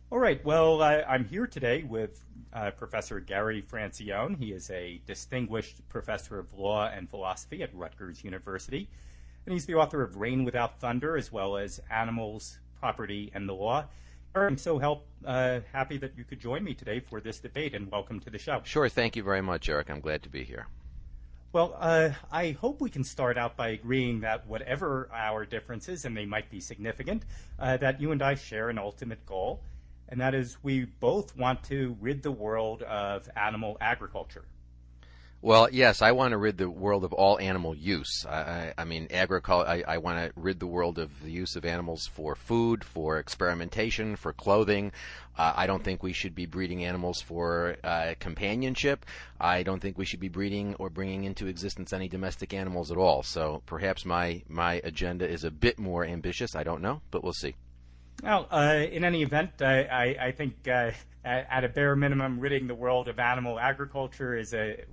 All right. Well, I'm here today with Professor Gary Francione. He is a distinguished professor of law and philosophy at Rutgers University, and he's the author of Reign Without Thunder, as well as Animals, Property, and the Law. Gary, I'm so happy that you could join me today for this debate, and welcome to the show. Sure. Thank you very much, Eric. I'm glad to be here. Well, I hope we can start out by agreeing that whatever our differences, and they might be significant, that you and I share an ultimate goal, and that is we both want to rid the world of animal agriculture. Well, yes, I want to rid the world of all animal use. I mean, agriculture. I want to rid the world of the use of animals for food, for experimentation, for clothing. I don't think we should be breeding animals for companionship. I don't think we should be breeding or bringing into existence any domestic animals at all. So perhaps my agenda is a bit more ambitious. I don't know, but we'll see. Well, in any event, I think at a bare minimum, ridding the world of animal agriculture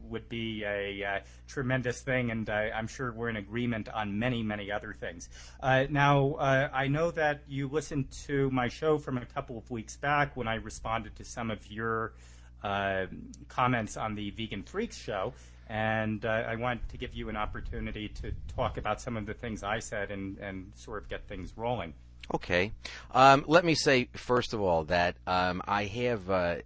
would be a tremendous thing, and I'm sure we're in agreement on many, many other things. Now, I know that you listened to my show from a couple of weeks back when I responded to some of your comments on the Vegan Freaks show, and I want to give you an opportunity to talk about some of the things I said and sort of get things rolling. Okay. Let me say first of all that I have,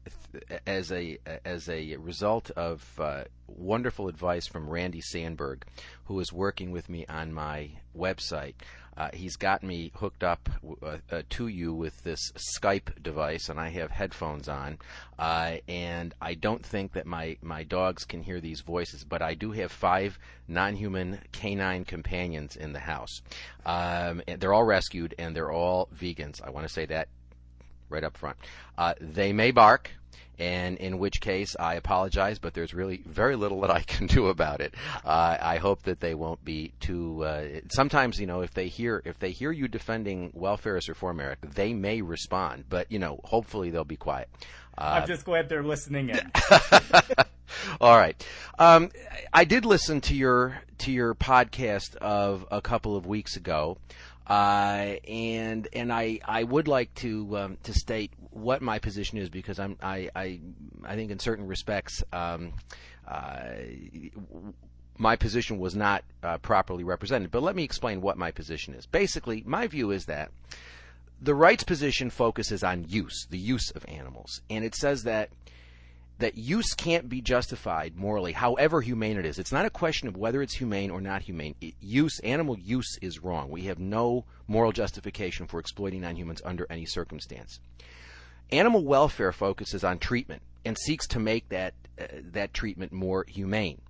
as a result of wonderful advice from Randy Sandberg, who is working with me on my website. He's got me hooked up to you with this Skype device, and I have headphones on. And I don't think that my dogs can hear these voices, but I do have 5 non-human canine companions in the house. And they're all rescued, and they're all vegans. I want to say that right up front. They may bark, and in which case I apologize, but there's really very little that I can do about it. I hope that they won't be too. Sometimes, if they hear you defending welfare reform, Eric, they may respond, but hopefully they'll be quiet. I'm just glad they're listening in. All right. I did listen to your podcast of a couple of weeks ago. And I would like to state what my position is, because I think in certain respects my position was not properly represented. But let me explain what my position is. Basically, my view is that the right's position focuses on the use of animals, and it says that use can't be justified morally, however humane it is. It's not a question of whether it's humane or not humane. Animal use is wrong. We have no moral justification for exploiting non-humans under any circumstance. Animal welfare focuses on treatment and seeks to make that treatment more humane.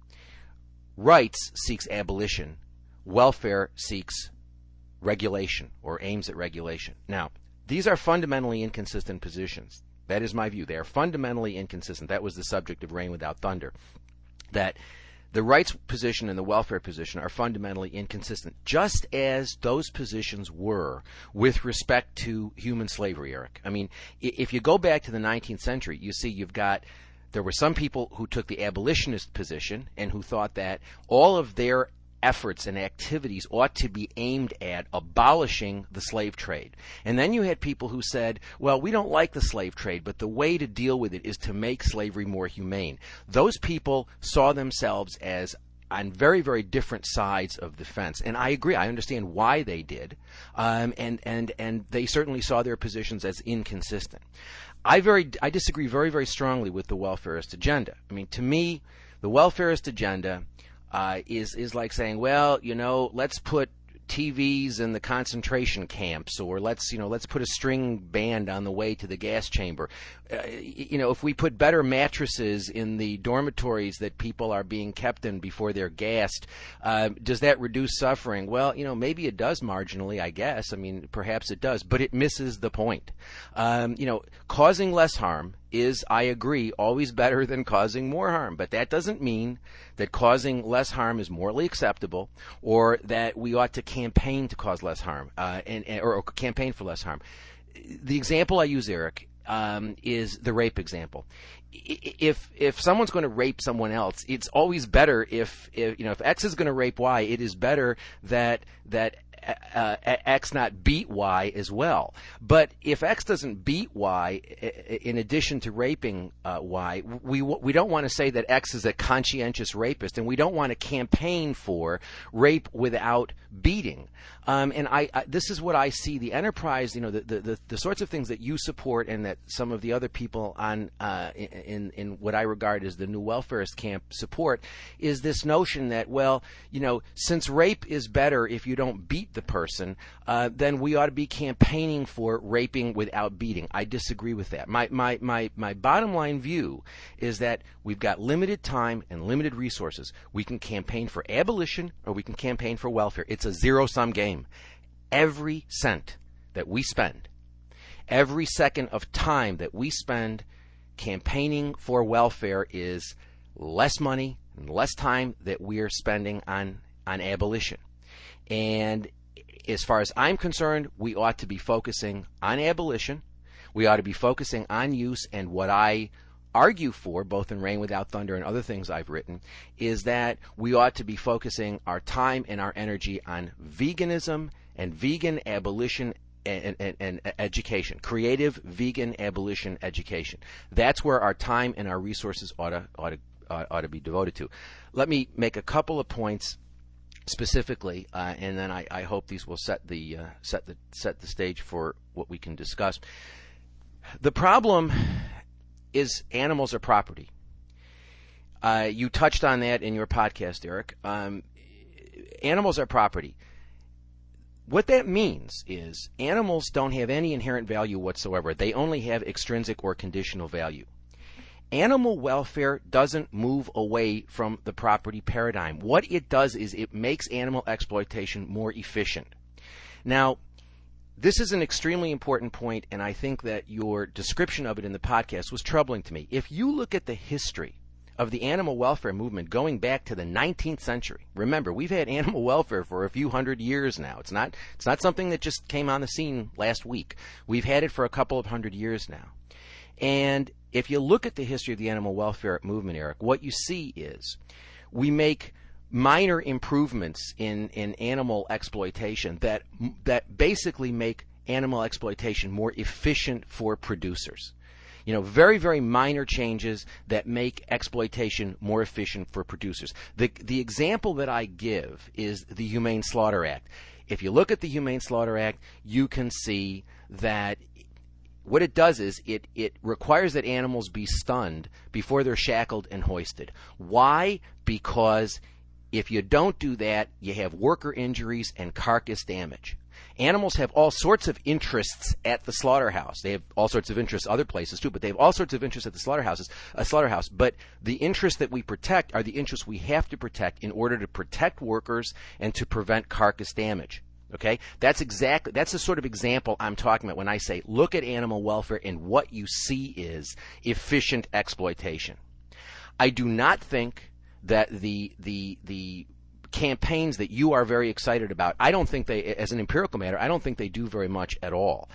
Rights seeks abolition. Welfare seeks regulation, or aims at regulation. Now, these are fundamentally inconsistent positions. That is my view. They are fundamentally inconsistent. That was the subject of Reign Without Thunder. That the rights position and the welfare position are fundamentally inconsistent, just as those positions were with respect to human slavery, Eric. I mean, if you go back to the 19th century, you see there were some people who took the abolitionist position and who thought that all of their efforts and activities ought to be aimed at abolishing the slave trade. And then you had people who said, well, we don't like the slave trade, but the way to deal with it is to make slavery more humane. Those people saw themselves as on very, very different sides of the fence. And I agree. I understand why they did. And they certainly saw their positions as inconsistent. I disagree very, very strongly with the welfarist agenda. I mean, to me, the welfarist agenda is like saying, well, let's put TVs in the concentration camps, or let's put a string band on the way to the gas chamber. If we put better mattresses in the dormitories that people are being kept in before they're gassed, does that reduce suffering? Well, maybe it does marginally, I guess. I mean, perhaps it does, but it misses the point. Causing less harm is, I agree, always better than causing more harm. But that doesn't mean that causing less harm is morally acceptable, or that we ought to campaign to cause less harm, or campaign for less harm. The example I use, Eric, is the rape example. If someone's going to rape someone else, it's always better if X is going to rape Y, it is better that X not beat Y as well. But if X doesn't beat Y, in addition to raping Y, we don't want to say that X is a conscientious rapist, and we don't want to campaign for rape without beating. And this is what I see the enterprise, the sorts of things that you support and that some of the other people on in what I regard as the new welfarist camp support, is this notion that, well, since rape is better if you don't beat the person, then we ought to be campaigning for raping without beating. I disagree with that. My bottom line view is that we've got limited time and limited resources. We can campaign for abolition or we can campaign for welfare. It's a zero-sum game. Every cent that we spend, every second of time that we spend campaigning for welfare is less money and less time that we're spending on abolition. And as far as I'm concerned, we ought to be focusing on abolition. We ought to be focusing on use, and what I argue for, both in Rain Without Thunder and other things I've written, is that we ought to be focusing our time and our energy on veganism and vegan abolition and education, creative vegan abolition education. That's where our time and our resources ought to be devoted to. Let me make a couple of points specifically, and then I hope these will set the stage for what we can discuss. The problem is animals are property. You touched on that in your podcast, Eric. Animals are property. What that means is animals don't have any inherent value whatsoever. They only have extrinsic or conditional value. Animal welfare doesn't move away from the property paradigm. What it does is it makes animal exploitation more efficient. Now, this is an extremely important point, and I think that your description of it in the podcast was troubling to me. If you look at the history of the animal welfare movement going back to the 19th century, remember, we've had animal welfare for a few hundred years now. It's not something that just came on the scene last week. We've had it for a couple of hundred years now. And if you look at the history of the animal welfare movement, Eric, what you see is we make minor improvements in animal exploitation that basically make animal exploitation more efficient for producers. Very, very minor changes that make exploitation more efficient for producers. The example that I give is the Humane Slaughter Act. If you look at the Humane Slaughter Act, you can see that what it does is it requires that animals be stunned before they're shackled and hoisted. Why? Because if you don't do that, you have worker injuries and carcass damage. Animals have all sorts of interests at the slaughterhouse. They have all sorts of interests other places too, but they have all sorts of interests at the slaughterhouse. But the interests that we protect are the interests we have to protect in order to protect workers and to prevent carcass damage. Okay? That's the sort of example I'm talking about when I say look at animal welfare, and what you see is efficient exploitation. I do not think that the campaigns that you are very excited about, I don't think they, as an empirical matter, I don't think they do very much at all.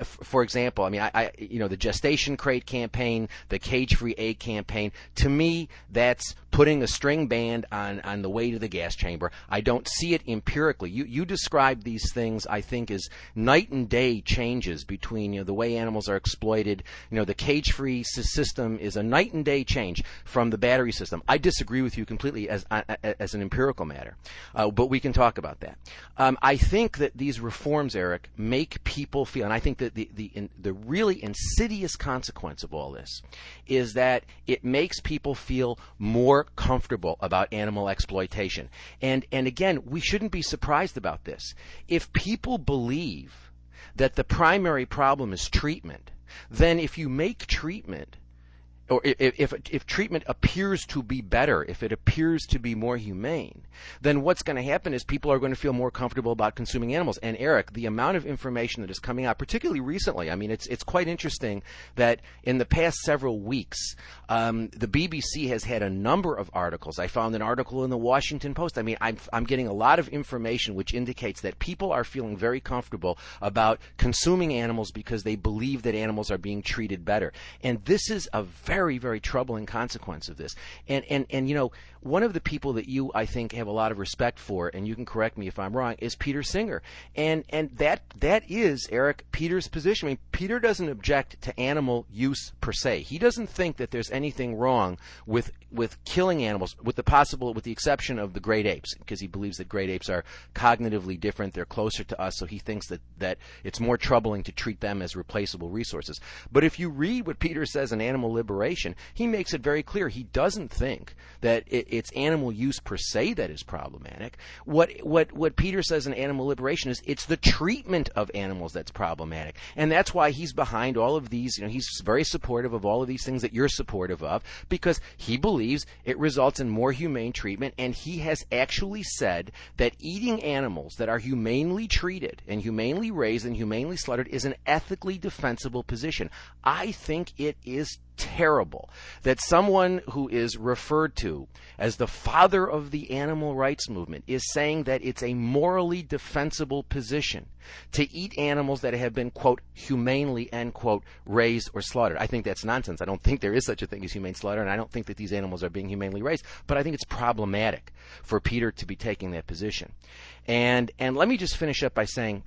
For example, the gestation crate campaign, the cage-free egg campaign, to me, that's putting a string band on the way to the gas chamber. I don't see it empirically. You describe these things, I think, as night and day changes between the way animals are exploited. The cage-free system is a night and day change from the battery system. I disagree with you completely as an empirical matter, but we can talk about that. I think that these reforms, Eric, make people feel, and I think that the really insidious consequence of all this is that it makes people feel more comfortable about animal exploitation. And again, we shouldn't be surprised about this. If people believe that the primary problem is treatment, then if you make treatment, or if treatment appears to be better, if it appears to be more humane, then what's going to happen is people are going to feel more comfortable about consuming animals. And Eric, the amount of information that is coming out, particularly recently, it's quite interesting that in the past several weeks, the BBC has had a number of articles. I found an article in the Washington Post. I'm getting a lot of information which indicates that people are feeling very comfortable about consuming animals because they believe that animals are being treated better. And this is a very very, very troubling consequence of this. And you know, one of the people that you, I think, have a lot of respect for, and you can correct me if I'm wrong, is Peter Singer. And that is, Eric, Peter's position. I mean, Peter doesn't object to animal use per se. He doesn't think that there's anything wrong with killing animals, with the exception of the great apes, because he believes that great apes are cognitively different. They're closer to us, so he thinks that it's more troubling to treat them as replaceable resources. But if you read what Peter says in Animal Liberation, he makes it very clear he doesn't think that it's animal use per se that is problematic. What Peter says in Animal Liberation is it's the treatment of animals that's problematic. And that's why he's behind all of these, you know, he's very supportive of all of these things that you're supportive of, because he believes it results in more humane treatment, and he has actually said that eating animals that are humanely treated and humanely raised and humanely slaughtered is an ethically defensible position. I think it is terrible that someone who is referred to as the father of the animal rights movement is saying that it's a morally defensible position to eat animals that have been, quote, humanely, end quote, raised or slaughtered. I think that's nonsense. I don't think there is such a thing as humane slaughter, and I don't think that these animals are being humanely raised, but I think it's problematic for Peter to be taking that position. And let me just finish up by saying,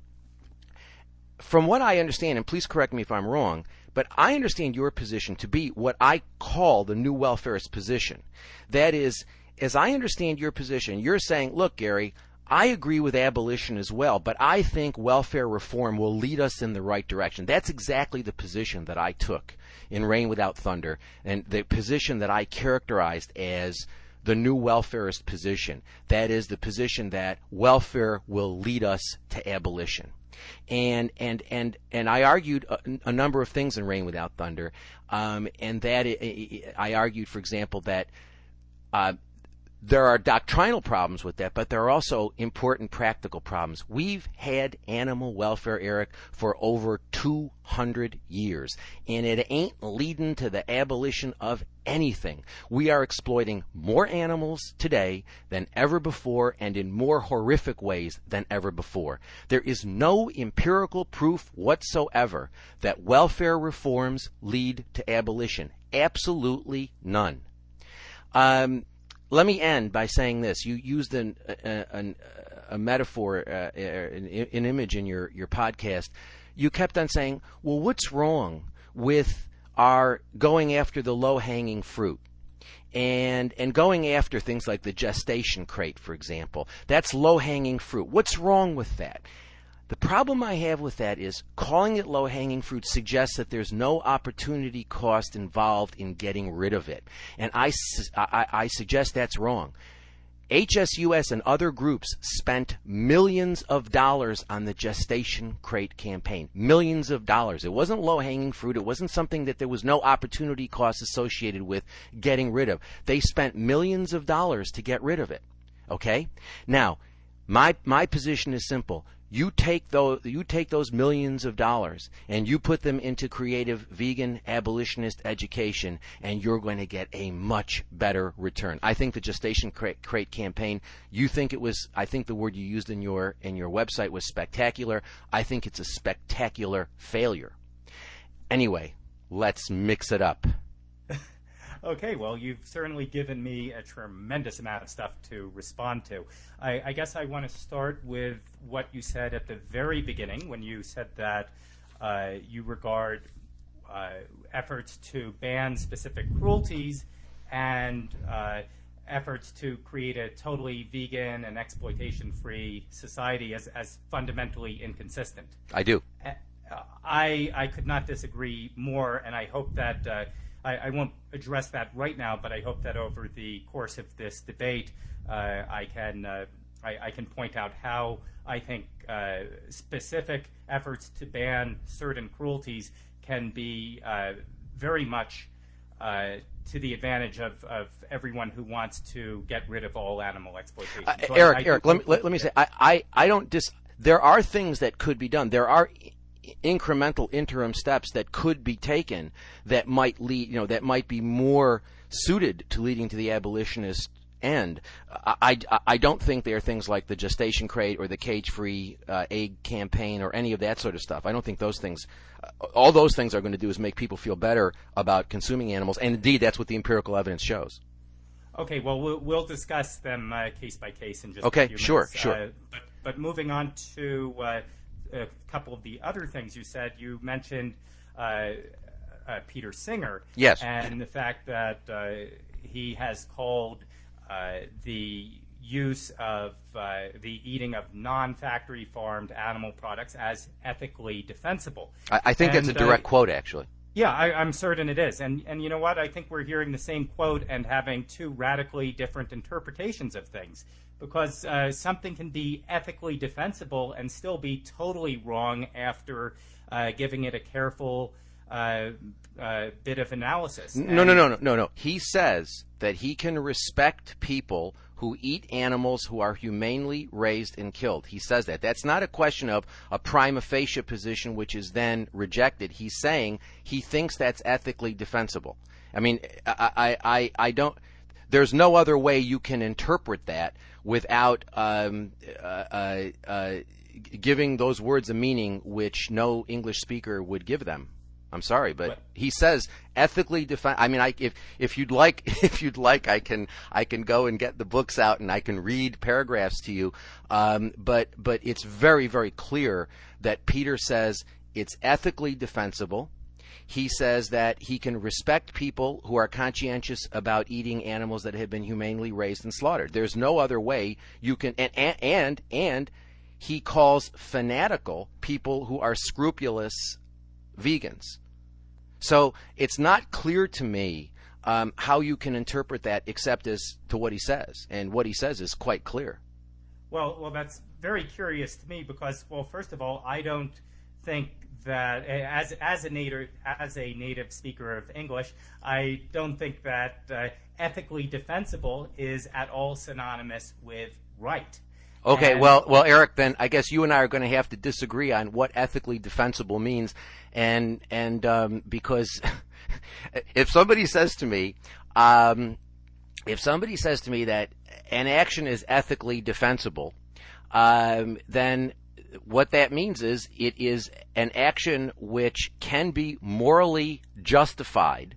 from what I understand, and please correct me if I'm wrong, but I understand your position to be what I call the new welfarist position. That is, as I understand your position, you're saying, look, Gary, I agree with abolition as well, but I think welfare reform will lead us in the right direction. That's exactly the position that I took in Rain Without Thunder, and the position that I characterized as the new welfarist position. That is the position that welfare will lead us to abolition. And I argued a number of things in Rain Without Thunder, and that I argued, for example, that there are doctrinal problems with that, but there are also important practical problems. We've had animal welfare, Eric, for over 200 years, and it ain't leading to the abolition of anything. We are exploiting more animals today than ever before, and in more horrific ways than ever before. There is no empirical proof whatsoever that welfare reforms lead to abolition. Absolutely none. Let me end by saying this. You used a metaphor, an image in your podcast. You kept on saying, well, what's wrong with our going after the low-hanging fruit? And going after things like the gestation crate, for example. That's low-hanging fruit. What's wrong with that? The problem I have with that is calling it low-hanging fruit suggests that there's no opportunity cost involved in getting rid of it. And I suggest that's wrong. HSUS and other groups spent millions of dollars on the gestation crate campaign. Millions of dollars. It wasn't low-hanging fruit. It wasn't something that there was no opportunity cost associated with getting rid of. They spent millions of dollars to get rid of it. Okay? Now, my position is simple. You take those millions of dollars and you put them into creative vegan abolitionist education, and you're going to get a much better return. I think the gestation crate campaign, I think the word you used in your website was spectacular. I think it's a spectacular failure. Anyway, let's mix it up. Okay, well, you've certainly given me a tremendous amount of stuff to respond to. I guess I want to start with what you said at the very beginning when you said that you regard efforts to ban specific cruelties and efforts to create a totally vegan and exploitation-free society as fundamentally inconsistent. I do. I could not disagree more, and I hope that I won't address that right now, but I hope that over the course of this debate, I can point out how I think specific efforts to ban certain cruelties can be very much to the advantage of everyone who wants to get rid of all animal exploitation. So Eric, let me say, I don't there are things that could be done. There are incremental interim steps that could be taken that might lead, that might be more suited to leading to the abolitionist end. I don't think they are things like the gestation crate or the cage-free egg campaign or any of that sort of stuff. I don't think those things, all those things are going to do is make people feel better about consuming animals, and indeed that's what the empirical evidence shows. Okay, well, we'll discuss them case by case in just okay, a few sure, minutes. Sure. But moving on to a couple of the other things you said, you mentioned Peter Singer. Yes. And the fact that he has called the use of the eating of non-factory farmed animal products as ethically defensible. I think that's a direct quote, actually. Yeah, I'm certain it is. And you know what? I think we're hearing the same quote and having two radically different interpretations of things. Because something can be ethically defensible and still be totally wrong after giving it a careful bit of analysis. No. He says that he can respect people who eat animals who are humanely raised and killed. He says that. That's not a question of a prima facie position which is then rejected. He's saying he thinks that's ethically defensible. I mean, I don't. There's no other way you can interpret that without giving those words a meaning which no English speaker would give them. I'm sorry, but he says ethically defend. I mean, if you'd like, I can go and get the books out and I can read paragraphs to you. But it's very, very clear that Peter says it's ethically defensible. He says that he can respect people who are conscientious about eating animals that have been humanely raised and slaughtered. There's no other way you can. And he calls fanatical people who are scrupulous vegans. So it's not clear to me how you can interpret that except as to what he says, and what he says is quite clear. Well, that's very curious to me because, well, first of all, I don't think that as a native speaker of English, I don't think that ethically defensible is at all synonymous with right. Okay, well, Eric, then I guess you and I are going to have to disagree on what ethically defensible means, and because if somebody says to me that an action is ethically defensible, then what that means is it is an action which can be morally justified.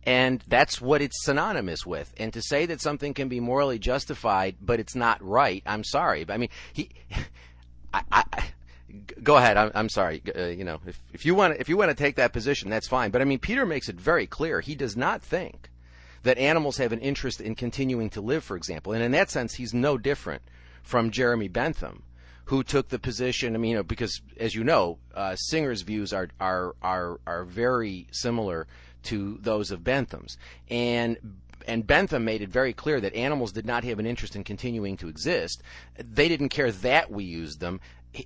And that's what it's synonymous with. And to say that something can be morally justified, but it's not right, I'm sorry. I mean, go ahead. I'm sorry. If you want to take that position, that's fine. But I mean, Peter makes it very clear he does not think that animals have an interest in continuing to live, for example. And in that sense, he's no different from Jeremy Bentham, who took the position. I mean, because as you know, Singer's views are very similar to those of Bentham's, and Bentham made it very clear that animals did not have an interest in continuing to exist. They didn't care that we used them.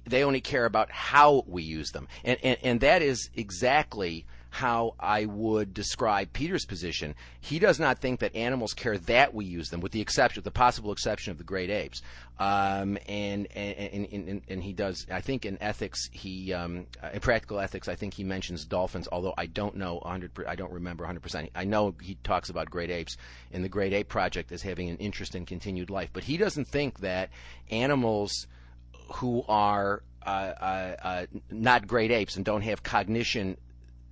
They only care about how we use them, and that is exactly how I would describe Peter's position. He does not think that animals care that we use them, with the possible exception of the great apes. And he does. I think in ethics, in practical ethics, I think he mentions dolphins. Although I don't know I don't remember 100%. I know he talks about great apes in the Great Ape Project as having an interest in continued life. But he doesn't think that animals who are not great apes and don't have cognition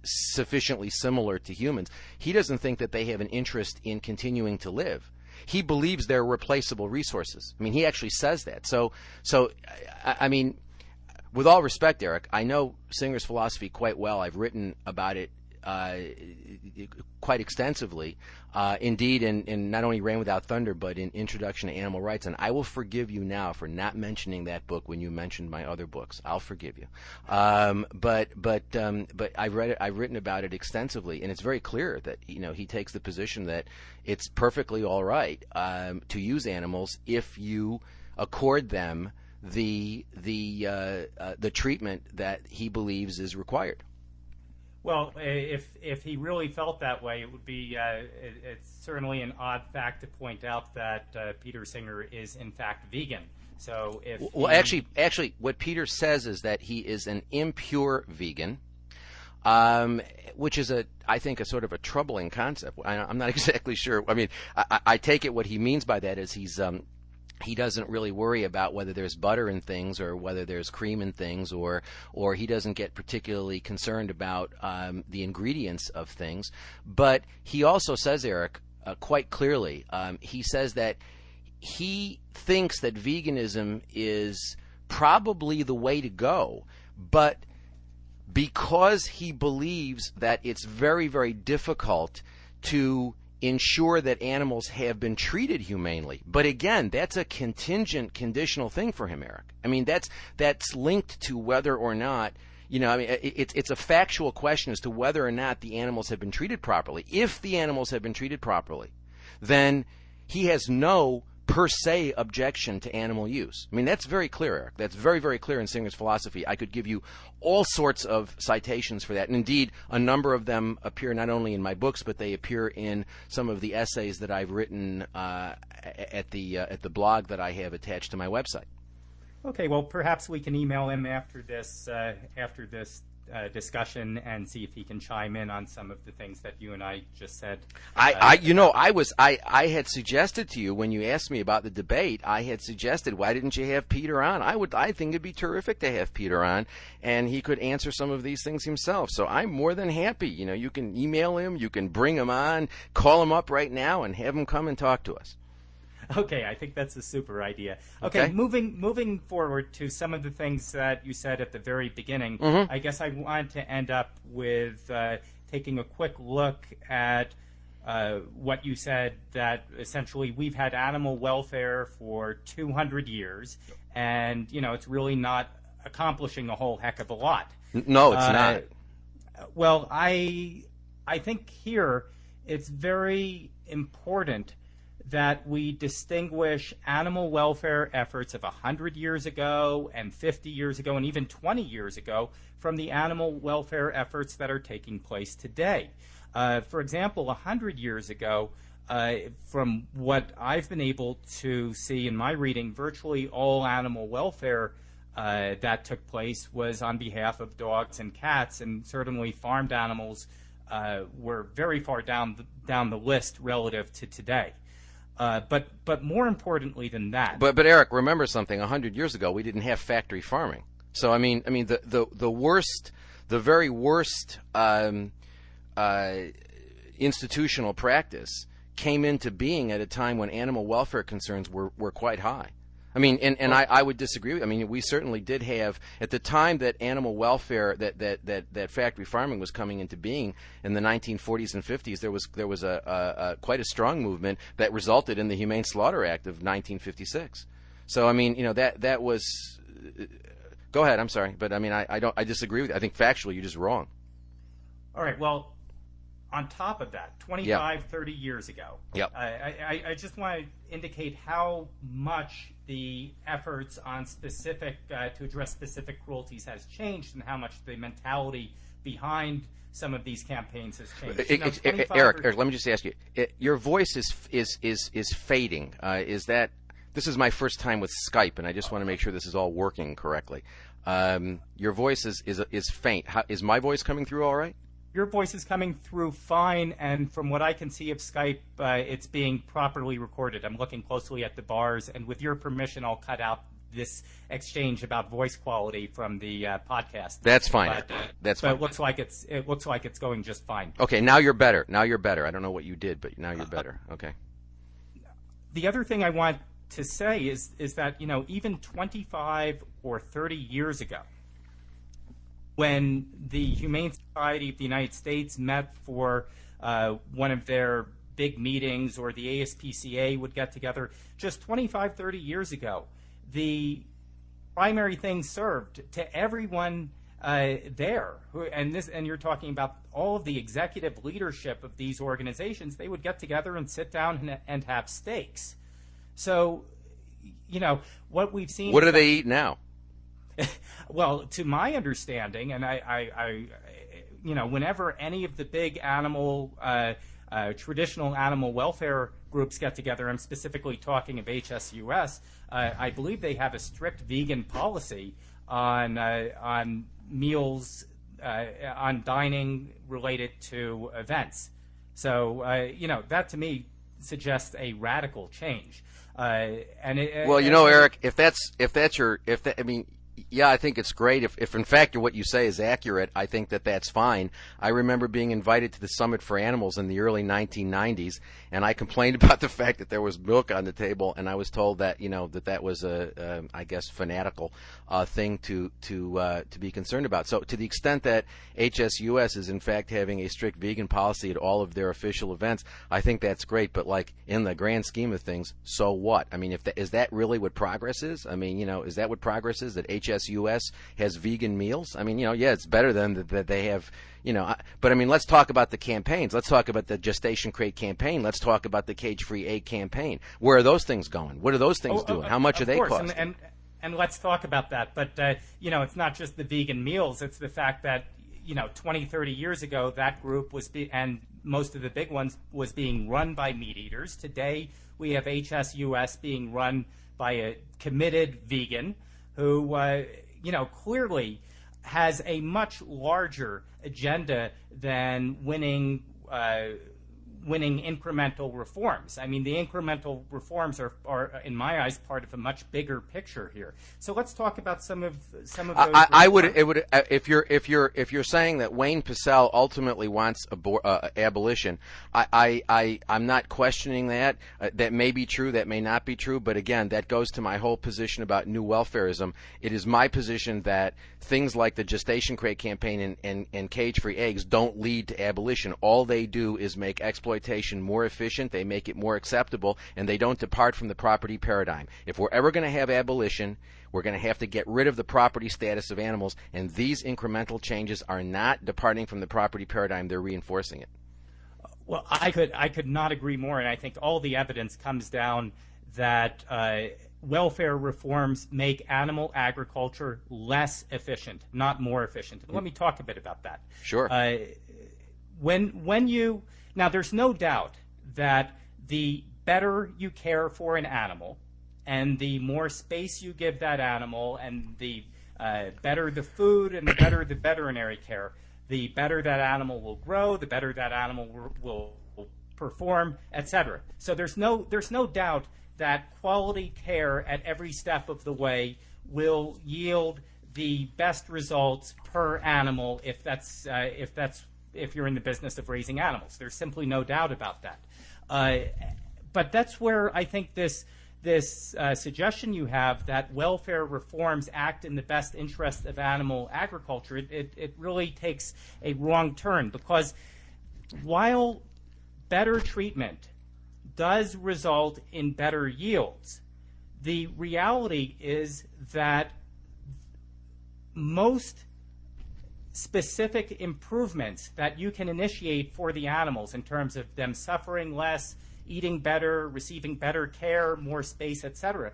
sufficiently similar to humans, he doesn't think that they have an interest in continuing to live. He believes they're replaceable resources. I mean, he actually says that. So I mean, with all respect, Eric, I know Singer's philosophy quite well. I've written about it quite extensively, indeed, in not only Rain Without Thunder, but in Introduction to Animal Rights. And I will forgive you now for not mentioning that book when you mentioned my other books. I'll forgive you. But I've read it. I've written about it extensively, and it's very clear that he takes the position that it's perfectly all right to use animals if you accord them the treatment that he believes is required. Well, if he really felt that way, it would be it's certainly an odd fact to point out that Peter Singer is in fact vegan. So actually, what Peter says is that he is an impure vegan, which is I think a sort of a troubling concept. I'm not exactly sure. I mean, I take it what he means by that is he doesn't really worry about whether there's butter in things or whether there's cream in things, or he doesn't get particularly concerned about the ingredients of things. But he also says, Eric, quite clearly, he says that he thinks that veganism is probably the way to go, but because he believes that it's very, very difficult to ensure that animals have been treated humanely. But again, that's a contingent, conditional thing for him, Eric. I mean, that's linked to whether or not, I mean, it's a factual question as to whether or not the animals have been treated properly. If the animals have been treated properly, then he has no per se objection to animal use. I mean, that's very clear, Eric. That's very, very clear in Singer's philosophy. I could give you all sorts of citations for that. And indeed, a number of them appear not only in my books, but they appear in some of the essays that I've written at the blog that I have attached to my website. Okay, well, perhaps we can email him after this discussion and see if he can chime in on some of the things that you and I just said. I had suggested to you when you asked me about the debate, I had suggested, why didn't you have Peter on? I think it'd be terrific to have Peter on, and he could answer some of these things himself. So I'm more than happy. You can email him, you can bring him on, call him up right now, and have him come and talk to us. Okay, I think that's a super idea. Okay, moving forward to some of the things that you said at the very beginning, I guess I want to end up with taking a quick look at what you said, that essentially we've had animal welfare for 200 years, and, it's really not accomplishing a whole heck of a lot. No, it's not. Well, I think here it's very important that we distinguish animal welfare efforts of 100 years ago and 50 years ago and even 20 years ago from the animal welfare efforts that are taking place today. For example, 100 years ago, from what I've been able to see in my reading, virtually all animal welfare that took place was on behalf of dogs and cats, and certainly farmed animals were very far down the list relative to today. But more importantly than that. But Eric, remember something. 100 years ago, we didn't have factory farming. So I mean, the worst, the very worst institutional practice came into being at a time when animal welfare concerns were quite high. I mean, and I would disagree with. I mean, we certainly did have, at the time that animal welfare, that factory farming was coming into being in the 1940s and 50s, there was a quite a strong movement that resulted in the Humane Slaughter Act of 1956. So I mean, that was. Go ahead. I'm sorry, but I mean, I disagree with you. I think factually you're just wrong. All right. Well, on top of that, 25, 30 years ago, I just want to indicate how much the efforts on specific to address specific cruelties has changed, and how much the mentality behind some of these campaigns has changed. Eric, let me just ask you: your voice is fading. This is my first time with Skype, and I just want to make sure this is all working correctly. Your voice is faint. Is my voice coming through all right? Your voice is coming through fine, and from what I can see of Skype, it's being properly recorded. I'm looking closely at the bars, and with your permission, I'll cut out this exchange about voice quality from the podcast. That's fine. That's fine. But it looks like it's going just fine. Okay, now you're better. I don't know what you did, but now you're better. Okay. The other thing I want to say is that even 25 or 30 years ago, when the Humane Society of the United States met for one of their big meetings, or the ASPCA would get together, just 25, 30 years ago, the primary thing served to everyone there. And you're talking about all of the executive leadership of these organizations. They would get together and sit down and have steaks. So, what we've seen. What do they eat now? Well, to my understanding, and I whenever any of the big traditional animal welfare groups get together, I'm specifically talking of HSUS, I believe they have a strict vegan policy on meals on dining related to events. So that to me suggests a radical change. Well, Eric, yeah, I think it's great. If in fact what you say is accurate, I think that's fine. I remember being invited to the Summit for Animals in the early 1990s, and I complained about the fact that there was milk on the table, and I was told that that was I guess fanatical thing to be concerned about. So to the extent that HSUS is in fact having a strict vegan policy at all of their official events, I think that's great. But like in the grand scheme of things, so what? I mean, is that really what progress is? I mean, is that what progress is? That HSUS has vegan meals? I mean, yeah, it's better than that they have, but I mean, let's talk about the campaigns. Let's talk about the Gestation Crate campaign. Let's talk about the Cage-Free Egg campaign. Where are those things going? What are those things doing? How much are they costing? And let's talk about that. But, it's not just the vegan meals. It's the fact that, 20, 30 years ago, that group and most of the big ones was being run by meat eaters. Today, we have HSUS being run by a committed vegan who, clearly has a much larger agenda than winning incremental reforms. I mean, the incremental reforms are in my eyes, part of a much bigger picture here. So let's talk about some of those. If you're saying that Wayne Pacelle ultimately wants abolition, I'm not questioning that. That may be true, that may not be true, but again, that goes to my whole position about new welfarism. It is my position that things like the Gestation Crate campaign and cage-free eggs don't lead to abolition. All they do is make exploitation more efficient, they make it more acceptable, and they don't depart from the property paradigm. If we're ever going to have abolition, we're going to have to get rid of the property status of animals, and these incremental changes are not departing from the property paradigm, they're reinforcing it. Well, I could not agree more, and I think all the evidence comes down that welfare reforms make animal agriculture less efficient, not more efficient. Let me talk a bit about that. Sure. Now, there's no doubt that the better you care for an animal and the more space you give that animal and the better the food and the better the veterinary care, the better that animal will grow, the better that animal will perform, etc. So there's no doubt that quality care at every step of the way will yield the best results per animal if you're in the business of raising animals. There's simply no doubt about that. But that's where I think this suggestion you have that welfare reforms act in the best interest of animal agriculture, it really takes a wrong turn, because while better treatment does result in better yields, the reality is that most specific improvements that you can initiate for the animals in terms of them suffering less, eating better, receiving better care, more space, etc.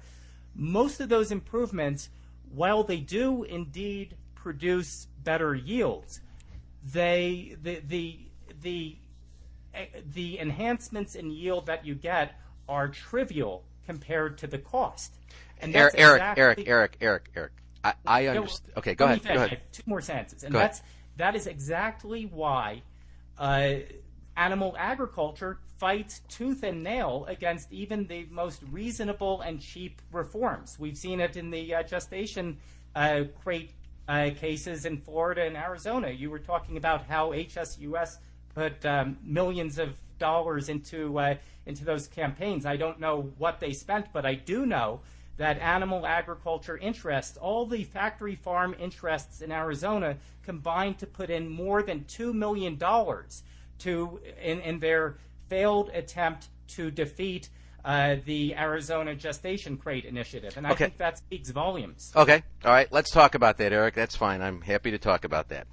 Most of those improvements, while they do indeed produce better yields, the enhancements in yield that you get are trivial compared to the cost. And that's Eric. I understand. Okay, go ahead. I have two more sentences, and that is exactly why animal agriculture fights tooth and nail against even the most reasonable and cheap reforms. We've seen it in the gestation crate cases in Florida and Arizona. You were talking about how HSUS put millions of dollars into those campaigns. I don't know what they spent, but I do know that animal agriculture interests, all the factory farm interests in Arizona, combined to put in more than $2 million in their failed attempt to defeat the Arizona Gestation Crate Initiative. And I think that speaks volumes. Okay. All right. Let's talk about that, Eric. That's fine. I'm happy to talk about that.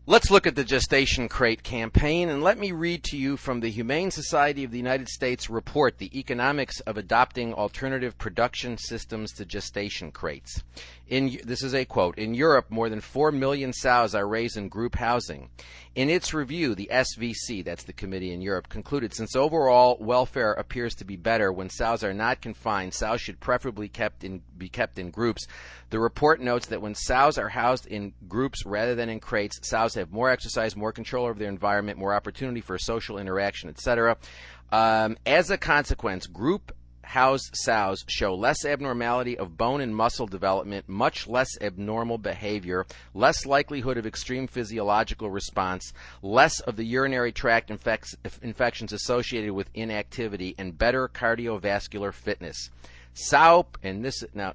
Let's look at the gestation crate campaign, and let me read to you from the Humane Society of the United States report, The Economics of Adopting Alternative Production Systems to Gestation Crates. This is a quote, "In Europe, more than 4 million sows are raised in group housing. In its review, the SVC, that's the committee in Europe, concluded since overall welfare appears to be better when sows are not confined, sows should preferably be kept in groups. The report notes that when sows are housed in groups rather than in crates, sows have more exercise, more control over their environment, more opportunity for social interaction, etc. As a consequence, group housed sows show less abnormality of bone and muscle development, much less abnormal behavior, less likelihood of extreme physiological response, less of the urinary tract infections associated with inactivity, and better cardiovascular fitness. Sow, and this now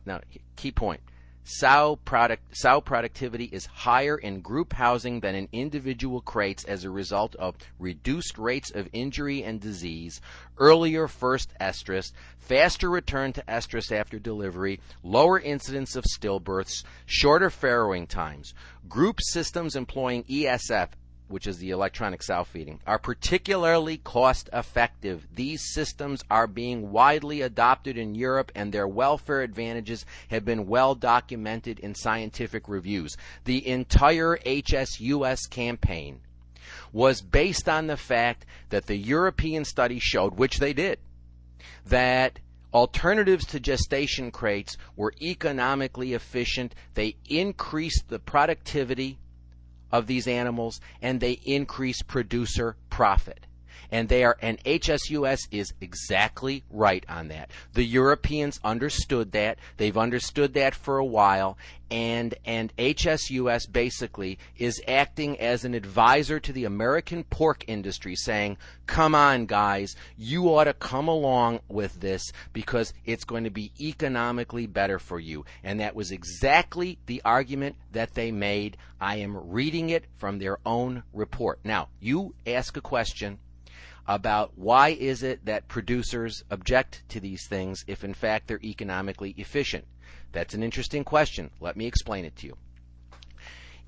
key point. Sow productivity is higher in group housing than in individual crates as a result of reduced rates of injury and disease, earlier first estrus, faster return to estrus after delivery, lower incidence of stillbirths, shorter farrowing times. Group systems employing ESF, which is the electronic sow feeding, are particularly cost effective. These systems are being widely adopted in Europe, and their welfare advantages have been well documented in scientific reviews. The entire HSUS campaign was based on the fact that the European study showed, which they did, that alternatives to gestation crates were economically efficient. They increased the productivity of these animals, and they increase producer profit. And HSUS is exactly right on that. The Europeans understood that. They've understood that for a while, and HSUS basically is acting as an advisor to the American pork industry, saying, come on guys, you ought to come along with this because it's going to be economically better for you. And that was exactly the argument that they made. I am reading it from their own report. Now, you ask a question about why is it that producers object to these things if in fact they're economically efficient. That's an interesting question. Let me explain it to you.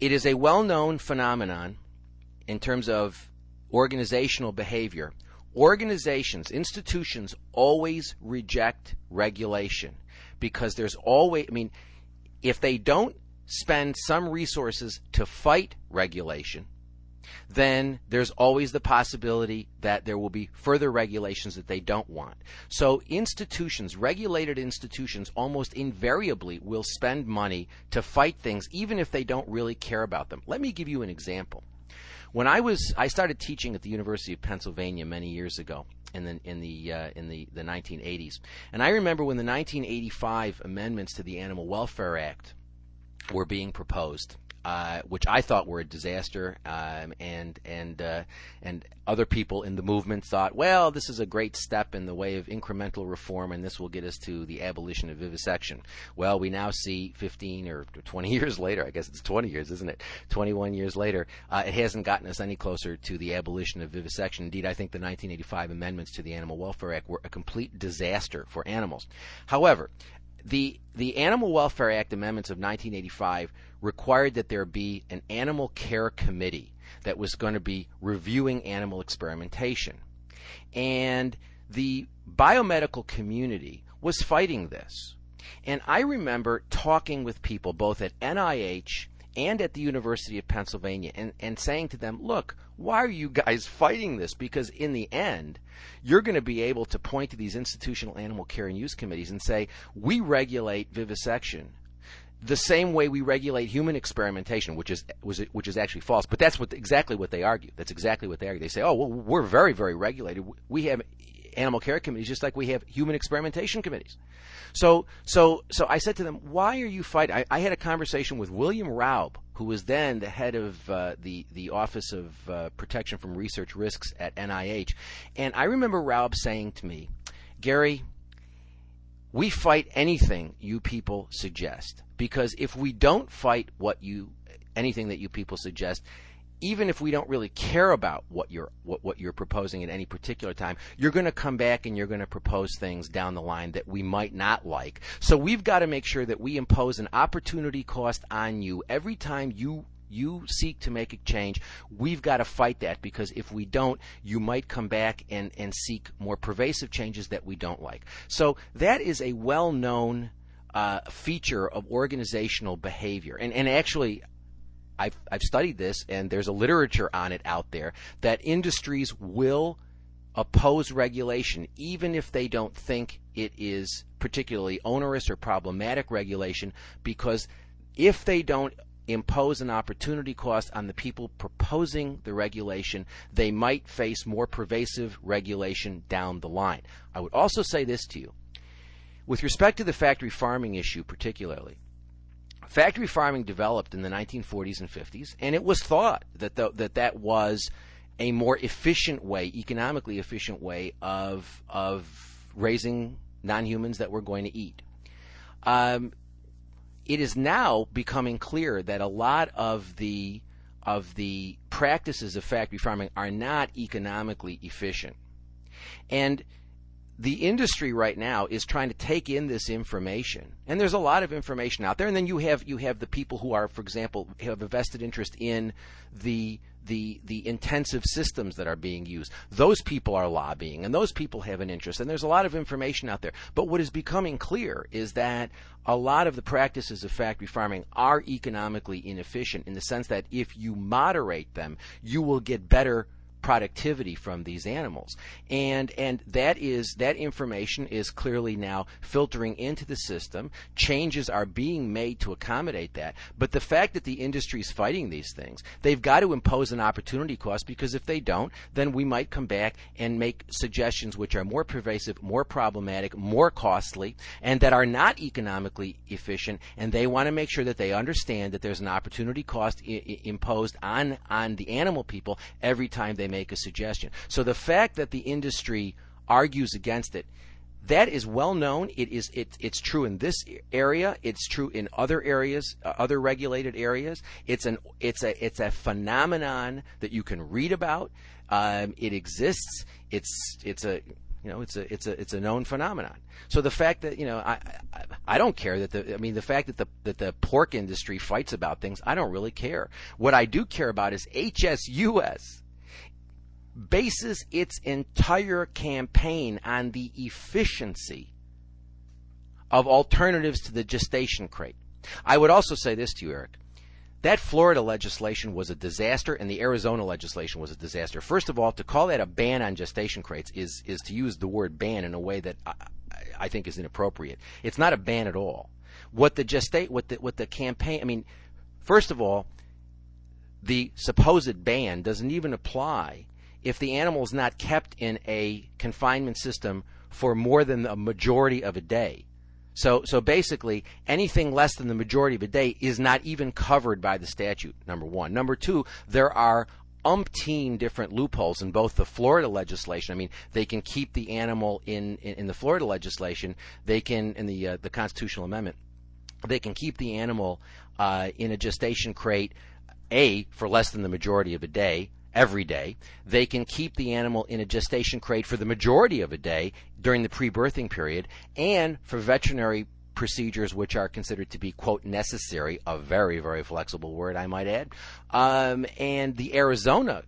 It is a well-known phenomenon in terms of organizational behavior. Organizations, institutions always reject regulation because there's always, if they don't spend some resources to fight regulation, then there's always the possibility that there will be further regulations that they don't want. So institutions, regulated institutions, almost invariably will spend money to fight things even if they don't really care about them. Let me give you an example. When I started teaching at the University of Pennsylvania many years ago in the 1980s, and I remember when the 1985 amendments to the Animal Welfare Act were being proposed, which I thought were a disaster, and other people in the movement thought, well, this is a great step in the way of incremental reform, and this will get us to the abolition of vivisection. Well, we now see 15 or 20 years later, I guess it's 20 years, isn't it? 21 years later, it hasn't gotten us any closer to the abolition of vivisection. Indeed, I think the 1985 amendments to the Animal Welfare Act were a complete disaster for animals. However, the Animal Welfare Act amendments of 1985 required that there be an animal care committee that was going to be reviewing animal experimentation. And the biomedical community was fighting this. And I remember talking with people both at NIH and at the University of Pennsylvania and saying to them, look, why are you guys fighting this? Because in the end, you're going to be able to point to these institutional animal care and use committees and say, we regulate vivisection the same way we regulate human experimentation, which is actually false. But that's exactly what they argue. That's exactly what they argue. They say, oh, well, we're very, very regulated. We have animal care committees just like we have human experimentation committees. So I said to them, why are you fighting? I had a conversation with William Raub, who was then the head of the Office of Protection from Research Risks at NIH. And I remember Raub saying to me, Gary, we fight anything you people suggest, because if we don't fight anything that you people suggest, even if we don't really care about what you're proposing at any particular time, you're going to come back and you're going to propose things down the line that we might not like. So we've got to make sure that we impose an opportunity cost on you every time you you seek to make a change, we've got to fight that, because if we don't, you might come back and seek more pervasive changes that we don't like. So that is a well-known feature of organizational behavior. And actually, I've studied this, and there's a literature on it out there, that industries will oppose regulation even if they don't think it is particularly onerous or problematic regulation, because if they don't impose an opportunity cost on the people proposing the regulation, they might face more pervasive regulation down the line. I would also say this to you. With respect to the factory farming issue particularly, factory farming developed in the 1940s and 50s, and it was thought that was a more efficient way, economically efficient way of raising non-humans that we're going to eat. It is now becoming clear that a lot of the practices of factory farming are not economically efficient. And the industry right now is trying to take in this information, and there's a lot of information out there. And then you have the people who are, for example, have a vested interest in the intensive systems that are being used. Those people are lobbying, and those people have an interest, and there's a lot of information out there. But what is becoming clear is that a lot of the practices of factory farming are economically inefficient, in the sense that if you moderate them, you will get better productivity from these animals, and that information is clearly now filtering into the system. Changes are being made to accommodate that, but the fact that the industry is fighting these things, they've got to impose an opportunity cost, because if they don't, then we might come back and make suggestions which are more pervasive, more problematic, more costly, and that are not economically efficient. And they want to make sure that they understand that there's an opportunity cost imposed on the animal people every time they make a suggestion. So the fact that the industry argues against it, that is well known. It's true in this area. It's true in other areas, other regulated areas. It's a phenomenon that you can read about. It exists. It's a known phenomenon. So the fact that I don't care that the fact that the pork industry fights about things, I don't really care. What I do care about is HSUS bases its entire campaign on the efficiency of alternatives to the gestation crate. I would also say this to you, Eric. That Florida legislation was a disaster, and the Arizona legislation was a disaster. First of all, to call that a ban on gestation crates is to use the word ban in a way that I think is inappropriate. It's not a ban at all. What the campaign, I mean, first of all, the supposed ban doesn't even apply if the animal is not kept in a confinement system for more than a majority of a day. So basically, anything less than the majority of a day is not even covered by the statute, number one. Number two, there are umpteen different loopholes in both the Florida legislation. I mean, they can keep the animal in the Florida legislation. They can, in the constitutional amendment, they can keep the animal in a gestation crate, for less than the majority of a day, every day. They can keep the animal in a gestation crate for the majority of a day during the pre-birthing period, and for veterinary procedures which are considered to be, quote, necessary, a very, very flexible word, I might add. And the Arizona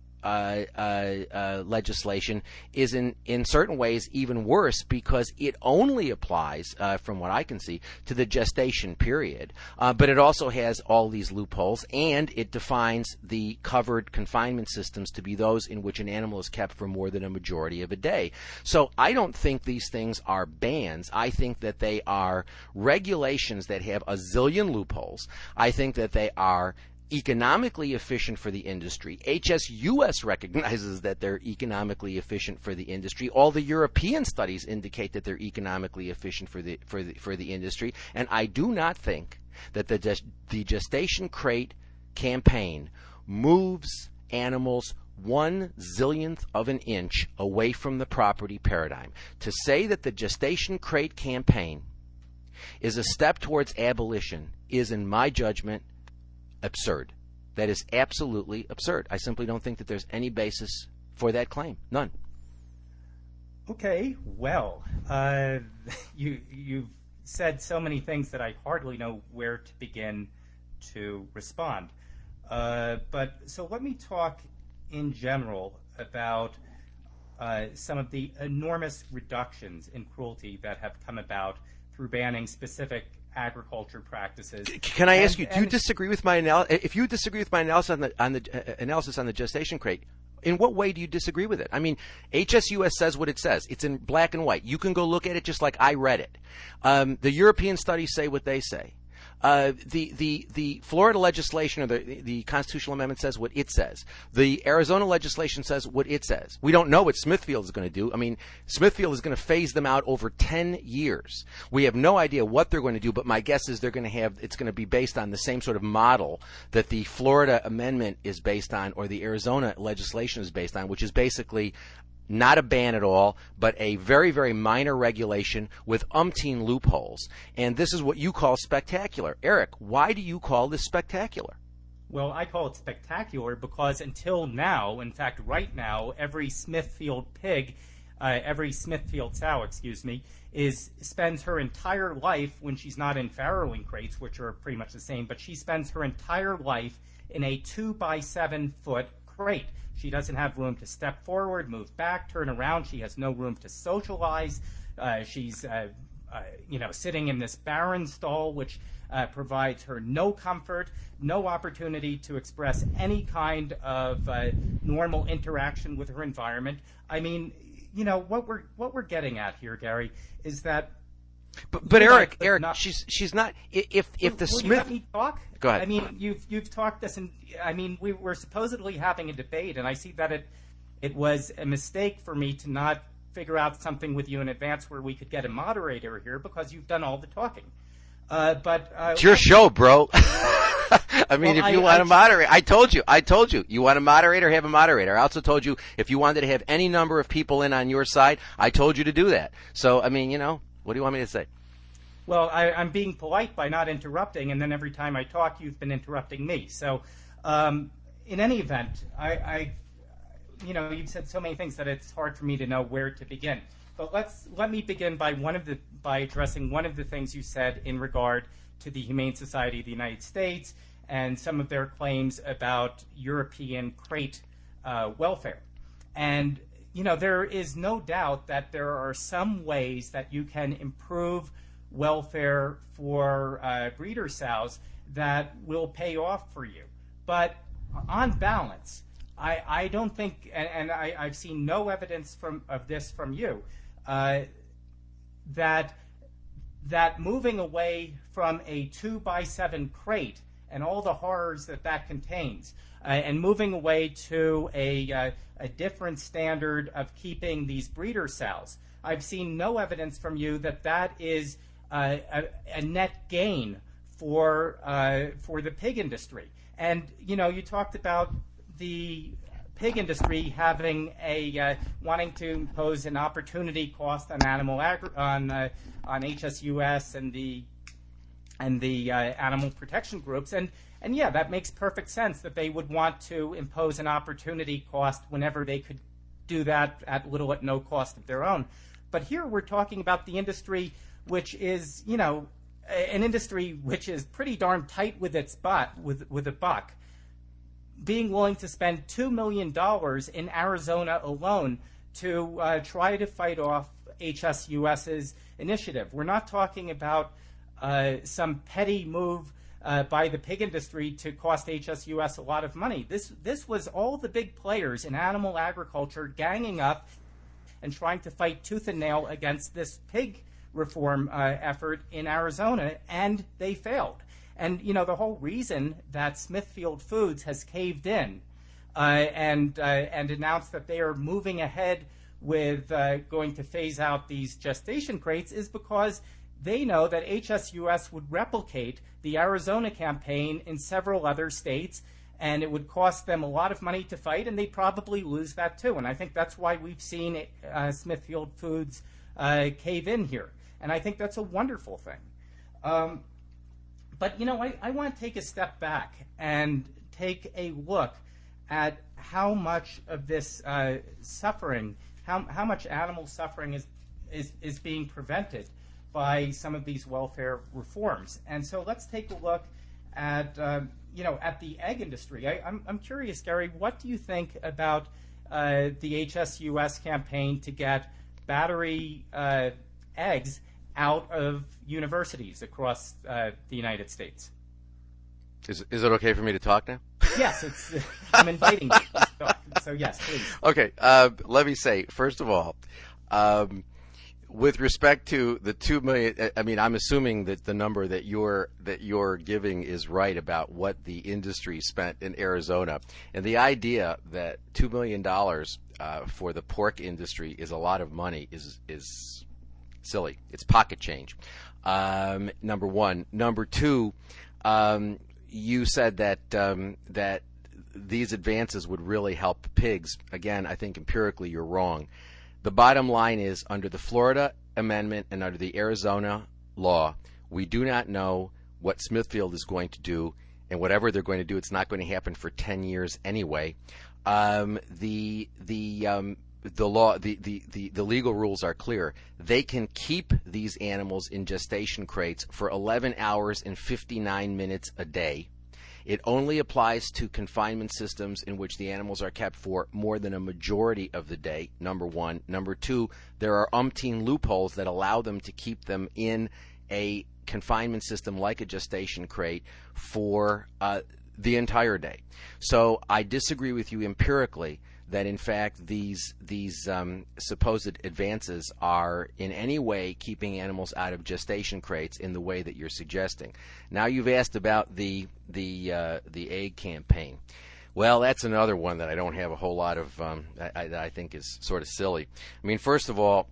legislation is in certain ways even worse, because it only applies, from what I can see, to the gestation period. But it also has all these loopholes, and it defines the covered confinement systems to be those in which an animal is kept for more than a majority of a day. So I don't think these things are bans. I think that they are regulations that have a zillion loopholes. I think that they are economically efficient for the industry. HSUS recognizes that they're economically efficient for the industry. All the European studies indicate that they're economically efficient for the industry. And I do not think that the gestation crate campaign moves animals 1/zillionth of an inch away from the property paradigm. To say that the gestation crate campaign is a step towards abolition is, in my judgment, absurd. That is absolutely absurd. I simply don't think that there's any basis for that claim. None. Okay, well, you've said so many things that I hardly know where to begin to respond. But so let me talk in general about some of the enormous reductions in cruelty that have come about through banning specific agriculture practices. Can I ask you? Do you disagree with my analysis? If you disagree with my analysis on the analysis on the gestation crate, in what way do you disagree with it? I mean, HSUS says what it says. It's in black and white. You can go look at it just like I read it. The European studies say what they say. The Florida legislation or the constitutional amendment says what it says. The Arizona legislation says what it says. We don't know what Smithfield is going to do. I mean, Smithfield is going to phase them out over 10 years. We have no idea what they're going to do, but my guess is it's going to be based on the same sort of model that the Florida amendment is based on or the Arizona legislation is based on, which is basically not a ban at all, but a very, very minor regulation with umpteen loopholes. And this is what you call spectacular. Eric, why do you call this spectacular? Well, I call it spectacular because until now, in fact, right now, every Smithfield sow, spends her entire life when she's not in farrowing crates, which are pretty much the same, but she spends her entire life in a 2-by-7 foot crate. She doesn't have room to step forward, move back, turn around. She has no room to socialize. She's sitting in this barren stall, which provides her no comfort, no opportunity to express any kind of normal interaction with her environment. I mean, what we're getting at here, Gary, is that. But Eric, she's not. If the Smith. You let me talk? Go ahead. I mean, you've talked this, and I mean, we were supposedly having a debate, and I see that it was a mistake for me to not figure out something with you in advance where we could get a moderator here because you've done all the talking. It's your show, bro. I mean, if you want to moderate, I told you. You want a moderator, have a moderator. I also told you if you wanted to have any number of people in on your side, I told you to do that. So, I mean, what do you want me to say? Well, I'm being polite by not interrupting, and then every time I talk, you've been interrupting me. So, in any event, you've said so many things that it's hard for me to know where to begin. But let me begin by addressing one of the things you said in regard to the Humane Society of the United States and some of their claims about European crate welfare. And there is no doubt that there are some ways that you can improve welfare for breeder sows that will pay off for you. But on balance, I don't think, and I've seen no evidence of this from you, that moving away from a 2-by-7 crate and all the horrors that contains, and moving away to a different standard of keeping these breeder sows, I've seen no evidence from you that is a net gain for the pig industry. And you talked about the pig industry having wanting to impose an opportunity cost on on HSUS and the animal protection groups, and yeah, that makes perfect sense that they would want to impose an opportunity cost whenever they could do that at little at no cost of their own. But here we're talking about the industry, which is an industry which is pretty darn tight with its with a buck, being willing to spend $2 million in Arizona alone to try to fight off HSUS's initiative. We're not talking about some petty move by the pig industry to cost HSUS a lot of money. This was all the big players in animal agriculture ganging up and trying to fight tooth and nail against this pig reform effort in Arizona, and they failed. And the whole reason that Smithfield Foods has caved in and announced that they are moving ahead with going to phase out these gestation crates is because they know that HSUS would replicate the Arizona campaign in several other states, and it would cost them a lot of money to fight, and they'd probably lose that too. And I think that's why we've seen Smithfield Foods cave in here. And I think that's a wonderful thing. But, I want to take a step back and take a look at how much of this suffering, how much animal suffering is being prevented by some of these welfare reforms. And so let's take a look at at the egg industry, I'm curious, Gary, what do you think about the HSUS campaign to get battery eggs out of universities across the United States? Is it okay for me to talk now? Yes, I'm inviting you to talk. So yes, please. Okay, let me say, first of all, with respect to the 2 million, I mean, I'm assuming that the number that you're giving is right about what the industry spent in Arizona, and the idea that $2 million for the pork industry is a lot of money is silly. It's pocket change. Number one. Number two, you said that that these advances would really help pigs. Again, I think empirically you're wrong. The bottom line is, under the Florida amendment and under the Arizona law, we do not know what Smithfield is going to do, and whatever they're going to do, it's not going to happen for 10 years anyway. The legal rules are clear. They can keep these animals in gestation crates for 11 hours and 59 minutes a day. It only applies to confinement systems in which the animals are kept for more than a majority of the day, number one. Number two, there are umpteen loopholes that allow them to keep them in a confinement system like a gestation crate for the entire day. So I disagree with you empirically that in fact these supposed advances are in any way keeping animals out of gestation crates in the way that you're suggesting. Now you've asked about the egg campaign. Well, that's another one that I don't have a whole lot of that I think is sort of silly. I mean, first of all,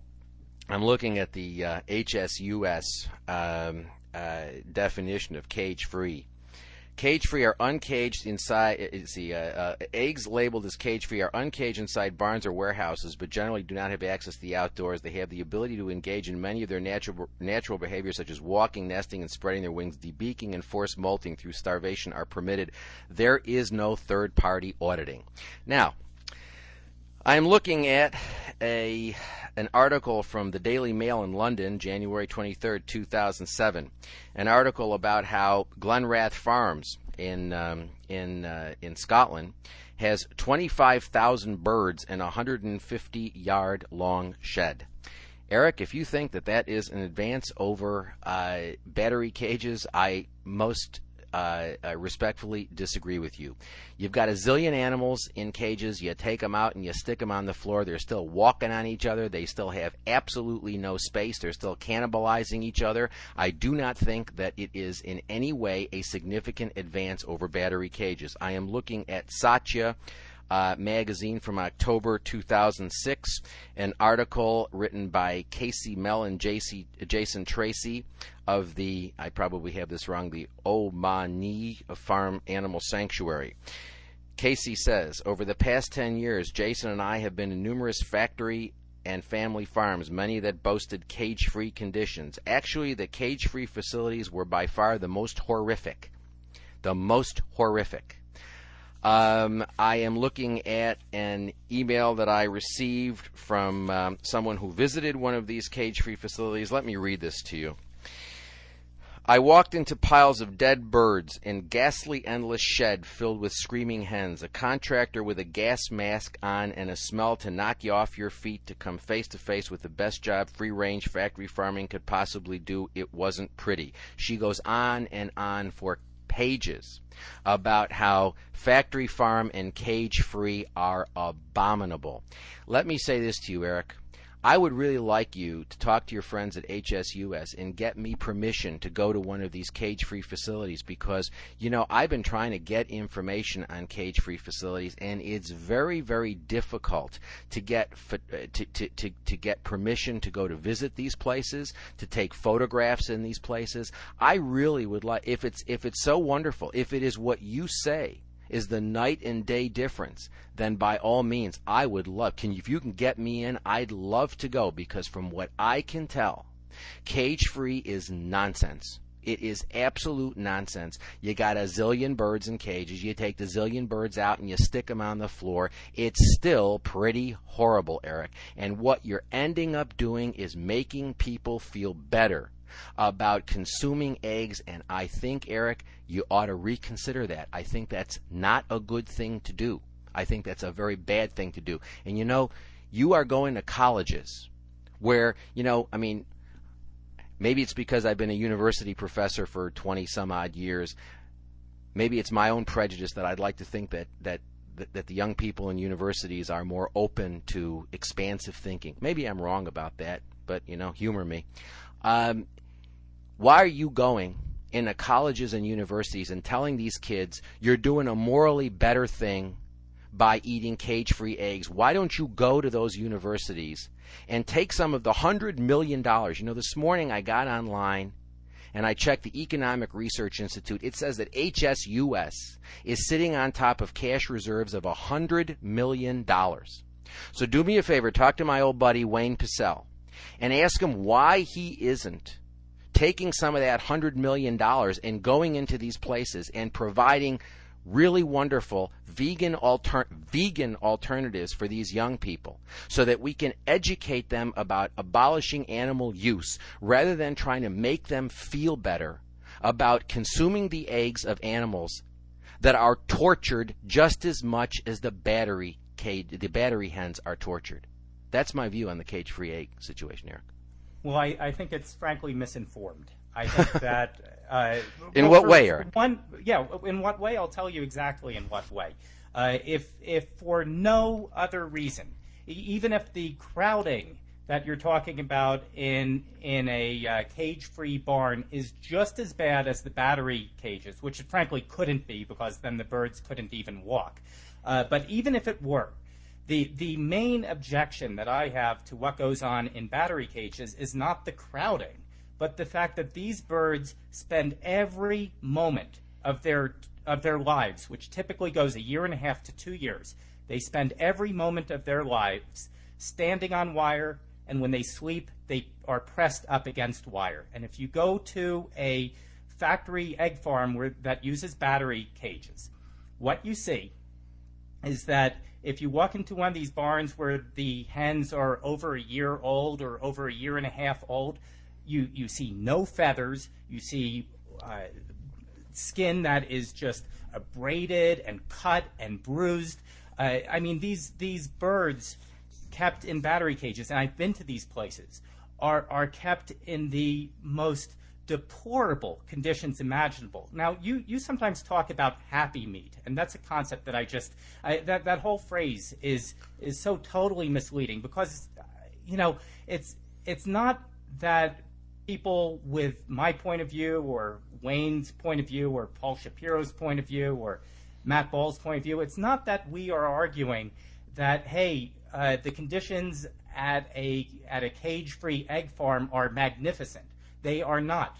I'm looking at the HSUS definition of cage-free. Cage-free are uncaged inside. Eggs labeled as cage-free are uncaged inside barns or warehouses, but generally do not have access to the outdoors. They have the ability to engage in many of their natural behaviors, such as walking, nesting, and spreading their wings. Debeaking and forced molting through starvation are permitted. There is no third-party auditing. Now, I'm looking at an article from the Daily Mail in London, January 23rd, 2007, an article about how Glenrath Farms in Scotland has 25,000 birds in a 150-yard long shed. Eric, if you think that that is an advance over battery cages, I most respectfully disagree with you. You've got a zillion animals in cages. You take them out and you stick them on the floor. They're still walking on each other. They still have absolutely no space. They're still cannibalizing each other. I do not think that it is in any way a significant advance over battery cages. I am looking at Satya magazine from October 2006, an article written by Casey Mell and Jason Tracy of the, I probably have this wrong, the Omani Farm Animal Sanctuary. Casey says, over the past 10 years, Jason and I have been in numerous factory and family farms, many that boasted cage-free conditions. Actually, the cage-free facilities were by far the most horrific. The most horrific. I am looking at an email that I received from someone who visited one of these cage-free facilities. Let me read this to you. I walked into piles of dead birds in ghastly endless shed filled with screaming hens, a contractor with a gas mask on and a smell to knock you off your feet to come face to face with the best job free-range factory farming could possibly do. It wasn't pretty. She goes on and on for pages about how factory farm and cage-free are abominable. Let me say this to you, Eric. I would really like you to talk to your friends at HSUS and get me permission to go to one of these cage-free facilities because, you know, I've been trying to get information on cage-free facilities, and it's very, very difficult to get to get permission to go to visit these places, to take photographs in these places. I really would like, if it's so wonderful, if it is what you say is the night and day difference, then by all means, I would love, if you can get me in, I'd love to go, because from what I can tell, cage-free is nonsense. It is absolute nonsense. You got a zillion birds in cages. You take the zillion birds out and you stick them on the floor. It's still pretty horrible, Eric. And what you're ending up doing is making people feel better about consuming eggs, and I think, Eric, you ought to reconsider that. I think that's not a good thing to do. I think that's a very bad thing to do. And you are going to colleges where, maybe it's because I've been a university professor for 20 some odd years. Maybe it's my own prejudice that I'd like to think that the young people in universities are more open to expansive thinking. Maybe I'm wrong about that, but humor me. Why are you going into colleges and universities and telling these kids you're doing a morally better thing by eating cage-free eggs? Why don't you go to those universities and take some of the $100 million? This morning I got online and I checked the Economic Research Institute. It says that HSUS is sitting on top of cash reserves of $100 million. So do me a favor, talk to my old buddy Wayne Pacell and ask him why he isn't taking some of that $100 million and going into these places and providing really wonderful vegan alternatives for these young people so that we can educate them about abolishing animal use rather than trying to make them feel better about consuming the eggs of animals that are tortured just as much as the battery hens are tortured. That's my view on the cage-free egg situation, Eric. Well, I think it's frankly misinformed. I think that... in what way, Eric? In what way? I'll tell you exactly in what way. If for no other reason, even if the crowding that you're talking about in a cage-free barn is just as bad as the battery cages, which it frankly couldn't be because then the birds couldn't even walk. But even if it were, the main objection that I have to what goes on in battery cages is not the crowding, but the fact that these birds spend every moment of their lives, which typically goes 1.5 to 2 years, they spend every moment of their lives standing on wire, and when they sleep, they are pressed up against wire. And if you go to a factory egg farm that uses battery cages, what you see is that if you walk into one of these barns where the hens are over 1 year old or over 1.5 years old, you see no feathers, you see skin that is just abraded and cut and bruised. These birds kept in battery cages, and I've been to these places, are kept in the most deplorable conditions imaginable. Now, you sometimes talk about happy meat, and that's a concept that that whole phrase is so totally misleading because, it's not that people with my point of view or Wayne's point of view or Paul Shapiro's point of view or Matt Ball's point of view, it's not that we are arguing that, hey, the conditions at a cage-free egg farm are magnificent. They are not.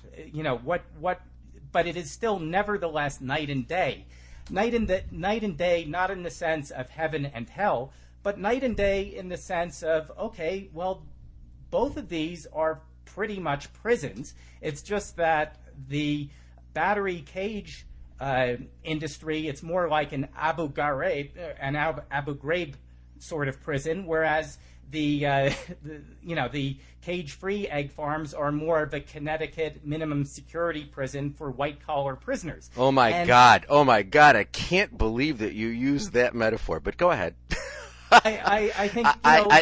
But it is still nevertheless night and day. Night and day, not in the sense of heaven and hell, but night and day in the sense of, okay, well, both of these are pretty much prisons. It's just that the battery cage industry, it's more like an Abu Ghraib sort of prison, whereas the cage-free egg farms are more of a Connecticut minimum security prison for white-collar prisoners. Oh my God! I can't believe that you used that metaphor. But go ahead. I think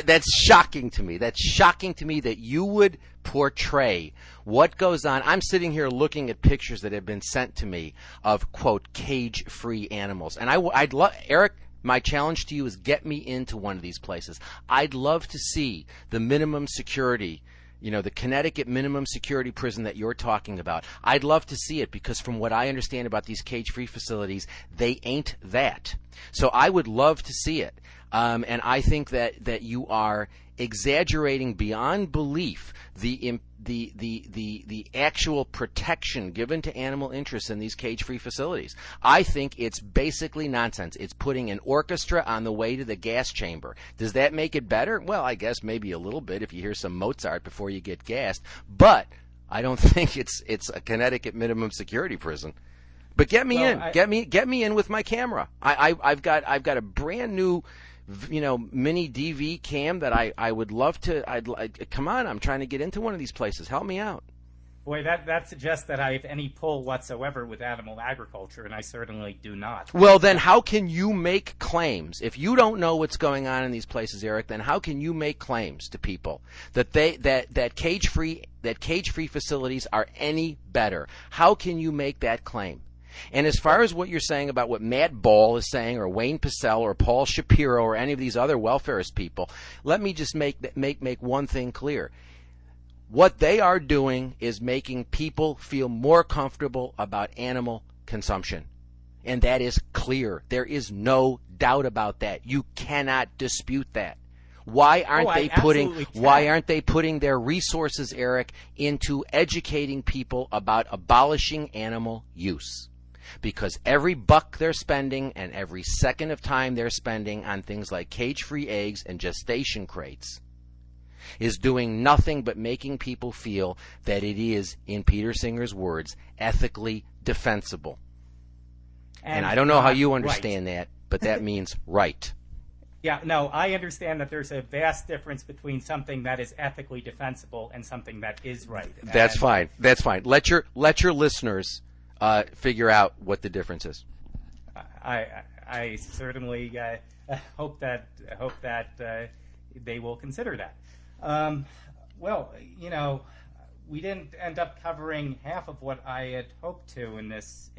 that's shocking to me. That's shocking to me that you would portray what goes on. I'm sitting here looking at pictures that have been sent to me of, quote, cage-free animals. And I'd love, Eric, my challenge to you is get me into one of these places. I'd love to see the minimum security, the Connecticut minimum security prison that you're talking about. I'd love to see it because from what I understand about these cage-free facilities, they ain't that. So I would love to see it. And I think that you are exaggerating beyond belief the actual protection given to animal interests in these cage-free facilities. I think it's basically nonsense. It's putting an orchestra on the way to the gas chamber. Does that make it better? Well, I guess maybe a little bit if you hear some Mozart before you get gassed. But I don't think it's a Connecticut minimum security prison. But get me in. Get me in with my camera. I've got a brand new mini DV cam that I would love to. Come on, I'm trying to get into one of these places. Help me out. Boy, that suggests that I have any pull whatsoever with animal agriculture, and I certainly do not. Well, then how can you make claims? If you don't know what's going on in these places, Eric, then how can you make claims to people that that cage-free facilities are any better? How can you make that claim? And as far as what you're saying about what Matt Ball is saying, or Wayne Pacelle, or Paul Shapiro, or any of these other welfarist people, let me just make one thing clear. What they are doing is making people feel more comfortable about animal consumption. And that is clear. There is no doubt about that. You cannot dispute that. Why aren't they putting their resources, Eric, into educating people about abolishing animal use? Because every buck they're spending and every second of time they're spending on things like cage-free eggs and gestation crates is doing nothing but making people feel that it is, in Peter Singer's words, ethically defensible. And I don't know how you understand that, but that means right. Yeah, no, I understand that there's a vast difference between something that is ethically defensible and something that is right. That's fine. That's fine. Let your listeners figure out what the difference is. I certainly hope that they will consider that. Well, we didn't end up covering half of what I had hoped to in this.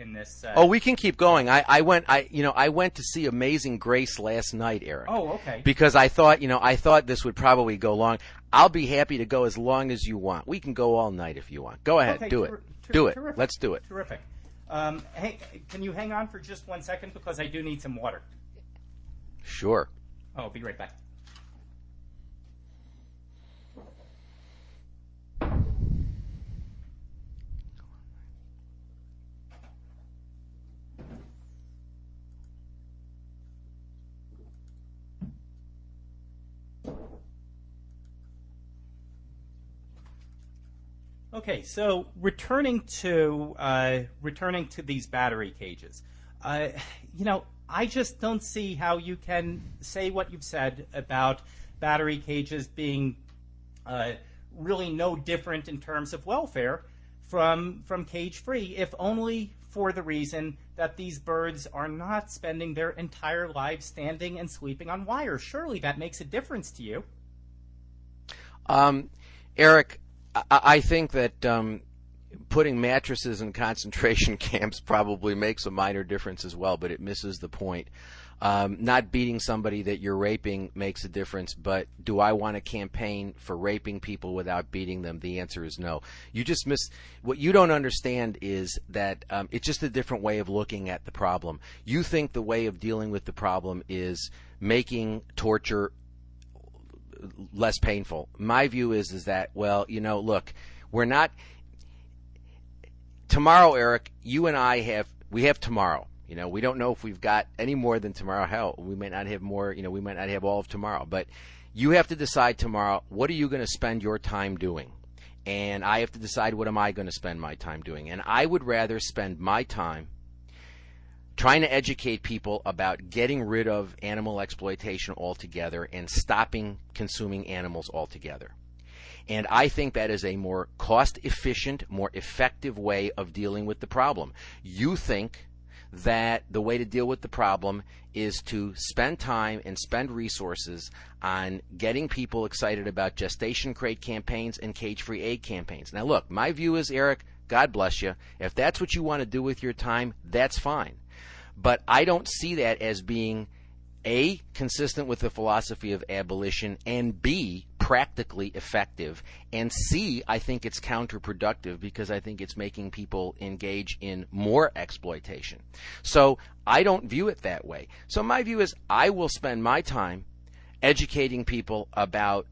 Oh, we can keep going. I went to see Amazing Grace last night, Eric. Oh, okay. Because I thought this would probably go long. I'll be happy to go as long as you want. We can go all night if you want. Go ahead, okay, do it. Do it. Terrific. Let's do it. Terrific. Hey, can you hang on for just 1 second because I do need some water? Sure. Oh, I'll be right back. Okay, so returning to these battery cages, I just don't see how you can say what you've said about battery cages being really no different in terms of welfare from cage-free, if only for the reason that these birds are not spending their entire lives standing and sleeping on wires. Surely that makes a difference to you. Eric, I think that putting mattresses in concentration camps probably makes a minor difference as well, but it misses the point. Not beating somebody that you're raping makes a difference, but do I want to campaign for raping people without beating them? The answer is no. You just miss what you don't understand is that it's just a different way of looking at the problem. You think the way of dealing with the problem is making torture less painful. My view is that, well, look, we're not tomorrow, Eric, you and I have tomorrow. We don't know if we've got any more than tomorrow. Hell, we might not have more, we might not have all of tomorrow, but you have to decide tomorrow, what are you going to spend your time doing? And I have to decide, what am I going to spend my time doing? And I would rather spend my time trying to educate people about getting rid of animal exploitation altogether and stopping consuming animals altogether. And I think that is a more cost-efficient, more effective way of dealing with the problem. You think that the way to deal with the problem is to spend time and spend resources on getting people excited about gestation crate campaigns and cage-free egg campaigns. Now look, my view is, Eric, God bless you. If that's what you want to do with your time, that's fine. But I don't see that as being, A, consistent with the philosophy of abolition, and B, practically effective, and C, I think it's counterproductive because I think it's making people engage in more exploitation. So I don't view it that way. So my view is I will spend my time educating people about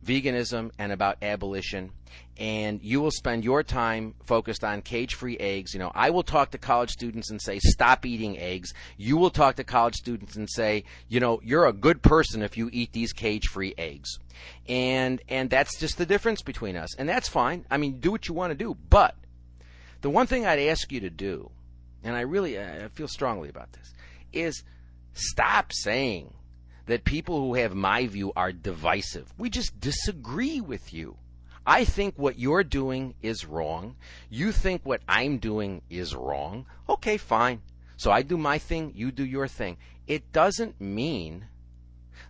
veganism and about abolition, and you will spend your time focused on cage-free eggs. I will talk to college students and say, stop eating eggs. You will talk to college students and say, you're a good person if you eat these cage-free eggs. And that's just the difference between us. And that's fine. I mean, do what you want to do. But the one thing I'd ask you to do, and I feel strongly about this, is stop saying that people who have my view are divisive. We just disagree with you. I think what you're doing is wrong. You think what I'm doing is wrong. Okay, fine. So I do my thing, you do your thing. It doesn't mean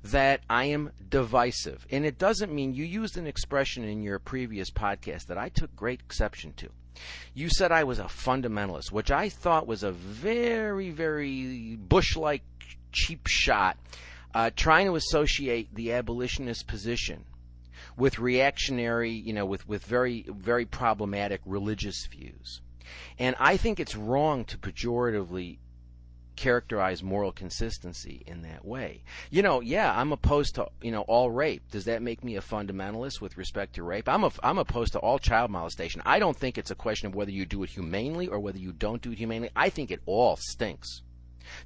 that I am divisive. And it doesn't mean, you used an expression in your previous podcast that I took great exception to. You said I was a fundamentalist, which I thought was a very, very Bush-like cheap shot, trying to associate the abolitionist position with reactionary, with very, very problematic religious views. And I think it's wrong to pejoratively characterize moral consistency in that way. I'm opposed to, all rape. Does that make me a fundamentalist with respect to rape? I'm opposed to all child molestation. I don't think it's a question of whether you do it humanely or whether you don't do it humanely. I think it all stinks.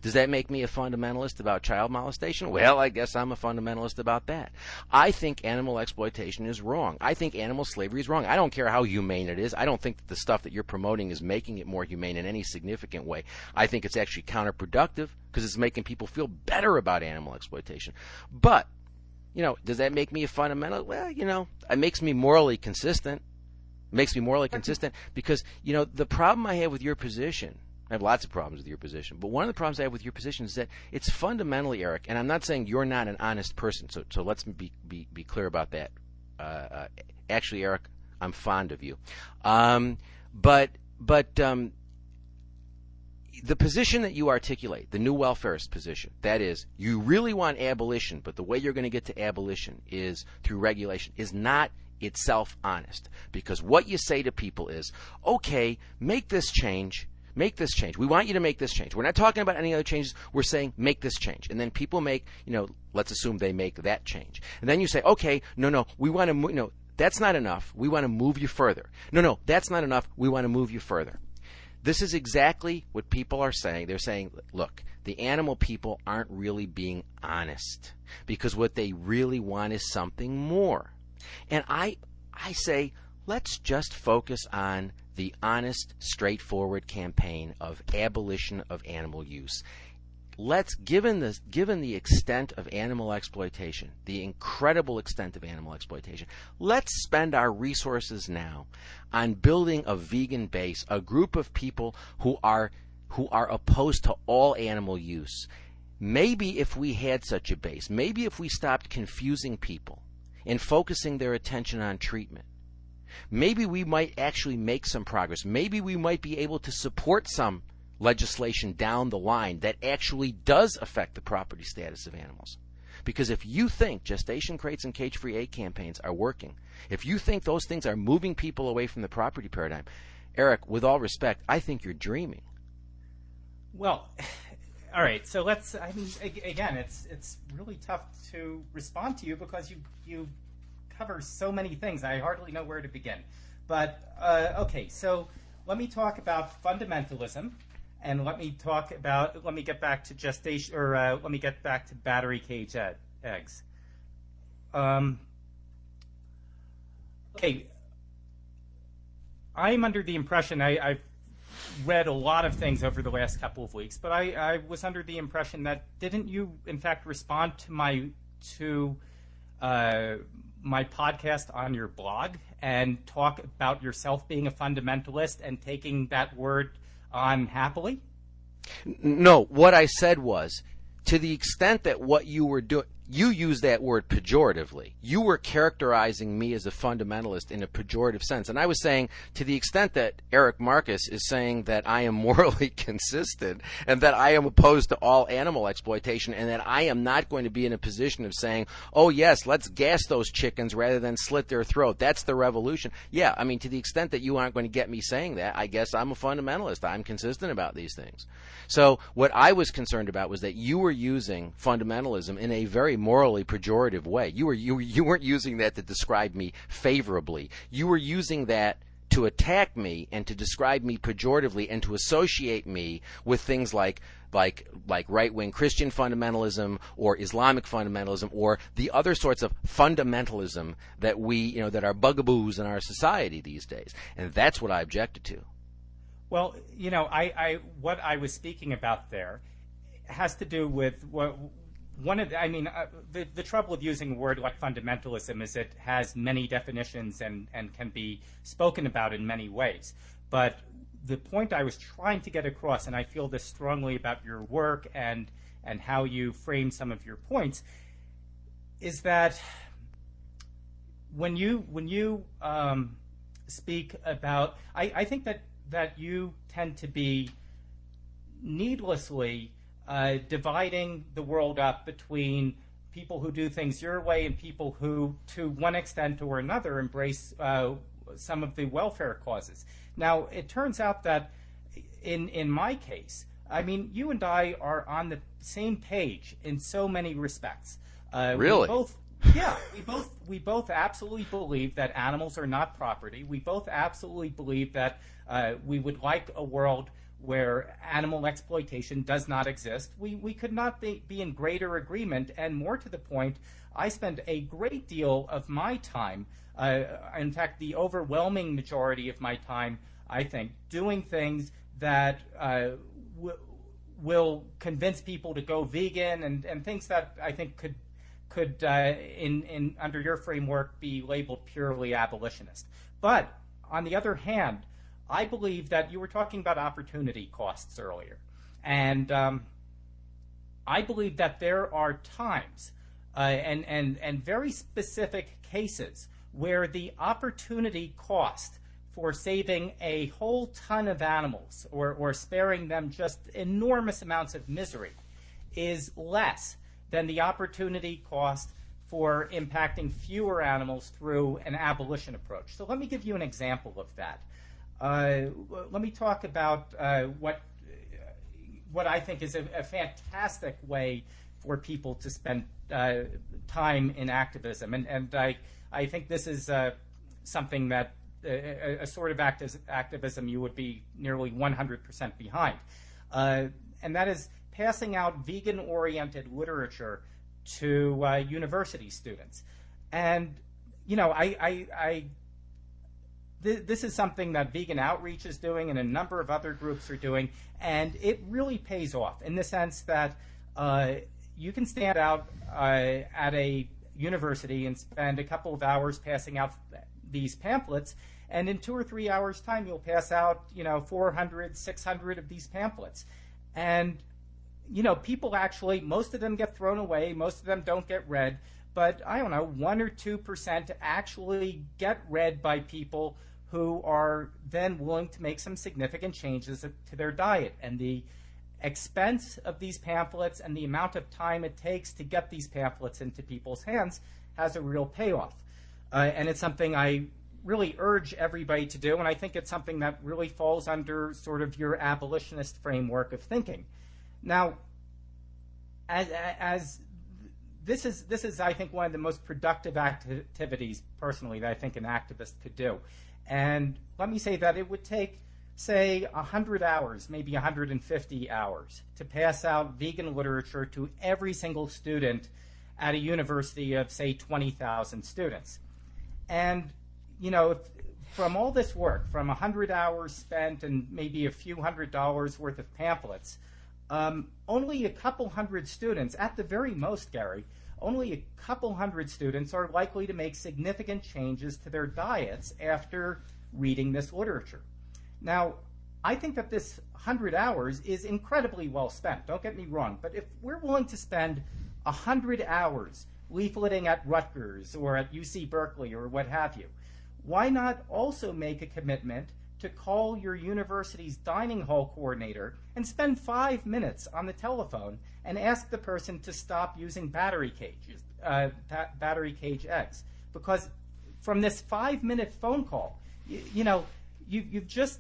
Does that make me a fundamentalist about child molestation? Well, I guess I'm a fundamentalist about that. I think animal exploitation is wrong. I think animal slavery is wrong. I don't care how humane it is. I don't think that the stuff that you're promoting is making it more humane in any significant way. I think it's actually counterproductive because it's making people feel better about animal exploitation. But, does that make me a fundamentalist? Well, it makes me morally consistent. It makes me morally consistent because, the problem I have with your position, I have lots of problems with your position, but one of the problems I have with your position is that it's fundamentally, Eric, and I'm not saying you're not an honest person, so let's be clear about that. Actually, Eric, I'm fond of you. But the position that you articulate, the new welfarist position, that is, you really want abolition, but the way you're going to get to abolition is through regulation, is not itself honest. Because what you say to people is, okay, make this change. Make this change. We want you to make this change. We're not talking about any other changes. We're saying make this change. And then people make, let's assume they make that change. And then you say, okay, no, we want to, that's not enough. We want to move you further. No, that's not enough. We want to move you further. This is exactly what people are saying. They're saying, look, the animal people aren't really being honest because what they really want is something more. And I say, let's just focus on the honest, straightforward campaign of abolition of animal use. Given the extent of animal exploitation, the incredible extent of animal exploitation, let's spend our resources now on building a vegan base, a group of people who are opposed to all animal use. Maybe if we had such a base, maybe if we stopped confusing people and focusing their attention on treatment, maybe we might actually make some progress. Maybe we might be able to support some legislation down the line that actually does affect the property status of animals. Because if you think gestation crates and cage-free egg campaigns are working, if you think those things are moving people away from the property paradigm, Eric, with all respect, I think you're dreaming. Well, all right. So again, it's really tough to respond to you because you cover so many things. I hardly know where to begin. But okay, so let me talk about fundamentalism, and let me get back to gestation, or let me get back to battery cage eggs. Okay, I'm under the impression I've read a lot of things over the last couple of weeks, but I was under the impression that didn't you in fact respond to my podcast on your blog and talk about yourself being a fundamentalist and taking that word on happily? No, what I said was, to the extent that what you were doing, you used that word pejoratively. You were characterizing me as a fundamentalist in a pejorative sense. And I was saying, to the extent that Eric Marcus is saying that I am morally consistent and that I am opposed to all animal exploitation and that I am not going to be in a position of saying, oh, yes, let's gas those chickens rather than slit their throat. That's the revolution. Yeah, I mean, to the extent that you aren't going to get me saying that, I guess I'm a fundamentalist. I'm consistent about these things. So what I was concerned about was that you were using fundamentalism in a very morally pejorative way. You weren't using that to describe me favorably. You were using that to attack me and to describe me pejoratively and to associate me with things like right-wing Christian fundamentalism or Islamic fundamentalism or the other sorts of fundamentalism that that are bugaboos in our society these days. And that's what I objected to. Well, what I was speaking about there has to do with the trouble with using a word like fundamentalism is it has many definitions and can be spoken about in many ways. But the point I was trying to get across, and I feel this strongly about your work and how you frame some of your points, is that when you speak about, I think that you tend to be needlessly dividing the world up between people who do things your way and people who, to one extent or another, embrace some of the welfare causes. Now, it turns out that in my case, I mean, you and I are on the same page in so many respects. Really? We both absolutely believe that animals are not property. We both absolutely believe that we would like a world where animal exploitation does not exist. We could not be in greater agreement, and more to the point, I spend a great deal of my time, in fact, the overwhelming majority of my time, I think, doing things that will convince people to go vegan and things that I think could in under your framework be labeled purely abolitionist. But on the other hand, I believe that you were talking about opportunity costs earlier, and I believe that there are times and very specific cases where the opportunity cost for saving a whole ton of animals or sparing them just enormous amounts of misery is less than the opportunity cost for impacting fewer animals through an abolition approach. So let me give you an example of that. Let me talk about what I think is a fantastic way for people to spend time in activism, and I think this is something that a sort of activism you would be nearly 100% behind, and that is passing out vegan-oriented literature to university students. And you know, this is something that Vegan Outreach is doing and a number of other groups are doing, and it really pays off in the sense that you can stand out at a university and spend a couple of hours passing out these pamphlets, and in 2 or 3 hours' time you'll pass out 400, 600 of these pamphlets. And people actually, most of them get thrown away, most of them don't get read, but I don't know, 1 or 2% actually get read by people who are then willing to make some significant changes to their diet. And the expense of these pamphlets and the amount of time it takes to get these pamphlets into people's hands has a real payoff. And it's something I really urge everybody to do, and I think it's something that really falls under sort of your abolitionist framework of thinking. Now, as this is, I think, one of the most productive activities, personally, that I think an activist could do. And let me say that it would take, say, 100 hours, maybe 150 hours, to pass out vegan literature to every single student at a university of, say, 20,000 students. And, from all this work, from 100 hours spent and maybe a few $100s worth of pamphlets, only a couple hundred students, at the very most, Gary, only a couple hundred students are likely to make significant changes to their diets after reading this literature. Now, I think that this 100 hours is incredibly well spent, don't get me wrong, but if we're willing to spend 100 hours leafleting at Rutgers or at UC Berkeley or what have you, why not also make a commitment to call your university's dining hall coordinator and spend 5 minutes on the telephone and ask the person to stop using battery cage eggs? Because from this 5-minute phone call, you've just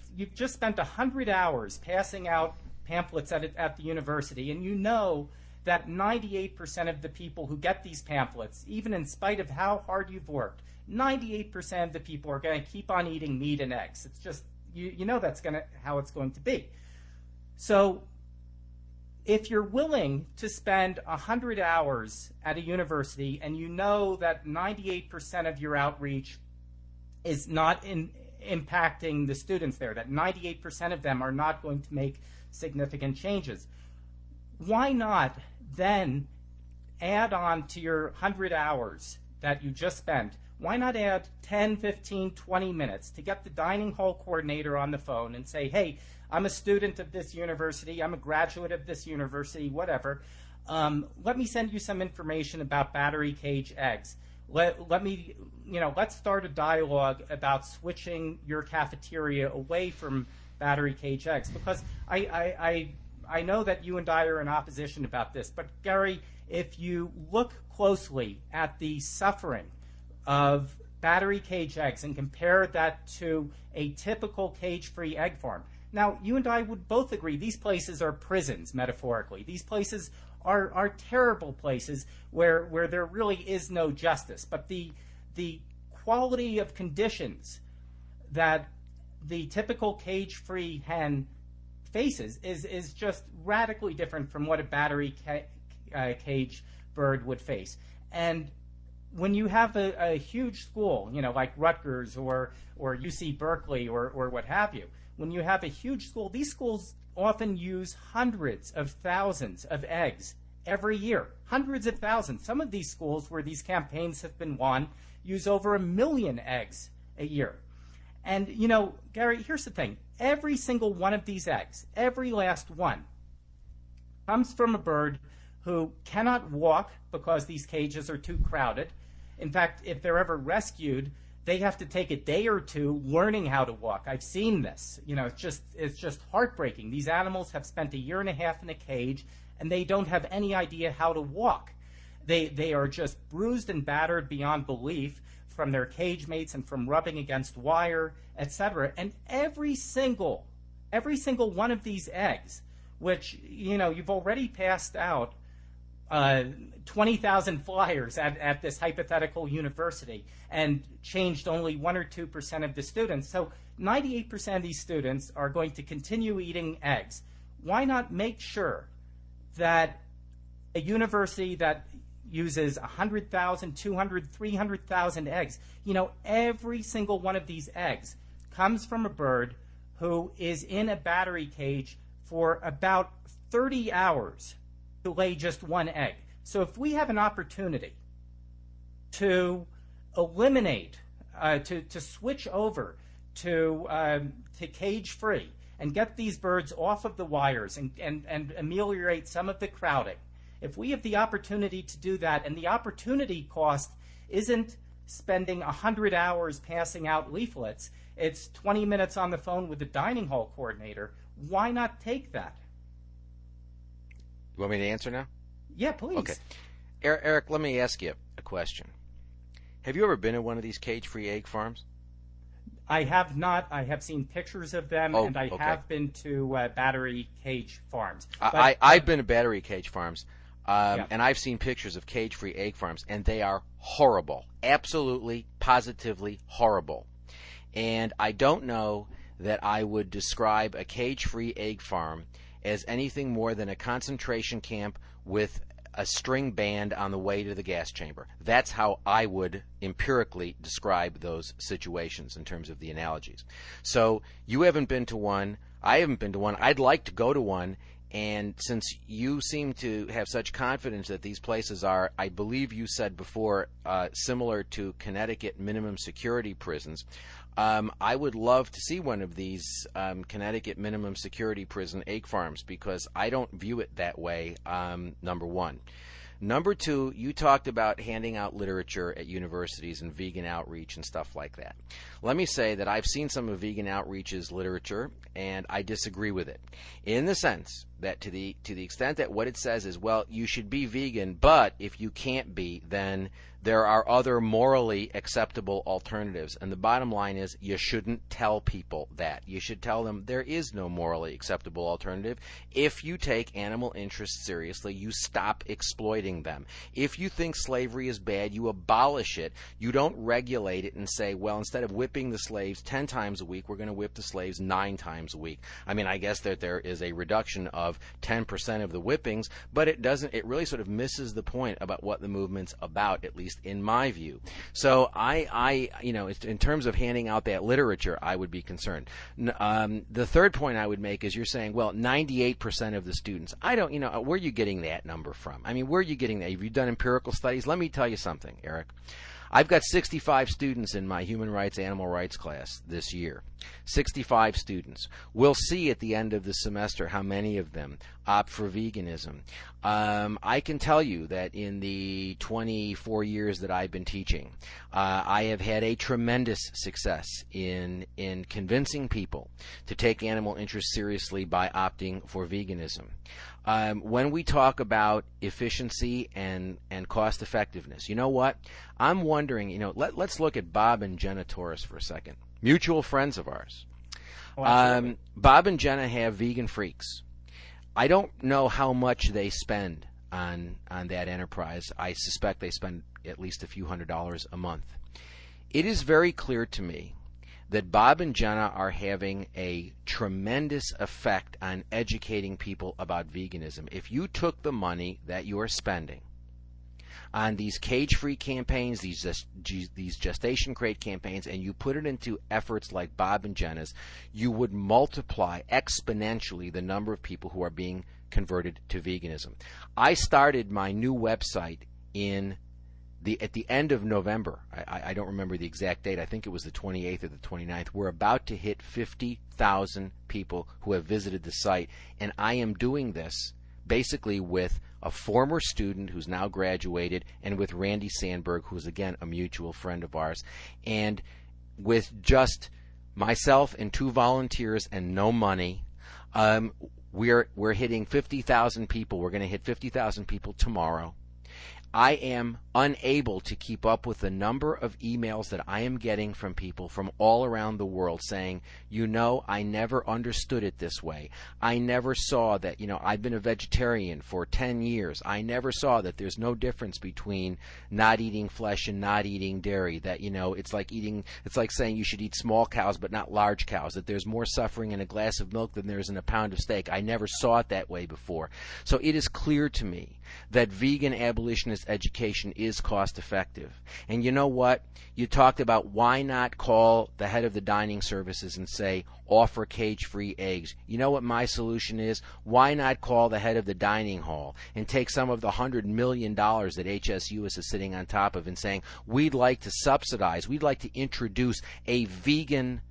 spent 100 hours passing out pamphlets at the university, and you know that 98% of the people who get these pamphlets, even in spite of how hard you've worked, 98% of the people are going to keep on eating meat and eggs. It's just, that's how it's going to be. So if you're willing to spend 100 hours at a university and you know that 98% of your outreach is not impacting the students there, that 98% of them are not going to make significant changes, why not then add on to your 100 hours that you just spent, why not add 10, 15, 20 minutes to get the dining hall coordinator on the phone and say, hey, I'm a student of this university, I'm a graduate of this university, whatever. Let me send you some information about battery cage eggs. Let's start a dialogue about switching your cafeteria away from battery cage eggs, because I know that you and I are in opposition about this, but Gary, if you look closely at the suffering of battery cage eggs and compare that to a typical cage-free egg farm. Now, you and I would both agree these places are prisons, metaphorically. These places are terrible places where there really is no justice. But the quality of conditions that the typical cage-free hen faces is just radically different from what a battery cage bird would face. And when you have a huge school, like Rutgers or UC Berkeley or what have you, when you have a huge school, these schools often use hundreds of thousands of eggs every year. Hundreds of thousands. Some of these schools where these campaigns have been won use over 1 million eggs a year. And, Gary, here's the thing. Every single one of these eggs, every last one, comes from a bird who cannot walk because these cages are too crowded. In fact, if they're ever rescued, they have to take a day or two learning how to walk. I've seen this. It's just heartbreaking. These animals have spent 1.5 years in a cage, and they don't have any idea how to walk. They are just bruised and battered beyond belief from their cage mates and from rubbing against wire, etc. And every single one of these eggs, which you've already passed out 20,000 flyers at this hypothetical university and changed only 1 or 2% of the students. So 98% of these students are going to continue eating eggs. Why not make sure that a university that uses 100,000, 200,000, 300,000 eggs, every single one of these eggs comes from a bird who is in a battery cage for about 30 hours to lay just one egg. So if we have an opportunity to eliminate, to switch over to cage-free and get these birds off of the wires and ameliorate some of the crowding, if we have the opportunity to do that, and the opportunity cost isn't spending 100 hours passing out leaflets, it's 20 minutes on the phone with the dining hall coordinator, why not take that? You want me to answer now? Yeah, please. Okay. Eric, let me ask you a question. Have you ever been in one of these cage-free egg farms? I have not. I have seen pictures of them, and I have been to battery cage farms. I've been to battery cage farms, Yeah. and I've seen pictures of cage-free egg farms, and they are horrible. Absolutely, positively horrible. And I don't know that I would describe a cage-free egg farm as anything more than a concentration camp with a string band on the way to the gas chamber. That's how I would empirically describe those situations in terms of the analogies. So you haven't been to one. I haven't been to one. I'd like to go to one. And since you seem to have such confidence that these places are, I believe you said before, similar to Connecticut minimum security prisons, I would love to see one of these Connecticut minimum security prison egg farms, because I don't view it that way, number one. Number two, you talked about handing out literature at universities and vegan outreach and stuff like that. Let me say that I've seen some of Vegan Outreach's literature, and I disagree with it, in the sense that to the extent that what it says is, well, you should be vegan, but if you can't be, then there are other morally acceptable alternatives. And the bottom line is, you shouldn't tell people that. You should tell them there is no morally acceptable alternative. If you take animal interests seriously, you stop exploiting them. If you think slavery is bad, you abolish it. You don't regulate it and say, well, instead of whipping the slaves 10 times a week, we're going to whip the slaves 9 times a week. I mean, I guess that there is a reduction of 10% of the whippings, but it really sort of misses the point about what the movement's about, at least least in my view. So in terms of handing out that literature, I would be concerned. The third point I would make is you're saying, well, 98% of the students. I don't, where are you getting that number from? I mean, where are you getting that? Have you done empirical studies? Let me tell you something, Eric. I've got 65 students in my human rights, animal rights class this year. 65 students. We'll see at the end of the semester how many of them opt for veganism. I can tell you that in the 24 years that I've been teaching, I have had a tremendous success in convincing people to take animal interests seriously by opting for veganism. When we talk about efficiency and cost effectiveness, you know what? I'm wondering, let's look at Bob and Jenna Torres for a second. Mutual friends of ours. Oh, Bob and Jenna have Vegan Freaks. I don't know how much they spend on that enterprise. I suspect they spend at least a few $100s a month. It is very clear to me that Bob and Jenna are having a tremendous effect on educating people about veganism. If you took the money that you are spending on these cage-free campaigns, these gestation crate campaigns, and you put it into efforts like Bob and Jenna's, you would multiply exponentially the number of people who are being converted to veganism. I started my new website at the end of November. I don't remember the exact date. I think it was the 28th or the 29th. We're about to hit 50,000 people who have visited the site, and I am doing this basically with a former student who's now graduated, and with Randy Sandberg, who's again a mutual friend of ours, and with just myself and 2 volunteers and no money, we're hitting 50,000 people. We're going to hit 50,000 people tomorrow. I am unable to keep up with the number of emails that I am getting from people from all around the world saying, I never understood it this way. I never saw that, I've been a vegetarian for 10 years. I never saw that there's no difference between not eating flesh and not eating dairy. That, it's like saying you should eat small cows but not large cows. That there's more suffering in a glass of milk than there is in a pound of steak. I never saw it that way before. So it is clear to me that vegan abolitionist education is cost effective. And you know what? You talked about why not call the head of the dining services and say, offer cage-free eggs. You know what my solution is? Why not call the head of the dining hall and take some of the $100 million that HSUS is sitting on top of and saying, we'd like to subsidize, we'd like to introduce vegan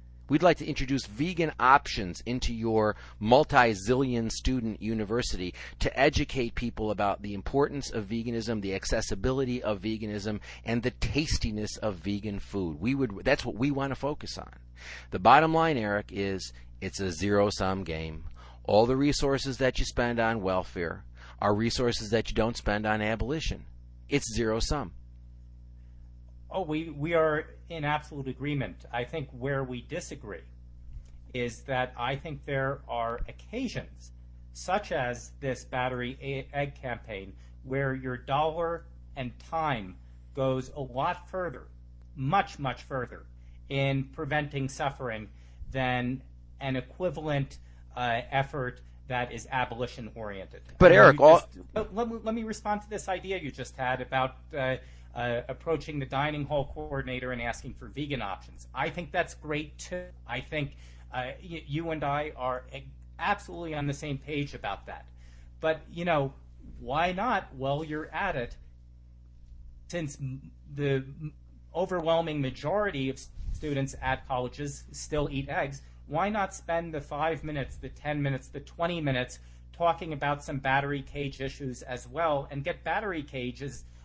options into your multi-zillion student university to educate people about the importance of veganism, the accessibility of veganism, and the tastiness of vegan food. That's what we want to focus on. The bottom line, Eric, is it's a zero-sum game. All the resources that you spend on welfare are resources that you don't spend on abolition. It's zero-sum. Oh, we are in absolute agreement. I think where we disagree is that I think there are occasions, such as this battery egg campaign, where your dollar and time goes a lot further, much, much further, in preventing suffering than an equivalent effort that is abolition-oriented. But Eric, let me respond to this idea you just had about approaching the dining hall coordinator and asking for vegan options. I think that's great too. I think you and I are absolutely on the same page about that. But, why not, while you're at it, since the overwhelming majority of students at colleges still eat eggs, why not spend the 5 minutes, the 10 minutes, the 20 minutes talking about some battery cage issues as well, and get battery cage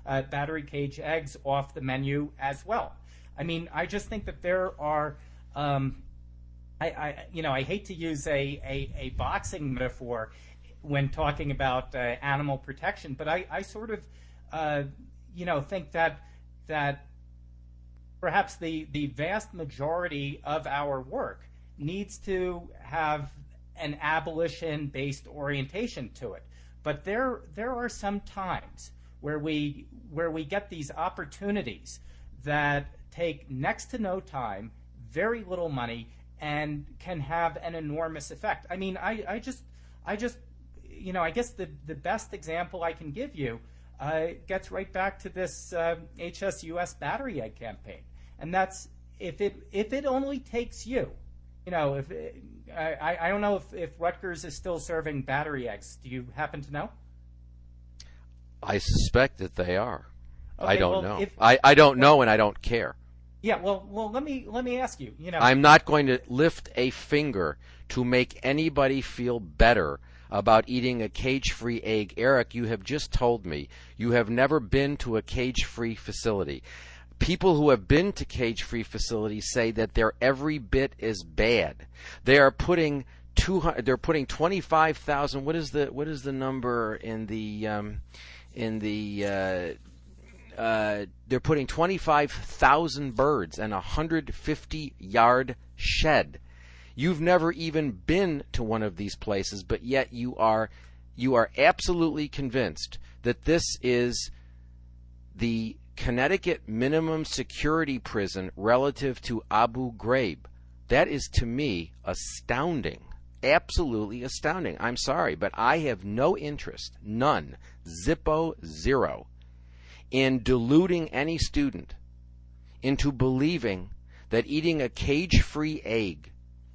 eggs off the menu as well? I mean, I just think that there are, I hate to use a boxing metaphor when talking about animal protection, but I sort of, think that perhaps the vast majority of our work needs to have an abolition-based orientation to it. But there are some times where we get these opportunities that take next to no time, very little money, and can have an enormous effect. I mean, I guess the best example I can give you gets right back to this HSUS battery egg campaign, and that's if it only takes you. If I don't know if Rutgers is still serving battery eggs. Do you happen to know? I suspect that they are. Okay, I don't well, know. I don't know, and I don't care. Yeah, well, let me ask you. I'm not going to lift a finger to make anybody feel better about eating a cage-free egg. Eric, you have just told me you have never been to a cage-free facility. People who have been to cage-free facilities say that they're every bit as bad. They are putting 25,000. What is the number in the they're putting 25,000 birds in a 150-yard shed. You've never even been to one of these places, but yet you are absolutely convinced that this is the Connecticut minimum security prison relative to Abu Ghraib. That is, to me, astounding. Absolutely astounding. I'm sorry, but I have no interest, none, zippo zero, in deluding any student into believing that eating a cage-free egg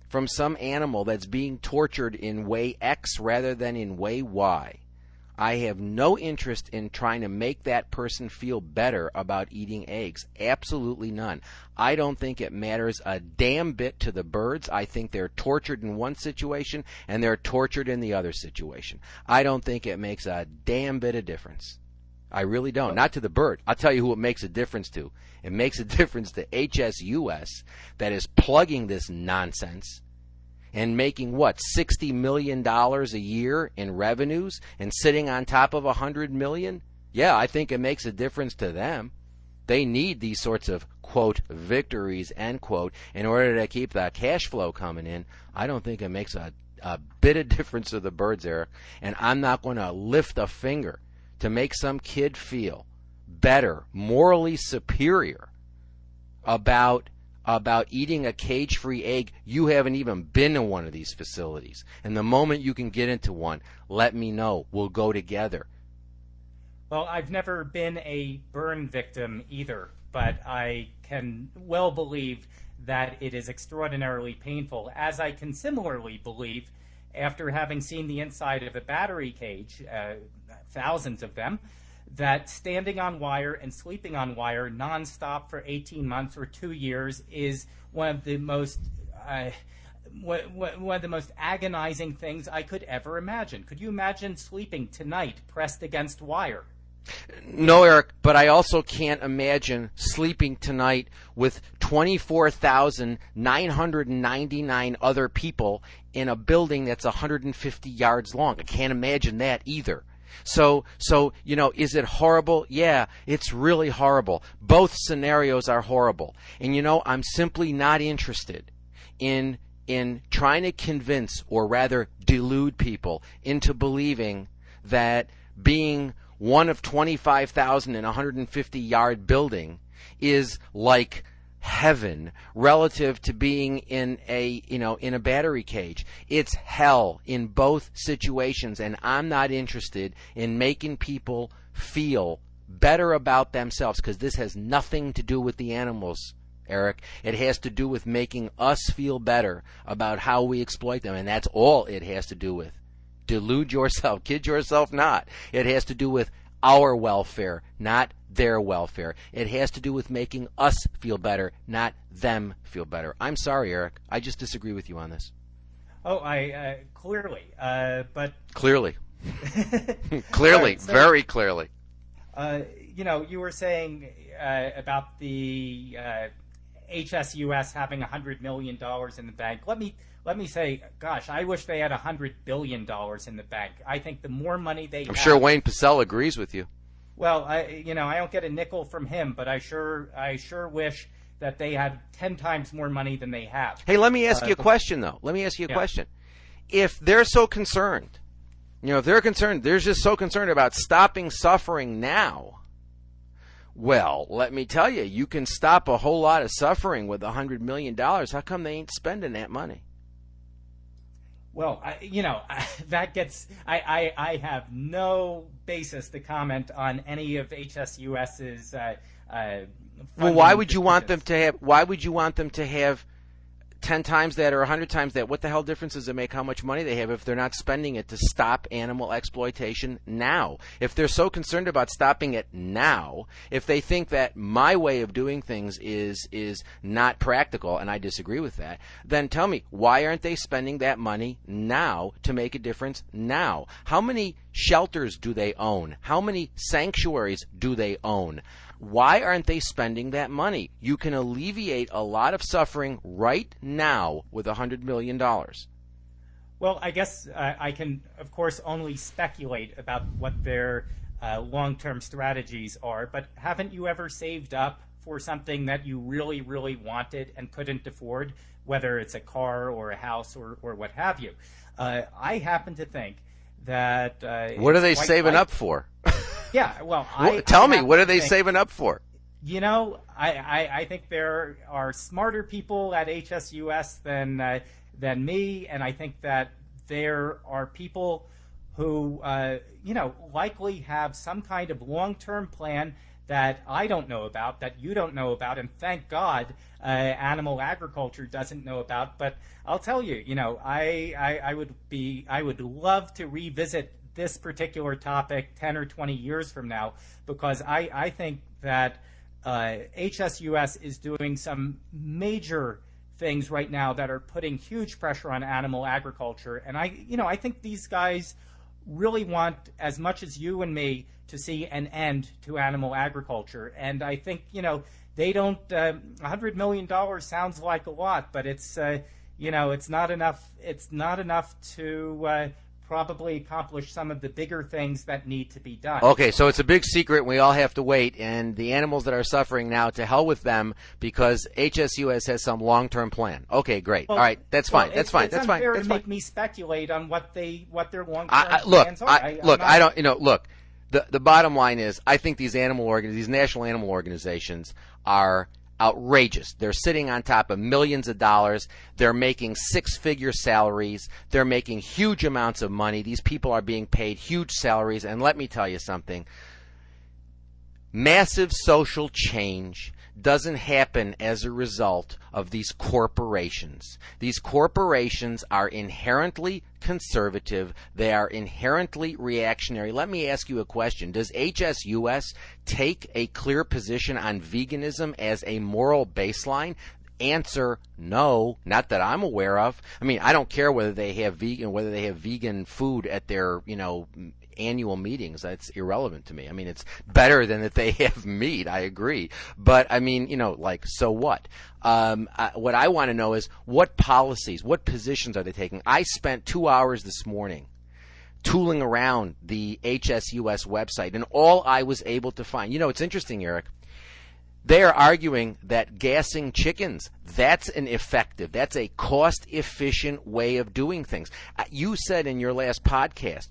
from some animal that's being tortured in way X rather than in way Y. I have no interest in trying to make that person feel better about eating eggs. Absolutely none. I don't think it matters a damn bit to the birds. I think they're tortured in one situation and they're tortured in the other situation. I don't think it makes a damn bit of difference. I really don't. Not to the bird. I'll tell you who it makes a difference to. It makes a difference to HSUS that is plugging this nonsense and making, $60 million a year in revenues and sitting on top of $100 million? Yeah, I think it makes a difference to them. They need these sorts of, quote, victories, end quote, in order to keep the cash flow coming in. I don't think it makes a bit of difference to the birds, Eric. And I'm not going to lift a finger to make some kid feel better, morally superior about eating a cage-free egg. You haven't even been to one of these facilities. And the moment you can get into one, let me know. We'll go together. Well, I've never been a burn victim either, but I can well believe that it is extraordinarily painful, as I can similarly believe, after having seen the inside of a battery cage, thousands of them, that standing on wire and sleeping on wire nonstop for 18 months or 2 years is one of the most agonizing things I could ever imagine. Could you imagine sleeping tonight pressed against wire? No, Eric, but I also can't imagine sleeping tonight with 24,999 other people in a building that's 150 yards long. I can't imagine that either. So, is it horrible? Yeah, it's really horrible. Both scenarios are horrible. And, I'm simply not interested in trying to convince, or rather delude people into believing that being one of 25,000 in a 150-yard building is like heaven relative to being in a battery cage. It's hell in both situations, and I'm not interested in making people feel better about themselves, because this has nothing to do with the animals, Eric. It has to do with making us feel better about how we exploit them, and that's all it has to do with. Delude yourself, kid yourself not. It has to do with our welfare, not their welfare. It has to do with making us feel better, not them feel better. I'm sorry, Eric. I just disagree with you on this. Oh, I clearly, but clearly, clearly, right, so, very clearly. You were saying about the HSUS having $100 million in the bank. Let me say, gosh, I wish they had $100 billion in the bank. I think the more money they have... I'm sure Wayne Pacelle agrees with you. Well, I don't get a nickel from him, but I sure wish that they had 10 times more money than they have. Hey, let me ask you a question, though. Let me ask you a question. If they're so concerned, they're just so concerned about stopping suffering now, well, let me tell you, you can stop a whole lot of suffering with $100 million. How come they ain't spending that money? Well, that gets. I have no basis to comment on any of HSUS's. Well, why would you want them to have? Why would you want them to have 10 times that or 100 times that? What the hell difference does it make how much money they have if they're not spending it to stop animal exploitation now? If they're so concerned about stopping it now, if they think that my way of doing things is not practical, and I disagree with that, then tell me, why aren't they spending that money now to make a difference now? How many shelters do they own? How many sanctuaries do they own? Why aren't they spending that money? You can alleviate a lot of suffering right now with $100 million. Well, I guess I can, of course, only speculate about what their long-term strategies are, but haven't you ever saved up for something that you really, really wanted and couldn't afford, whether it's a car or a house or what have you? I happen to think that... what are they saving up for? Yeah, well, tell me, what are they saving up for? I think there are smarter people at HSUS than me, and I think that there are people who, likely have some kind of long-term plan that I don't know about, that you don't know about, and thank God animal agriculture doesn't know about. But I'll tell you, I would love to revisit this particular topic 10 or 20 years from now, because I think that HSUS is doing some major things right now that are putting huge pressure on animal agriculture. And I think these guys really want, as much as you and me, to see an end to animal agriculture. And I think, they don't, $100 million sounds like a lot, but it's not enough. It's not enough to probably accomplish some of the bigger things that need to be done. Okay, so it's a big secret and we all have to wait, and the animals that are suffering now, to hell with them, because HSUS has some long-term plan. Okay, great. All right, that's fine. That's fine. That's fine. It's unfair to make me speculate on what their long-term plans are. The bottom line is, I think these national animal organizations are outrageous. They're sitting on top of millions of dollars. They're making six-figure salaries. They're making huge amounts of money. These people are being paid huge salaries. And let me tell you something. Massive social change doesn't happen as a result of these corporations. These corporations are inherently conservative. They are inherently reactionary. Let me ask you a question. Does HSUS take a clear position on veganism as a moral baseline? Answer: no, not that I'm aware of. I mean, I don't care whether they have vegan food at their, annual meetings. That's irrelevant to me. I mean, it's better than that they have meat. I agree. But I mean, so what? What I want to know is what policies, what positions are they taking? I spent 2 hours this morning tooling around the HSUS website, and all I was able to find, it's interesting, Eric. They are arguing that gassing chickens, that's a cost-efficient way of doing things. You said in your last podcast,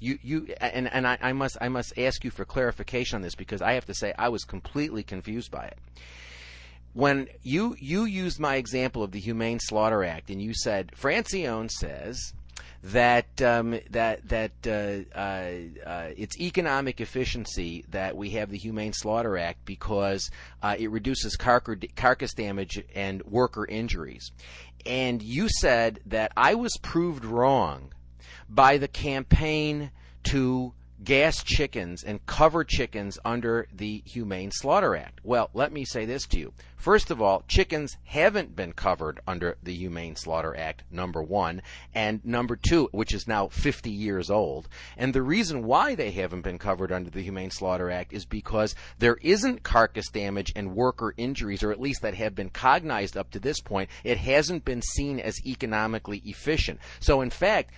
I must ask you for clarification on this, because I have to say I was completely confused by it. When you used my example of the Humane Slaughter Act, and you said, Francione says that it's economic efficiency that we have the Humane Slaughter Act because it reduces carcass damage and worker injuries. And you said that I was proved wrong by the campaign to gas chickens and cover chickens under the Humane Slaughter Act. Well, let me say this to you. First of all, chickens haven't been covered under the Humane Slaughter Act, number one, and number two, which is now 50 years old. And the reason why they haven't been covered under the Humane Slaughter Act is because there isn't carcass damage and worker injuries, or at least that have been cognized up to this point. It hasn't been seen as economically efficient. So in fact,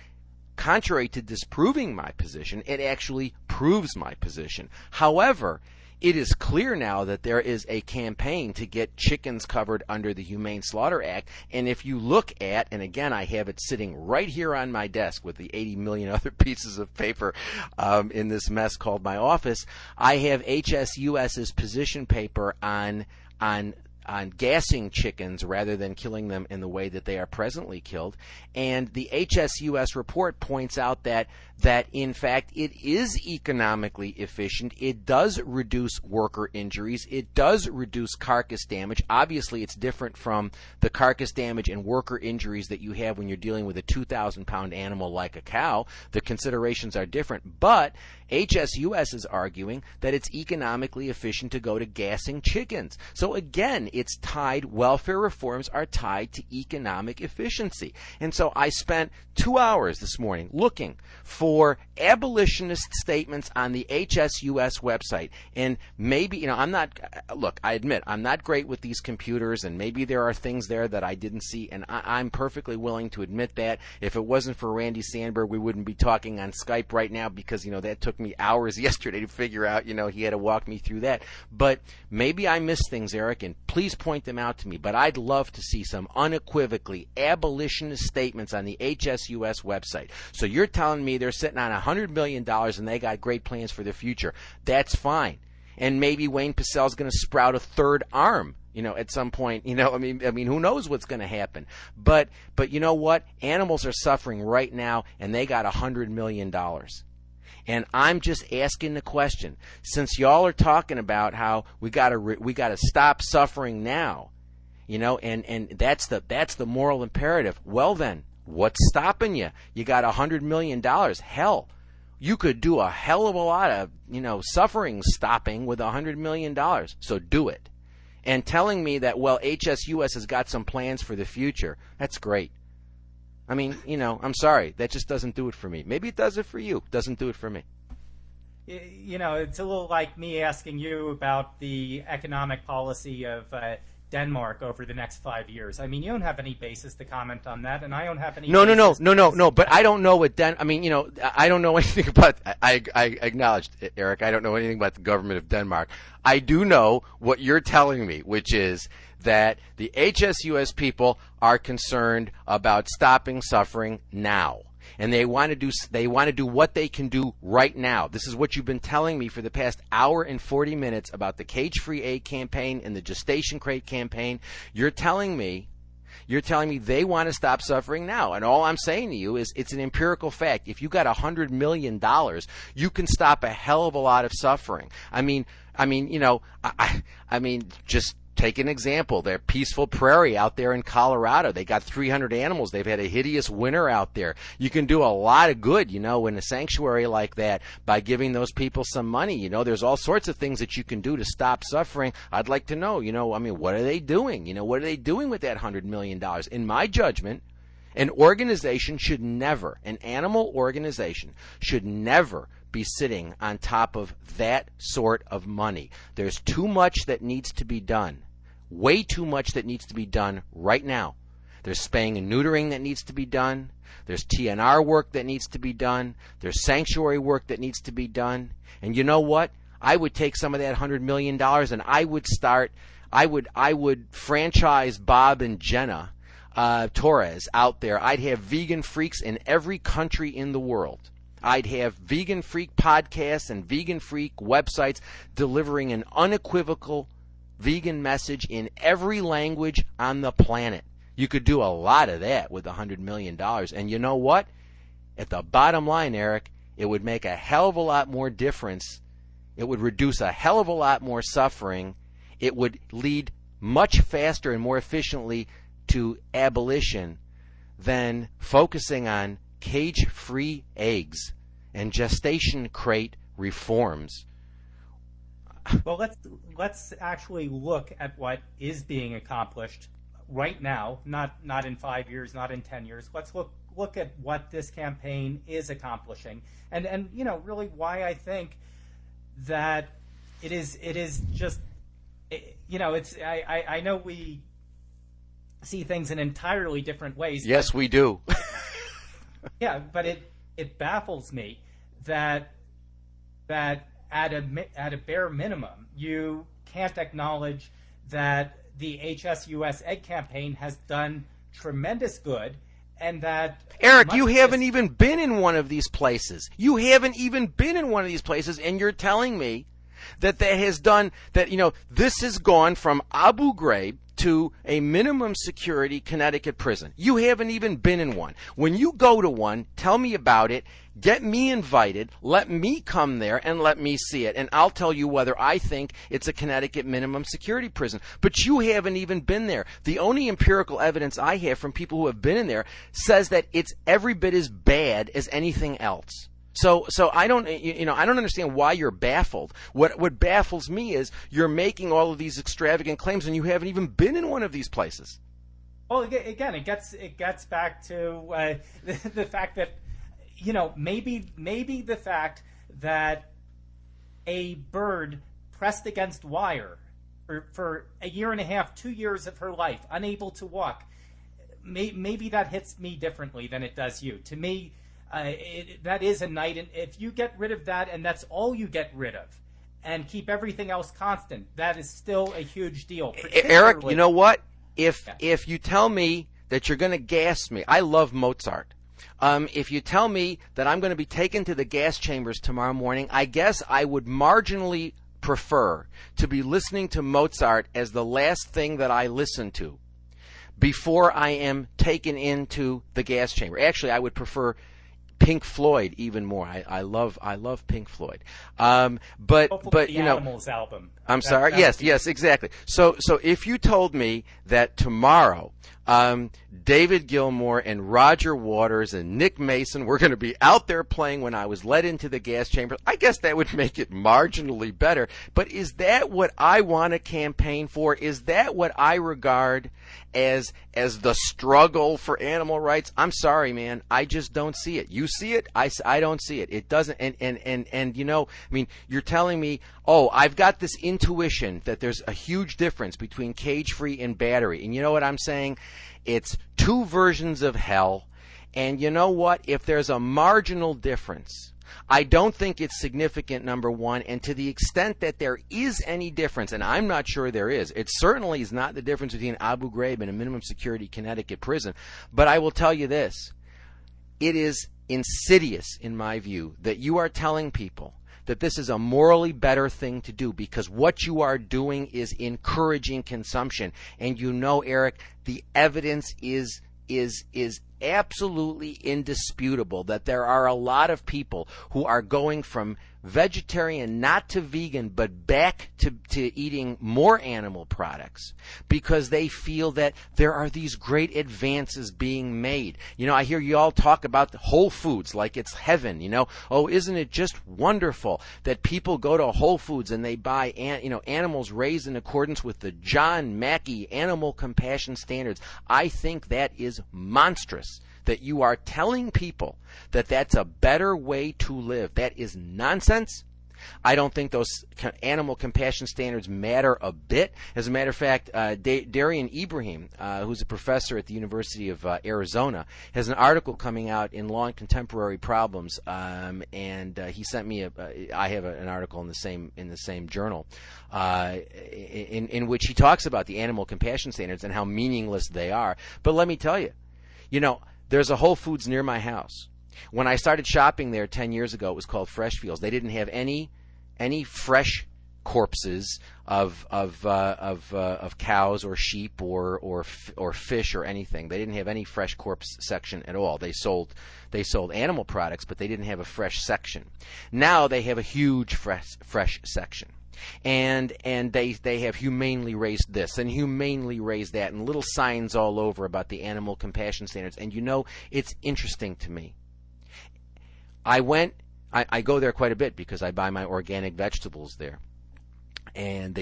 contrary to disproving my position, it actually proves my position. However, it is clear now that there is a campaign to get chickens covered under the Humane Slaughter Act. And if you look at, and again, I have it sitting right here on my desk with the 80 million other pieces of paper in this mess called my office, I have HSUS's position paper on gassing chickens rather than killing them in the way that they are presently killed. And the HSUS report points out that in fact it is economically efficient. It does reduce worker injuries. It does reduce carcass damage. Obviously, it's different from the carcass damage and worker injuries that you have when you're dealing with a 2,000-pound animal like a cow. The considerations are different, but HSUS is arguing that it's economically efficient to go to gassing chickens. So again, it's tied, welfare reforms are tied to economic efficiency. And so I spent 2 hours this morning looking for abolitionist statements on the HSUS website. And maybe, I admit, I'm not great with these computers, and maybe there are things there that I didn't see, and I'm perfectly willing to admit that. If it wasn't for Randy Sandberg, we wouldn't be talking on Skype right now, because, that took me hours yesterday to figure out, he had to walk me through that. But maybe I missed things, Eric, and please point them out to me. But I'd love to see some unequivocally abolitionist statements on the HSUS website. So you're telling me they're sitting on $100 million and they got great plans for the future. That's fine. And maybe Wayne Pacell's going to sprout a third arm, at some point. I mean, who knows what's going to happen? But you know what? Animals are suffering right now, and they got $100 million. And I'm just asking the question, since y'all are talking about how we got to stop suffering now, and that's the moral imperative. Well then, what's stopping you? You got $100 million. Hell, you could do a hell of a lot of, suffering stopping with $100 million. So do it. And telling me that, well, HSUS has got some plans for the future, that's great. I mean, I'm sorry. That just doesn't do it for me. Maybe it does it for you. Doesn't do it for me. It's a little like me asking you about the economic policy of Denmark over the next 5 years. I mean, you don't have any basis to comment on that, and I don't have any. No. But I don't know what I don't know anything about. I acknowledged, Eric. I don't know anything about the government of Denmark. I do know what you're telling me, which is that the HSUS people are concerned about stopping suffering now. And they want to do what they can do right now. This is what you've been telling me for the past hour and 40 minutes about the cage-free egg campaign and the gestation crate campaign. You're telling me they want to stop suffering now. And all I'm saying to you is it's an empirical fact. If you got $100 million, you can stop a hell of a lot of suffering. I mean, just take an example. They're Peaceful Prairie out there in Colorado. They got 300 animals. They've had a hideous winter out there. You can do a lot of good, in a sanctuary like that by giving those people some money. There's all sorts of things that you can do to stop suffering. I'd like to know, what are they doing? What are they doing with that $100 million? In my judgment, an animal organization should never be sitting on top of that sort of money. There's too much that needs to be done. Way too much that needs to be done right now. There's spaying and neutering that needs to be done. There's TNR work that needs to be done. There's sanctuary work that needs to be done. And you know what? I would take some of that $100 million and I would franchise Bob and Jenna Torres out there. I'd have vegan freaks in every country in the world. I'd have vegan freak podcasts and vegan freak websites delivering an unequivocal vegan message in every language on the planet. You could do a lot of that with $100 million. And you know what? At the bottom line, Eric, it would make a hell of a lot more difference. It would reduce a hell of a lot more suffering. It would lead much faster and more efficiently to abolition than focusing on cage-free eggs and gestation crate reforms. Well, let's actually look at what is being accomplished right now, not in 5 years, not in 10 years. Let's look at what this campaign is accomplishing, and really why I think that it is just it's I know we see things in entirely different ways. Yes, we do. Yeah, but it baffles me that at a bare minimum, you can't acknowledge that the HSUS egg campaign has done tremendous good, and that Eric, you haven't even been in one of these places. And you're telling me that has done that. This has gone from Abu Ghraib to a minimum security Connecticut prison. You haven't even been in one. When you go to one, tell me about it. Get me invited. Let me come there and let me see it. And I'll tell you whether I think it's a Connecticut minimum security prison. But you haven't even been there. The only empirical evidence I have from people who have been in there says that it's every bit as bad as anything else. So I don't understand why you're baffled. What baffles me is you're making all of these extravagant claims and you haven't even been in one of these places. Well, again, it gets back to the fact that maybe the fact that a bird pressed against wire for a year and a half, 2 years of her life, unable to walk, maybe that hits me differently than it does you. To me, that is a night, and if you get rid of that, and that's all you get rid of, and keep everything else constant, that is still a huge deal. Eric, you know what? If you tell me that you're going to gas me, I love Mozart. If you tell me that I'm going to be taken to the gas chambers tomorrow morning, I guess I would marginally prefer to be listening to Mozart as the last thing that I listen to before I am taken into the gas chamber. Actually, I would prefer Pink Floyd even more. I love Pink Floyd. But the Animals album. I'm sorry. Yes, exactly. So if you told me that tomorrow David Gilmour and Roger Waters and Nick Mason were going to be out there playing when I was led into the gas chamber, I guess that would make it marginally better. But is that what I want to campaign for? Is that what I regard as the struggle for animal rights? I'm sorry, man. I just don't see it. You see it? I don't see it. It doesn't. And you're telling me, oh, I've got this intuition that there's a huge difference between cage-free and battery. And you know what I'm saying? It's two versions of hell. And you know what? If there's a marginal difference, I don't think it's significant, number one. And to the extent that there is any difference, and I'm not sure there is, it certainly is not the difference between Abu Ghraib and a minimum security Connecticut prison. But I will tell you this. It is insidious, in my view, that you are telling people that this is a morally better thing to do, because what you are doing is encouraging consumption. And you know, Eric, the evidence is absolutely indisputable that there are a lot of people who are going from vegetarian, not to vegan, but back to eating more animal products because they feel that there are these great advances being made. I hear you all talk about Whole Foods like it's heaven. Oh, isn't it just wonderful that people go to Whole Foods and they buy animals raised in accordance with the John Mackey animal compassion standards? I think that is monstrous. That you are telling people that that's a better way to live. That is nonsense. I don't think those animal compassion standards matter a bit. As a matter of fact, Darian Ibrahim, who's a professor at the University of Arizona, has an article coming out in Law and Contemporary Problems, and he sent me I have an article in the same journal, in which he talks about the animal compassion standards and how meaningless they are. But let me tell you, there's a Whole Foods near my house. When I started shopping there 10 years ago, it was called Fresh Fields. They didn't have any fresh corpses of cows or sheep or fish or anything. They didn't have any fresh corpse section at all. They sold animal products, but they didn't have a fresh section. Now they have a huge fresh section. And they have humanely raised this and humanely raised that and little signs all over about the animal compassion standards. And it's interesting to me. I go there quite a bit because I buy my organic vegetables there. And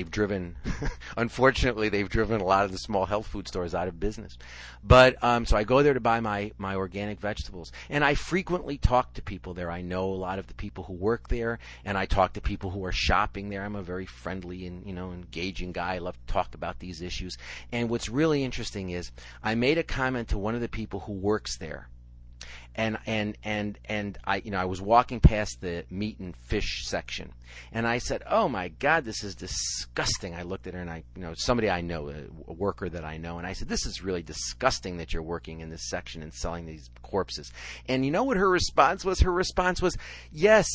unfortunately, they've driven a lot of the small health food stores out of business. But so I go there to buy my organic vegetables. And I frequently talk to people there. I know a lot of the people who work there, and I talk to people who are shopping there. I'm a very friendly and engaging guy. I love to talk about these issues. And what's really interesting is I made a comment to one of the people who works there. And I was walking past the meat and fish section, and I said, "Oh my God, this is disgusting." I looked at her, and somebody I know, a worker that I know, and I said, "This is really disgusting that you're working in this section and selling these corpses." And you know what her response was? Her response was, "Yes,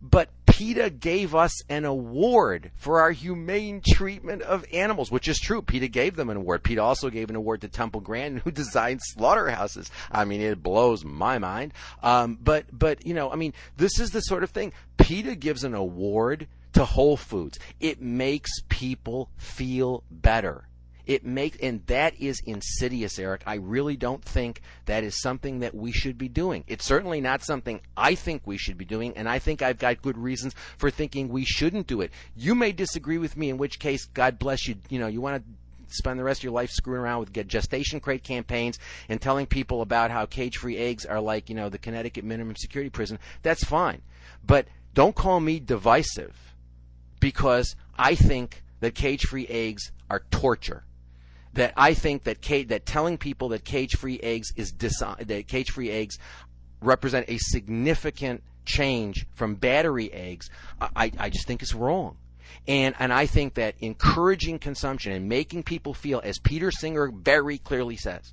but PETA gave us an award for our humane treatment of animals, which is true. PETA gave them an award. PETA also gave an award to Temple Grandin, who designed slaughterhouses. I mean, it blows my mind. But you know, I mean, this is the sort of thing. PETA gives an award to Whole Foods. It makes people feel better. And that is insidious, Eric. I really don't think that is something that we should be doing. It's certainly not something I think we should be doing, and I think I've got good reasons for thinking we shouldn't do it. You may disagree with me, in which case, God bless you. You know, you want to spend the rest of your life screwing around with gestation crate campaigns and telling people about how cage-free eggs are like, you know, the Connecticut minimum security prison. That's fine. But don't call me divisive, because I think that cage-free eggs are torture. That I think that telling people that cage-free eggs represent a significant change from battery eggs, I just think is wrong. And I think that encouraging consumption and making people feel, as Peter Singer very clearly says,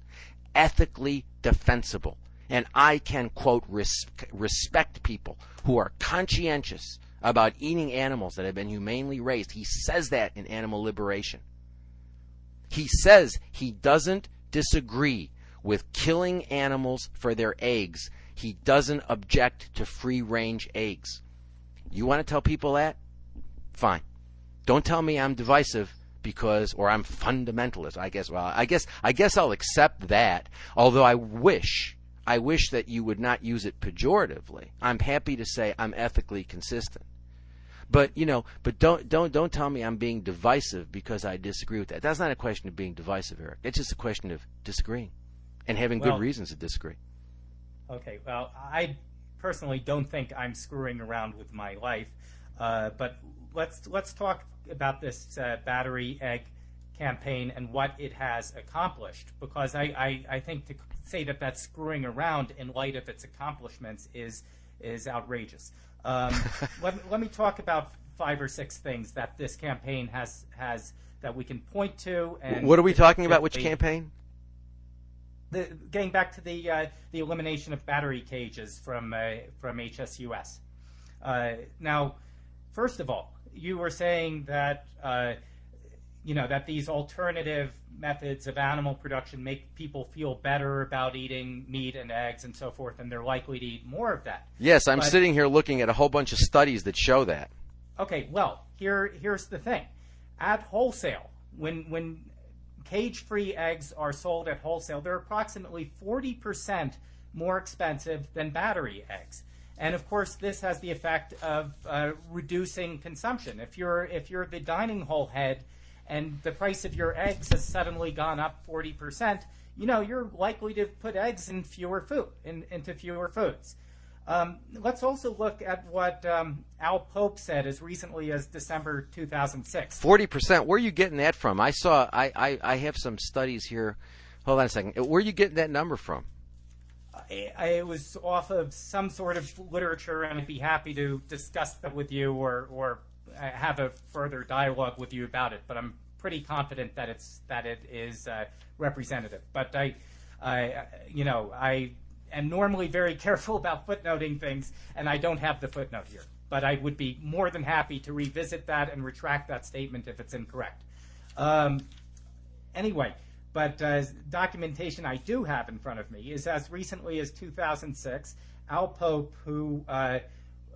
ethically defensible. And I can, quote, respect people who are conscientious about eating animals that have been humanely raised. He says that in Animal Liberation. He says he doesn't disagree with killing animals for their eggs. He doesn't object to free-range eggs. You want to tell people that? Fine. Don't tell me I'm divisive or I'm fundamentalist. I guess I'll accept that. Although I wish that you would not use it pejoratively. I'm happy to say I'm ethically consistent. But don't tell me I'm being divisive because I disagree with that. That's not a question of being divisive, Eric. It's just a question of disagreeing and having good reasons to disagree. Okay, well, I personally don't think I'm screwing around with my life, but let's talk about this battery egg campaign and what it has accomplished, because I think to say that that's screwing around in light of its accomplishments is outrageous. Let me talk about 5 or 6 things that this campaign has that we can point to. And what are we talking about? Which campaign? Getting back to the elimination of battery cages from HSUS. Now, first of all, you were saying that that these alternative methods of animal production make people feel better about eating meat and eggs and so forth, and they're likely to eat more of that. Yes, I'm sitting here looking at a whole bunch of studies that show that. Okay, well, here's the thing. At wholesale, when cage-free eggs are sold at wholesale, they're approximately 40% more expensive than battery eggs. And of course, this has the effect of reducing consumption. If you're the dining hall head and the price of your eggs has suddenly gone up 40%, you're likely to put eggs in into fewer foods. Let's also look at what Al Pope said as recently as December 2006. 40%. Where are you getting that from? I have some studies here. Hold on a second. Where are you getting that number from? It was off of some sort of literature, and I'd be happy to discuss that with you or have a further dialogue with you about it. But I'm pretty confident that it is representative. But I am normally very careful about footnoting things, and I don't have the footnote here. But I would be more than happy to revisit that and retract that statement if it's incorrect. Anyway. But documentation I do have in front of me is as recently as 2006, Al Pope, who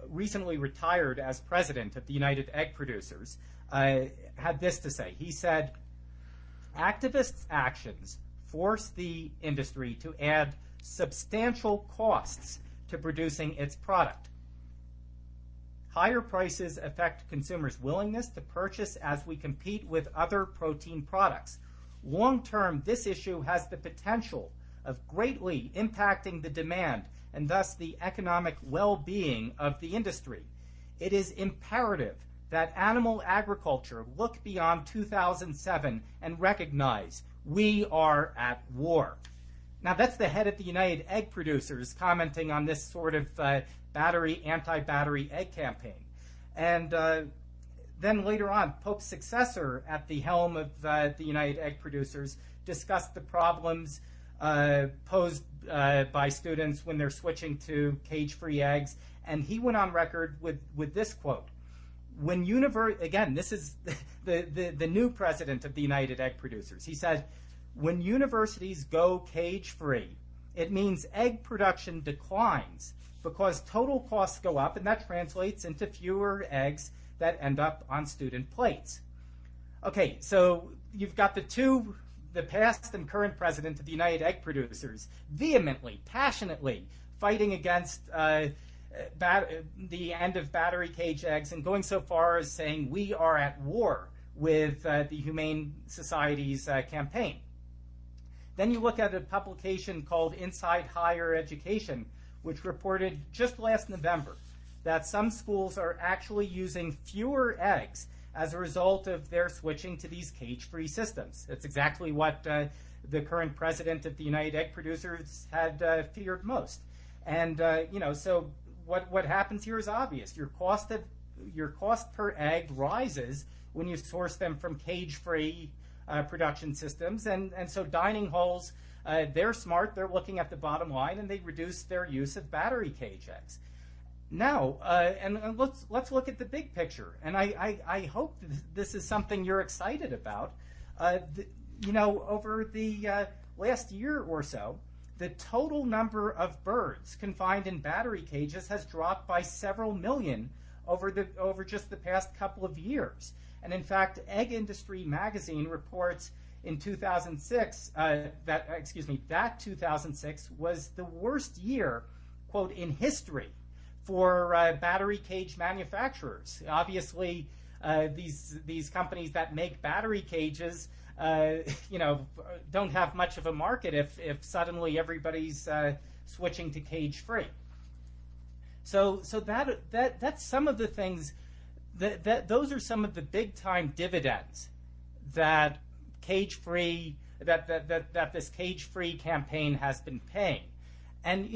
recently retired as president of the United Egg Producers, had this to say. He said, activists' actions force the industry to add substantial costs to producing its product. Higher prices affect consumers' willingness to purchase as we compete with other protein products. Long-term, this issue has the potential of greatly impacting the demand and thus the economic well-being of the industry. It is imperative that animal agriculture look beyond 2007 and recognize we are at war. Now, that's the head of the United Egg Producers commenting on this sort of anti-battery egg campaign. And then later on, Pope's successor at the helm of the United Egg Producers discussed the problems posed by students when they're switching to cage-free eggs. And he went on record with this quote. Again, this is the new president of the United Egg Producers. He said, when universities go cage-free, it means egg production declines because total costs go up, and that translates into fewer eggs that end up on student plates. Okay, so you've got the past and current president of the United Egg Producers vehemently, passionately fighting against the end of battery cage eggs and going so far as saying we are at war with the Humane Society's campaign. Then you look at a publication called Inside Higher Education, which reported just last November that some schools are actually using fewer eggs as a result of their switching to these cage-free systems. That's exactly what the current president of the United Egg Producers had feared most. And so what happens here is obvious. Your cost per egg rises when you source them from cage-free production systems, and so dining halls, they're smart. They're looking at the bottom line, and they reduce their use of battery cage eggs. Now, and let's look at the big picture. And I hope this is something you're excited about. Over the last year or so, the total number of birds confined in battery cages has dropped by several million over just the past couple of years. And in fact, Egg Industry Magazine reports in 2006 that 2006 was the worst year, quote, in history for battery cage manufacturers. Obviously, these companies that make battery cages, don't have much of a market if suddenly everybody's switching to cage-free. So that's some of the things those are some of the big-time dividends that cage-free that this cage-free campaign has been paying. And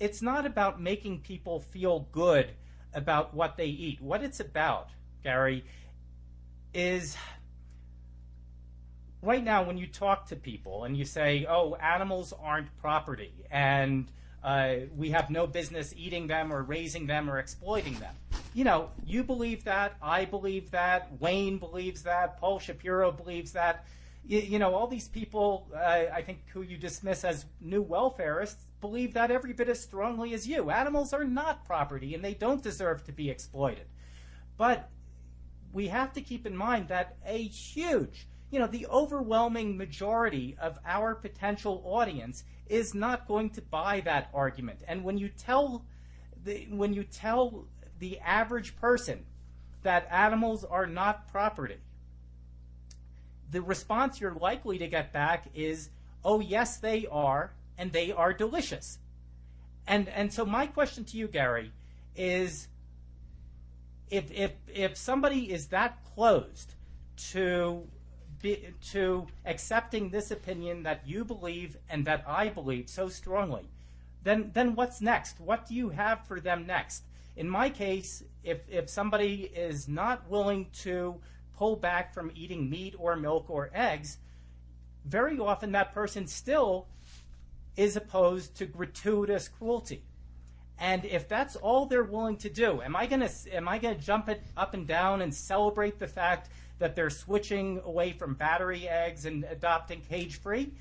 it's not about making people feel good about what they eat. What it's about, Gary, is right now when you talk to people and you say, oh, animals aren't property and we have no business eating them or raising them or exploiting them. You believe that, I believe that, Wayne believes that, Paul Shapiro believes that. All these people, I think, who you dismiss as new welfareists, believe that every bit as strongly as you. Animals are not property, and they don't deserve to be exploited. But we have to keep in mind that a huge, the overwhelming majority of our potential audience is not going to buy that argument. And when you tell the average person that animals are not property, the response you're likely to get back is, oh, yes, they are, and they are delicious. And so my question to you, Gary, is if somebody is that closed to accepting this opinion that you believe and that I believe so strongly, then what's next? What do you have for them next? In my case, if somebody is not willing to pull back from eating meat or milk or eggs, very often that person still is opposed to gratuitous cruelty. And if that's all they're willing to do, am I gonna jump it up and down and celebrate the fact that they're switching away from battery eggs and adopting cage-free?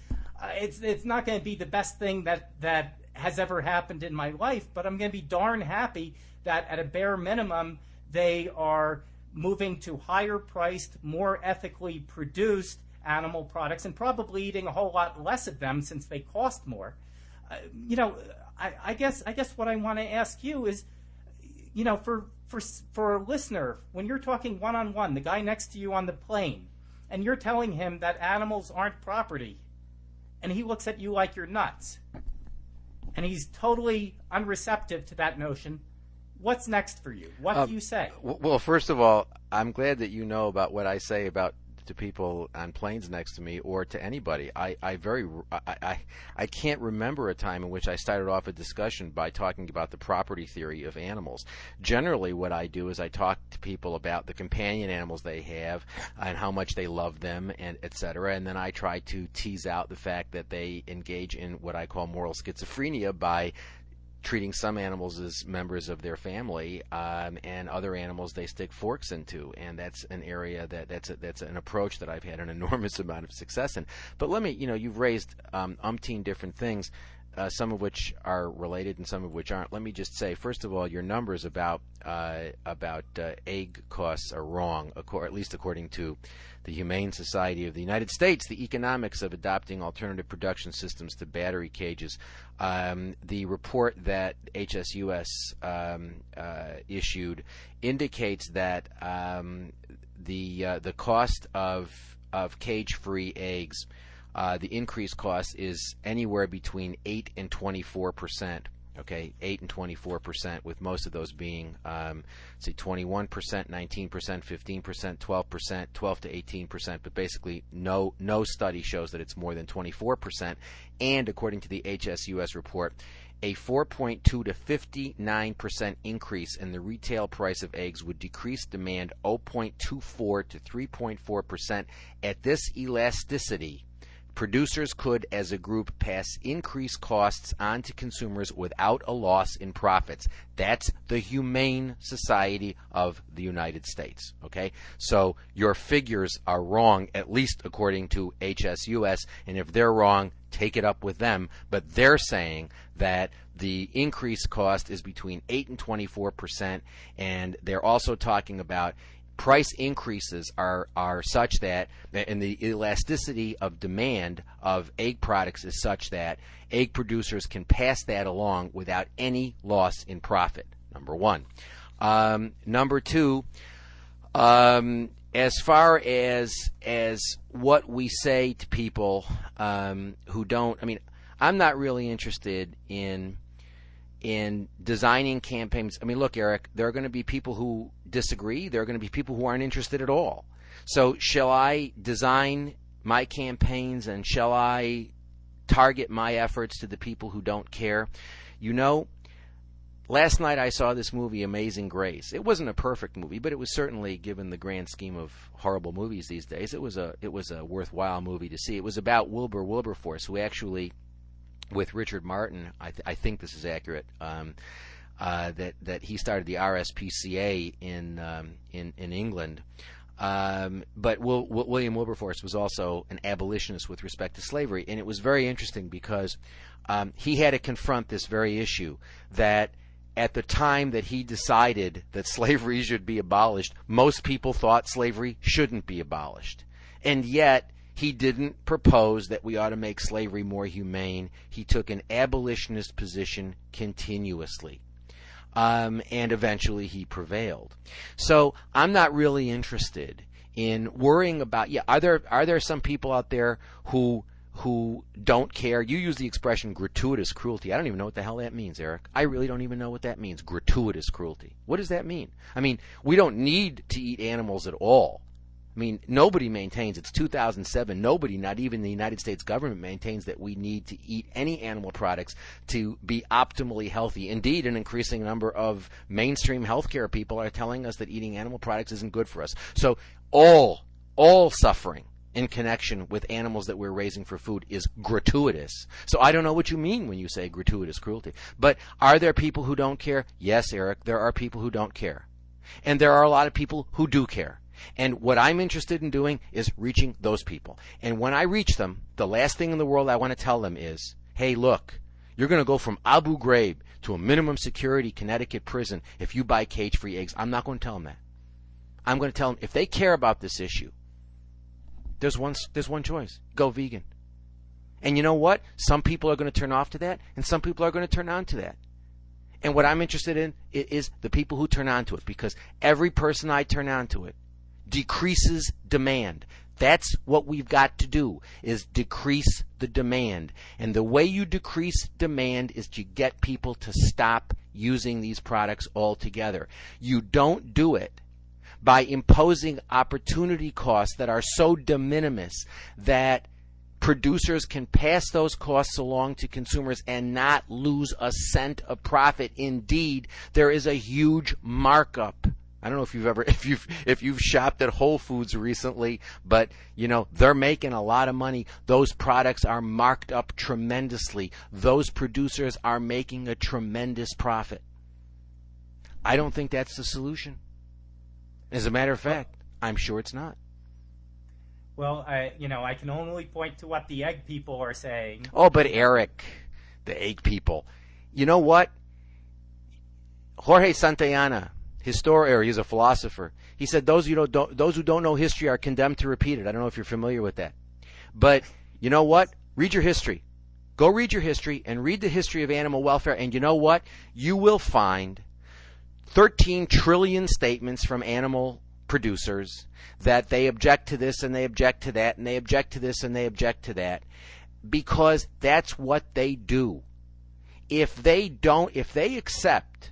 It's not going to be the best thing that has ever happened in my life, but I'm going to be darn happy that at a bare minimum they are moving to higher priced, more ethically produced animal products and probably eating a whole lot less of them since they cost more. I guess what I want to ask you is, for a listener, when you're talking one-on-one, the guy next to you on the plane, and you're telling him that animals aren't property, and he looks at you like you're nuts, and he's totally unreceptive to that notion, what's next for you? What do you say? Well, first of all, I'm glad that you know about what I say about to people on planes next to me or to anybody. I can't remember a time in which I started off a discussion by talking about the property theory of animals. Generally, what I do is I talk to people about the companion animals they have and how much they love them, and etc. And then I try to tease out the fact that they engage in what I call moral schizophrenia by treating some animals as members of their family, and other animals they stick forks into, and that's an area that's an approach that I've had an enormous amount of success in. But let me, you've raised umpteen different things, some of which are related and some of which aren't. Let me just say, first of all, your numbers about egg costs are wrong, at least according to the Humane Society of the United States. The economics of adopting alternative production systems to battery cages. The report that HSUS issued indicates that the cost of cage-free eggs, the increased cost is anywhere between 8 and 24%. Okay, 8 and 24%, with most of those being, say, 21%, 19%, 15%, 12%, 12 to 18%. But basically, no study shows that it's more than 24%. And according to the HSUS report, a 4.2 to 59% increase in the retail price of eggs would decrease demand 0.24 to 3.4%. At this elasticity, producers could, as a group, pass increased costs on to consumers without a loss in profits. That's the Humane Society of the United States. Okay? So your figures are wrong, at least according to HSUS, and if they're wrong, take it up with them. But they're saying that the increased cost is between 8 and 24%, and they're also talking about price increases are such that, and the elasticity of demand of egg products is such that egg producers can pass that along without any loss in profit, number one. Number two, as far as what we say to people who don't, I'm not really interested in designing campaigns. Look, Eric, there are going to be people who disagree. There are going to be people who aren't interested at all. So shall I design my campaigns and shall I target my efforts to the people who don't care? Last night I saw this movie, Amazing Grace. It wasn't a perfect movie, but it was certainly, given the grand scheme of horrible movies these days, it was a worthwhile movie to see. It was about Wilbur Wilberforce, who actually, with Richard Martin, I think this is accurate, that he started the RSPCA in England. But William Wilberforce was also an abolitionist with respect to slavery, and it was very interesting because he had to confront this very issue, that at the time that he decided that slavery should be abolished, most people thought slavery shouldn't be abolished. And yet, he didn't propose that we ought to make slavery more humane. He took an abolitionist position continuously. And eventually he prevailed. So I'm not really interested in worrying about, are there some people out there who don't care? You use the expression gratuitous cruelty. I don't even know what the hell that means, Eric. I really don't even know what that means, gratuitous cruelty. What does that mean? We don't need to eat animals at all. Nobody maintains, it's 2007, nobody, not even the United States government, maintains that we need to eat any animal products to be optimally healthy. Indeed, an increasing number of mainstream healthcare people are telling us that eating animal products isn't good for us. So all suffering in connection with animals that we're raising for food is gratuitous. So I don't know what you mean when you say gratuitous cruelty. But are there people who don't care? Yes, Eric, there are people who don't care. And there are a lot of people who do care. And what I'm interested in doing is reaching those people. And when I reach them, the last thing in the world I want to tell them is, hey, look, you're going to go from Abu Ghraib to a minimum security Connecticut prison if you buy cage-free eggs. I'm not going to tell them that. I'm going to tell them, if they care about this issue, there's one choice. Go vegan. And you know what? Some people are going to turn off to that, and some people are going to turn on to that. And what I'm interested in is the people who turn on to it, because every person I turn on to it decreases demand. That's what we've got to do, is decrease the demand. And the way you decrease demand is to get people to stop using these products altogether. You don't do it by imposing opportunity costs that are so de minimis that producers can pass those costs along to consumers and not lose a cent of profit. Indeed, there is a huge markup. I don't know if you've shopped at Whole Foods recently, but they're making a lot of money. Those products are marked up tremendously. Those producers are making a tremendous profit. I don't think that's the solution. As a matter of fact, I'm sure it's not. Well, I can only point to what the egg people are saying. Oh, but Eric, the egg people. You know what? Jorge Santayana, he's a philosopher. He said those who don't know history are condemned to repeat it. I don't know if you're familiar with that. But you know what? Read your history. Go read your history and read the history of animal welfare. And you know what? You will find 13 trillion statements from animal producers that they object to this and they object to that and they object to this and they object to that, because that's what they do. If they accept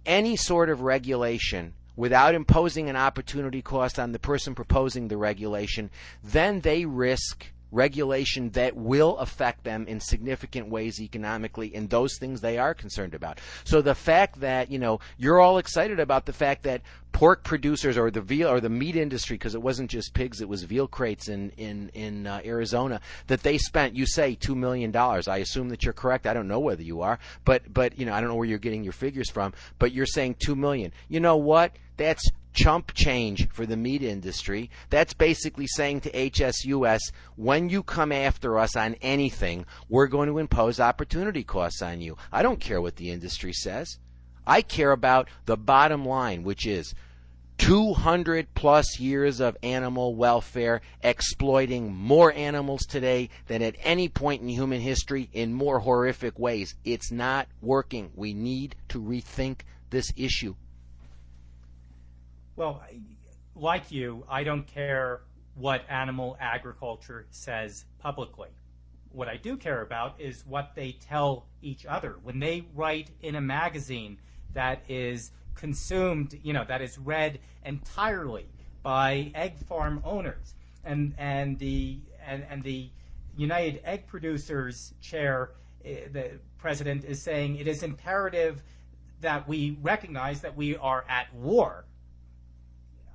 any sort of regulation without imposing an opportunity cost on the person proposing the regulation, then they risk regulation that will affect them in significant ways economically, and those things they are concerned about. So the fact that you're all excited about the fact that pork producers or the veal or the meat industry, because it wasn't just pigs, it was veal crates in Arizona, that they spent, you say, $2 million. I assume that you're correct. I don't know whether you are, but I don't know where you're getting your figures from, but you're saying $2 million. You know what? That's chump change for the meat industry. That's basically saying to HSUS, when you come after us on anything, we're going to impose opportunity costs on you. I don't care what the industry says. I care about the bottom line, which is 200 plus years of animal welfare, exploiting more animals today than at any point in human history in more horrific ways. It's not working. We need to rethink this issue. Well, like you, I don't care what animal agriculture says publicly. What I do care about is what they tell each other. When they write in a magazine that is consumed, that is read entirely by egg farm owners, and the United Egg Producers chair, the president, is saying it is imperative that we recognize that we are at war.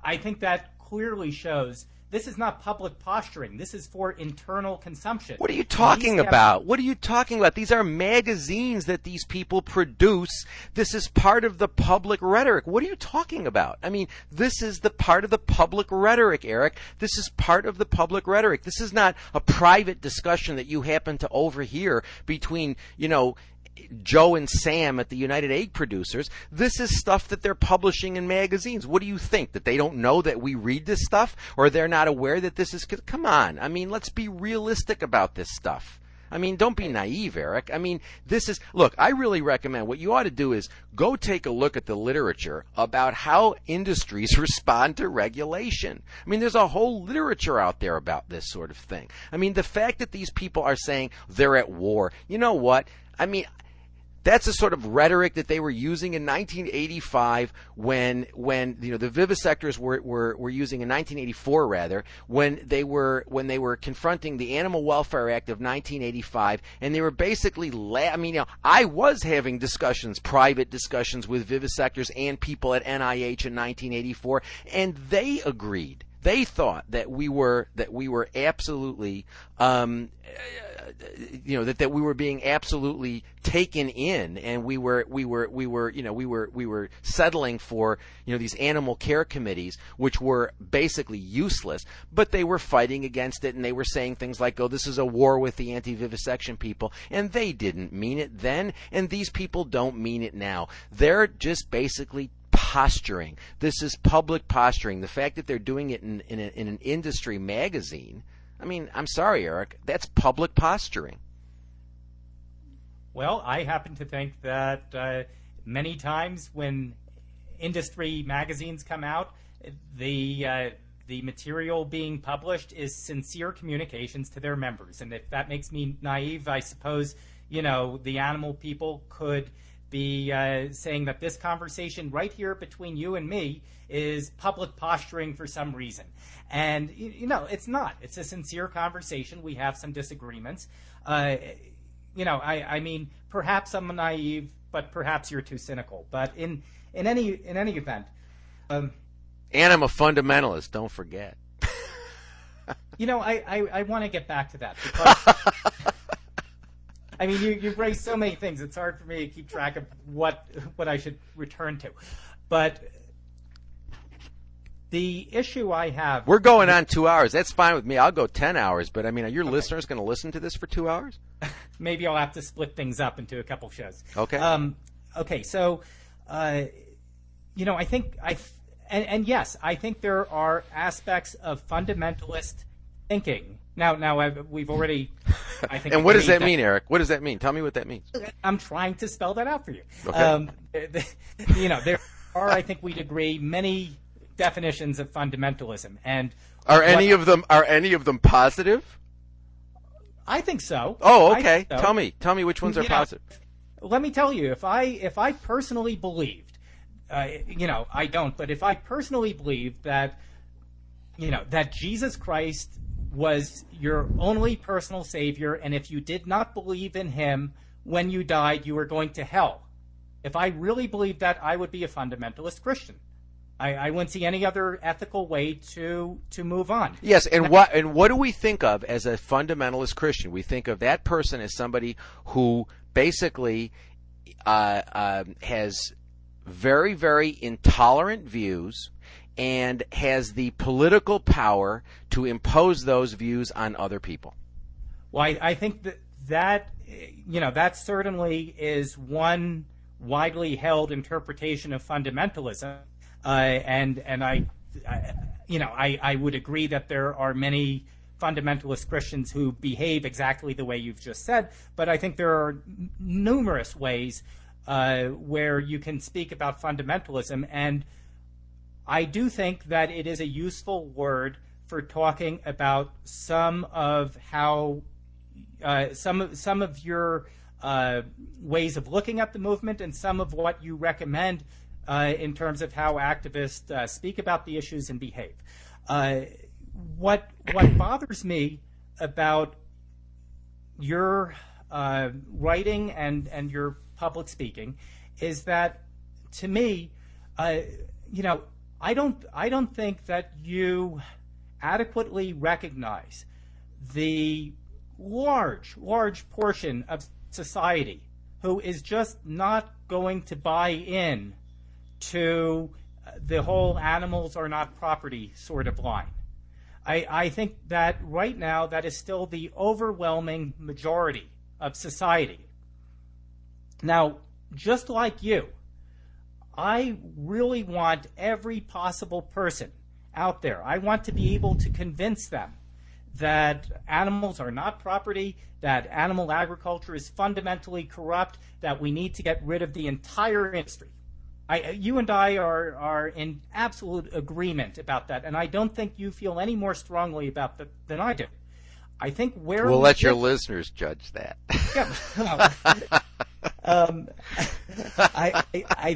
I think that clearly shows this is not public posturing. This is for internal consumption. What are you talking about? What are you talking about? These are magazines that these people produce. This is part of the public rhetoric. What are you talking about? I mean, this is the part of the public rhetoric, Eric. This is part of the public rhetoric. This is not a private discussion that you happen to overhear between, Joe and Sam at the United Egg Producers. This is stuff that they're publishing in magazines. What do you think? That they don't know that we read this stuff? Or they're not aware that this is... Come on. I mean, let's be realistic about this stuff. I mean, don't be naive, Eric. I mean, this is... Look, I really recommend what you ought to do is go take a look at the literature about how industries respond to regulation. I mean, there's a whole literature out there about this sort of thing. I mean, the fact that these people are saying they're at war, you know what? I mean... That's the sort of rhetoric that they were using in 1985 when the vivisectors were using in 1984 rather, when they were confronting the Animal Welfare Act of 1985, and they were basically I was having private discussions with vivisectors and people at NIH in 1984, and they agreed. They thought that we were absolutely that we were being absolutely taken in, and we were settling for these animal care committees, which were basically useless, but they were fighting against it, and they were saying things like, oh, this is a war with the anti-vivisection people, and they didn't mean it then, and these people don't mean it now. They're just basically posturing. This is public posturing. The fact that they're doing it in an industry magazine, I mean, I'm sorry, Eric, that's public posturing. Well, I happen to think that many times when industry magazines come out, the material being published is sincere communications to their members. And if that makes me naive, I suppose, the animal people could be saying that this conversation right here between you and me is public posturing for some reason. And, it's not. It's a sincere conversation. We have some disagreements. I mean, perhaps I'm naive, but perhaps you're too cynical. But in any event, and I'm a fundamentalist. Don't forget. I want to get back to that because I mean, you've raised so many things. It's hard for me to keep track of what I should return to. But the issue I have... We're going on 2 hours. That's fine with me. I'll go 10 hours. But, I mean, are your listeners going to listen to this for 2 hours? Maybe I'll have to split things up into a couple shows. Okay. Okay, so, I think... And yes, I think there are aspects of fundamentalist thinking. Now we've already... I think. And what does that mean, Eric? What does that mean? Tell me what that means. I'm trying to spell that out for you. Okay. There are, I think we'd agree, many definitions of fundamentalism, and are any of them positive? I think so. Oh, okay. So. Tell me which ones are positive. Let me tell you, if I personally believed, I don't, but if I personally believed that, that Jesus Christ was your only personal savior, and if you did not believe in him when you died, you were going to hell. If I really believed that, I would be a fundamentalist Christian. I wouldn't see any other ethical way to move on. Yes, and what do we think of as a fundamentalist Christian? We think of that person as somebody who basically has very, very intolerant views and has the political power to impose those views on other people. Well, I think that certainly is one widely held interpretation of fundamentalism, and I would agree that there are many fundamentalist Christians who behave exactly the way you've just said, but I think there are numerous ways where you can speak about fundamentalism, and I do think that it is a useful word for talking about some of how some of your ways of looking at the movement and some of what you recommend in terms of how activists speak about the issues and behave. What bothers me about your writing and your public speaking is that, to me, I don't think that you adequately recognize the large portion of society who is just not going to buy in to the whole animals are not property sort of line. I think that right now that is still the overwhelming majority of society. Now, just like you, I really want every possible person out there, I want to be able to convince them that animals are not property, that animal agriculture is fundamentally corrupt, that we need to get rid of the entire industry. You and I are in absolute agreement about that, and I don't think you feel any more strongly about that than I do. I think where we'll let your listeners judge that. Yeah. I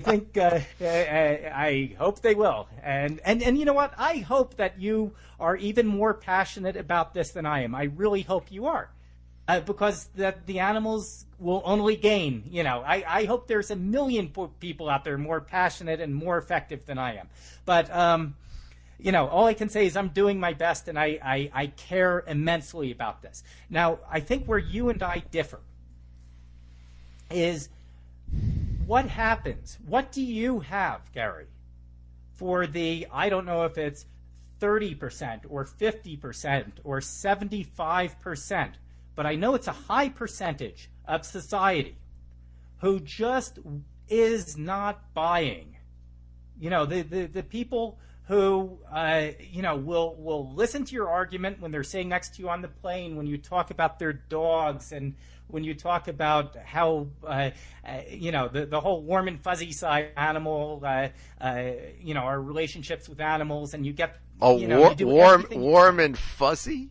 think I hope they will, and you know what? I hope that you are even more passionate about this than I am. I really hope you are, because that the animals will only gain. I hope there's a million people out there more passionate and more effective than I am. But all I can say is I'm doing my best, and I care immensely about this. Now, I think where you and I differ is what happens. What do you have, Gary, for the, I don't know if it's 30% or 50% or 75%, but I know it's a high percentage of society who just is not buying. The people who, will listen to your argument when they're sitting next to you on the plane, when you talk about their dogs, and when you talk about how, the whole warm and fuzzy side animal, our relationships with animals, and you get, warm and fuzzy?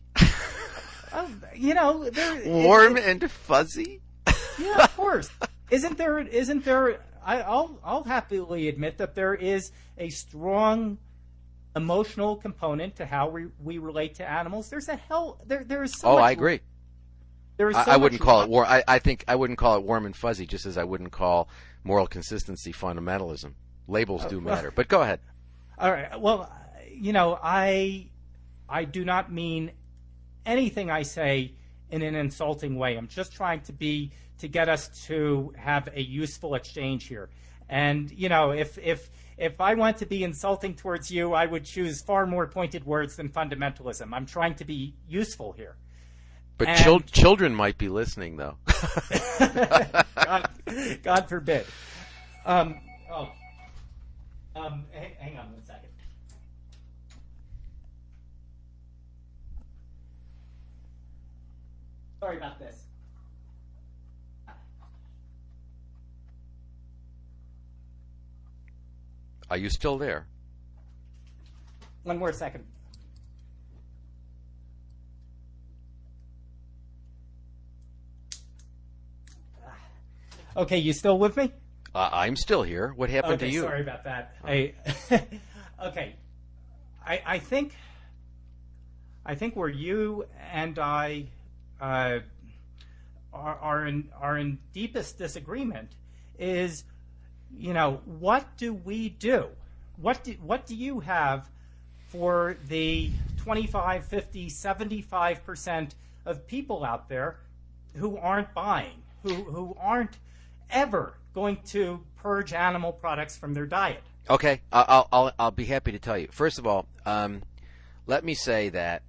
Warm and fuzzy? Yeah, of course. Isn't there? I'll happily admit that there is a strong emotional component to how we relate to animals. There's there is so Oh, much. I agree. There is so I wouldn't much call it war. I think I wouldn't call it warm and fuzzy, just as I wouldn't call moral consistency fundamentalism. Labels do matter. But go ahead. All right. Well, I do not mean anything I say in an insulting way. I'm just trying to get us to have a useful exchange here. And if I want to be insulting towards you, I would choose far more pointed words than fundamentalism. I'm trying to be useful here. But children might be listening, though. God forbid. Hang on 1 second. Sorry about this. Are you still there? 1 more second. Okay, you still with me? I'm still here. What happened to you? Sorry about that. Okay. I think where you and I are in deepest disagreement is, what do we do? What do you have for the 25, 50, 75% of people out there who aren't buying, who aren't ever going to purge animal products from their diet? Okay, I'll be happy to tell you. First of all, let me say that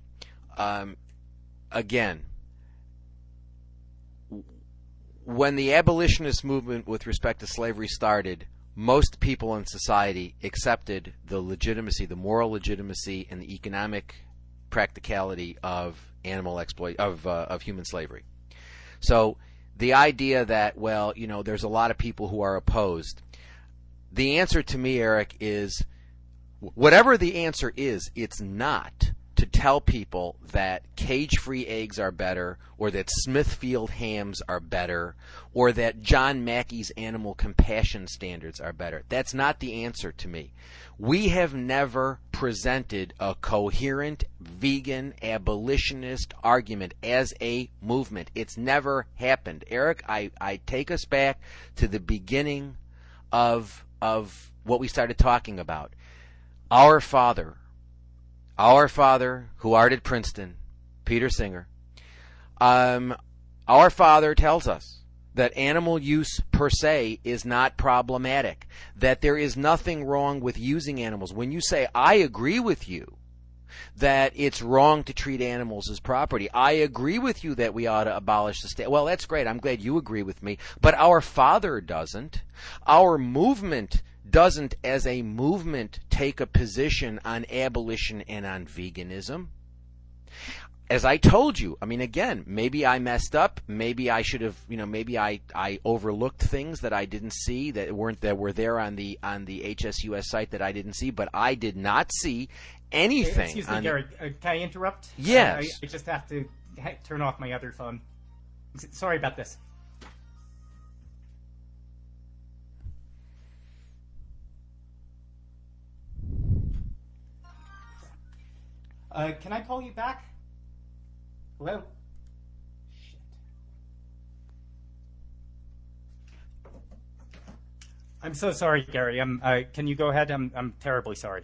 again, when the abolitionist movement with respect to slavery started, most people in society accepted the legitimacy, the moral legitimacy, and the economic practicality of of human slavery. So the idea that, there's a lot of people who are opposed. The answer to me, Eric, is whatever the answer is, it's not to tell people that cage-free eggs are better, or that Smithfield hams are better, or that John Mackey's animal compassion standards are better. That's not the answer to me. We have never presented a coherent vegan abolitionist argument as a movement. It's never happened. Eric, I take us back to the beginning of what we started talking about. Our father who art at Princeton, Peter Singer, our father tells us that animal use per se is not problematic, that there is nothing wrong with using animals. When you say, I agree with you that it's wrong to treat animals as property, I agree with you that we ought to abolish the state. Well, that's great. I'm glad you agree with me. But our father doesn't. Our movement doesn't, as a movement, take a position on abolition and on veganism. As I told you, again, maybe I messed up. Maybe I should have, maybe I overlooked things that I didn't see that were there on the HSUS site that I didn't see. But I did not see anything. Excuse me, Gary. Can I interrupt? Yes. I just have to turn off my other phone. Sorry about this. Can I call you back? Hello? Shit. I'm so sorry, Gary. Can you go ahead? I'm terribly sorry.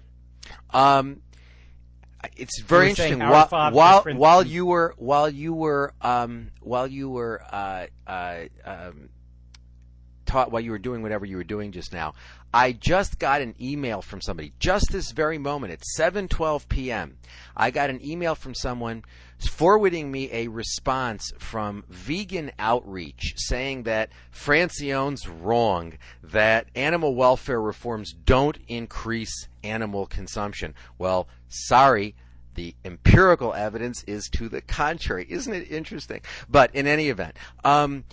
It's very interesting. While you were doing whatever you were doing just now, I just got an email from somebody just this very moment at 7:12 p.m. I got an email from someone forwarding me a response from Vegan Outreach saying that Francione's wrong, that animal welfare reforms don't increase animal consumption. Well, sorry, the empirical evidence is to the contrary. Isn't it interesting? But in any event, when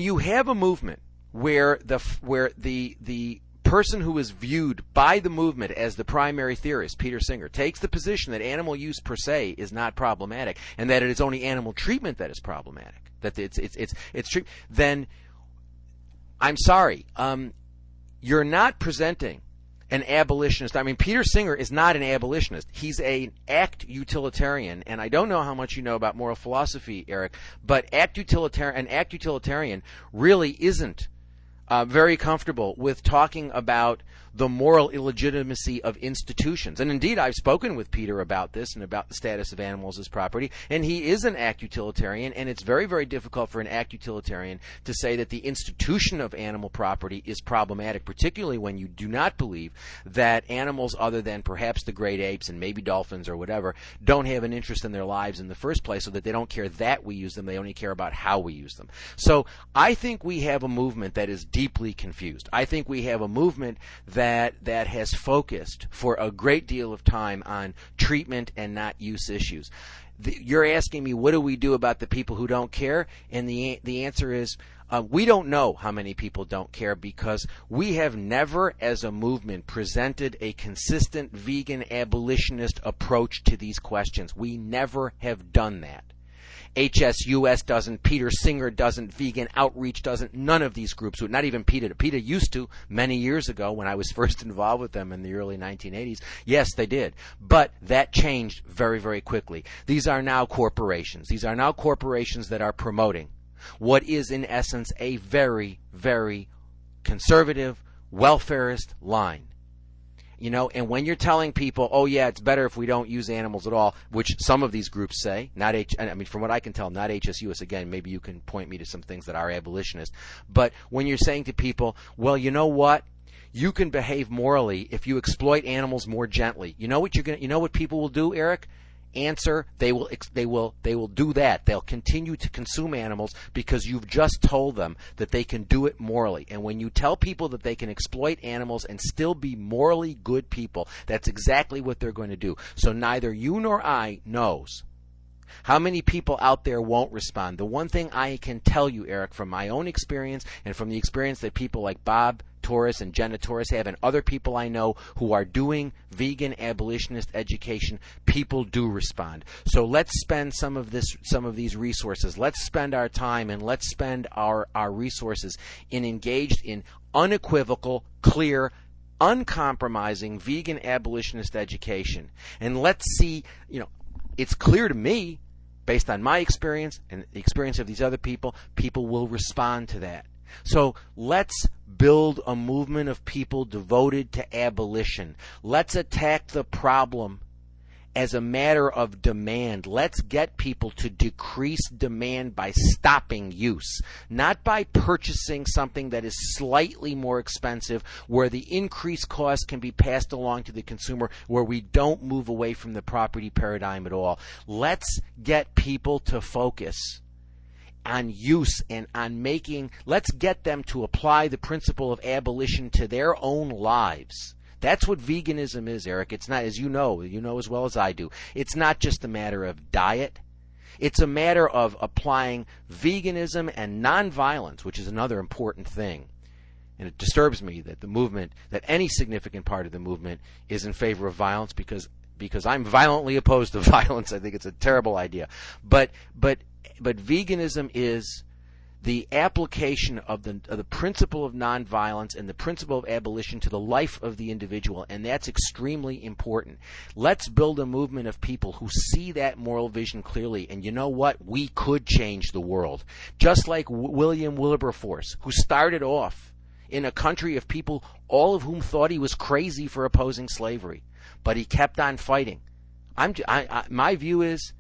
you have a movement where the person who is viewed by the movement as the primary theorist, Peter Singer, takes the position that animal use per se is not problematic and that it is only animal treatment that is problematic, that it's then I'm sorry, you're not presenting an abolitionist. I mean, Peter Singer is not an abolitionist. He's an act utilitarian, and I don't know how much you know about moral philosophy, Eric, but an act utilitarian really isn't very comfortable with talking about the moral illegitimacy of institutions. And indeed, I've spoken with Peter about this and about the status of animals as property, and he is an act utilitarian, and it's very, very difficult for an act utilitarian to say that the institution of animal property is problematic, particularly when you do not believe that animals other than perhaps the great apes and maybe dolphins or whatever don't have an interest in their lives in the first place, so that they don't care that we use them, they only care about how we use them. So I think we have a movement that is deeply confused. I think we have a movement that has focused for a great deal of time on treatment and not use issues. You're asking me, what do we do about the people who don't care? And the answer is, we don't know how many people don't care, because we have never, as a movement, presented a consistent vegan abolitionist approach to these questions. We never have done that. HSUS doesn't, Peter Singer doesn't, Vegan Outreach doesn't, none of these groups would, not even PETA. PETA used to many years ago when I was first involved with them in the early 1980s. Yes, they did. But that changed very, very quickly. These are now corporations. These are now corporations that are promoting what is in essence a very, very conservative, welfarist line. You know, and when you're telling people, oh yeah, it's better if we don't use animals at all, which some of these groups say, from what I can tell, not HSUS, again, maybe you can point me to some things that are abolitionist, but when you're saying to people, well, you know what? You can behave morally if you exploit animals more gently. You know what people will do, Eric? Answer, they will do that. They'll continue to consume animals because you've just told them that they can do it morally. And when you tell people that they can exploit animals and still be morally good people, that's exactly what they're going to do. So neither you nor I knows how many people out there won't respond. The one thing I can tell you, Eric, from my own experience and from the experience that people like Bob Torres and Jenna Torres have and other people I know who are doing vegan abolitionist education, people do respond. So let's spend some of these resources. Let's spend our time and let's spend our resources engaged in unequivocal, clear, uncompromising vegan abolitionist education. And let's see, it's clear to me, based on my experience and the experience of these other people will respond to that. So let's build a movement of people devoted to abolition. Let's attack the problem as a matter of demand. Let's get people to decrease demand by stopping use, not by purchasing something that is slightly more expensive, where the increased cost can be passed along to the consumer, where we don't move away from the property paradigm at all. Let's get people to focus on use and on let's get them to apply the principle of abolition to their own lives. That's what veganism is, Eric. It's not, as you know as well as I do, it's not just a matter of diet. It's a matter of applying veganism and nonviolence, which is another important thing. And it disturbs me that that any significant part of the movement is in favor of violence, because I'm violently opposed to violence. I think it's a terrible idea. But veganism is the application of the principle of nonviolence and the principle of abolition to the life of the individual, and that's extremely important. Let's build a movement of people who see that moral vision clearly, and you know what? We could change the world. Just like William Wilberforce, who started off in a country of people, all of whom thought he was crazy for opposing slavery, but he kept on fighting. My view is,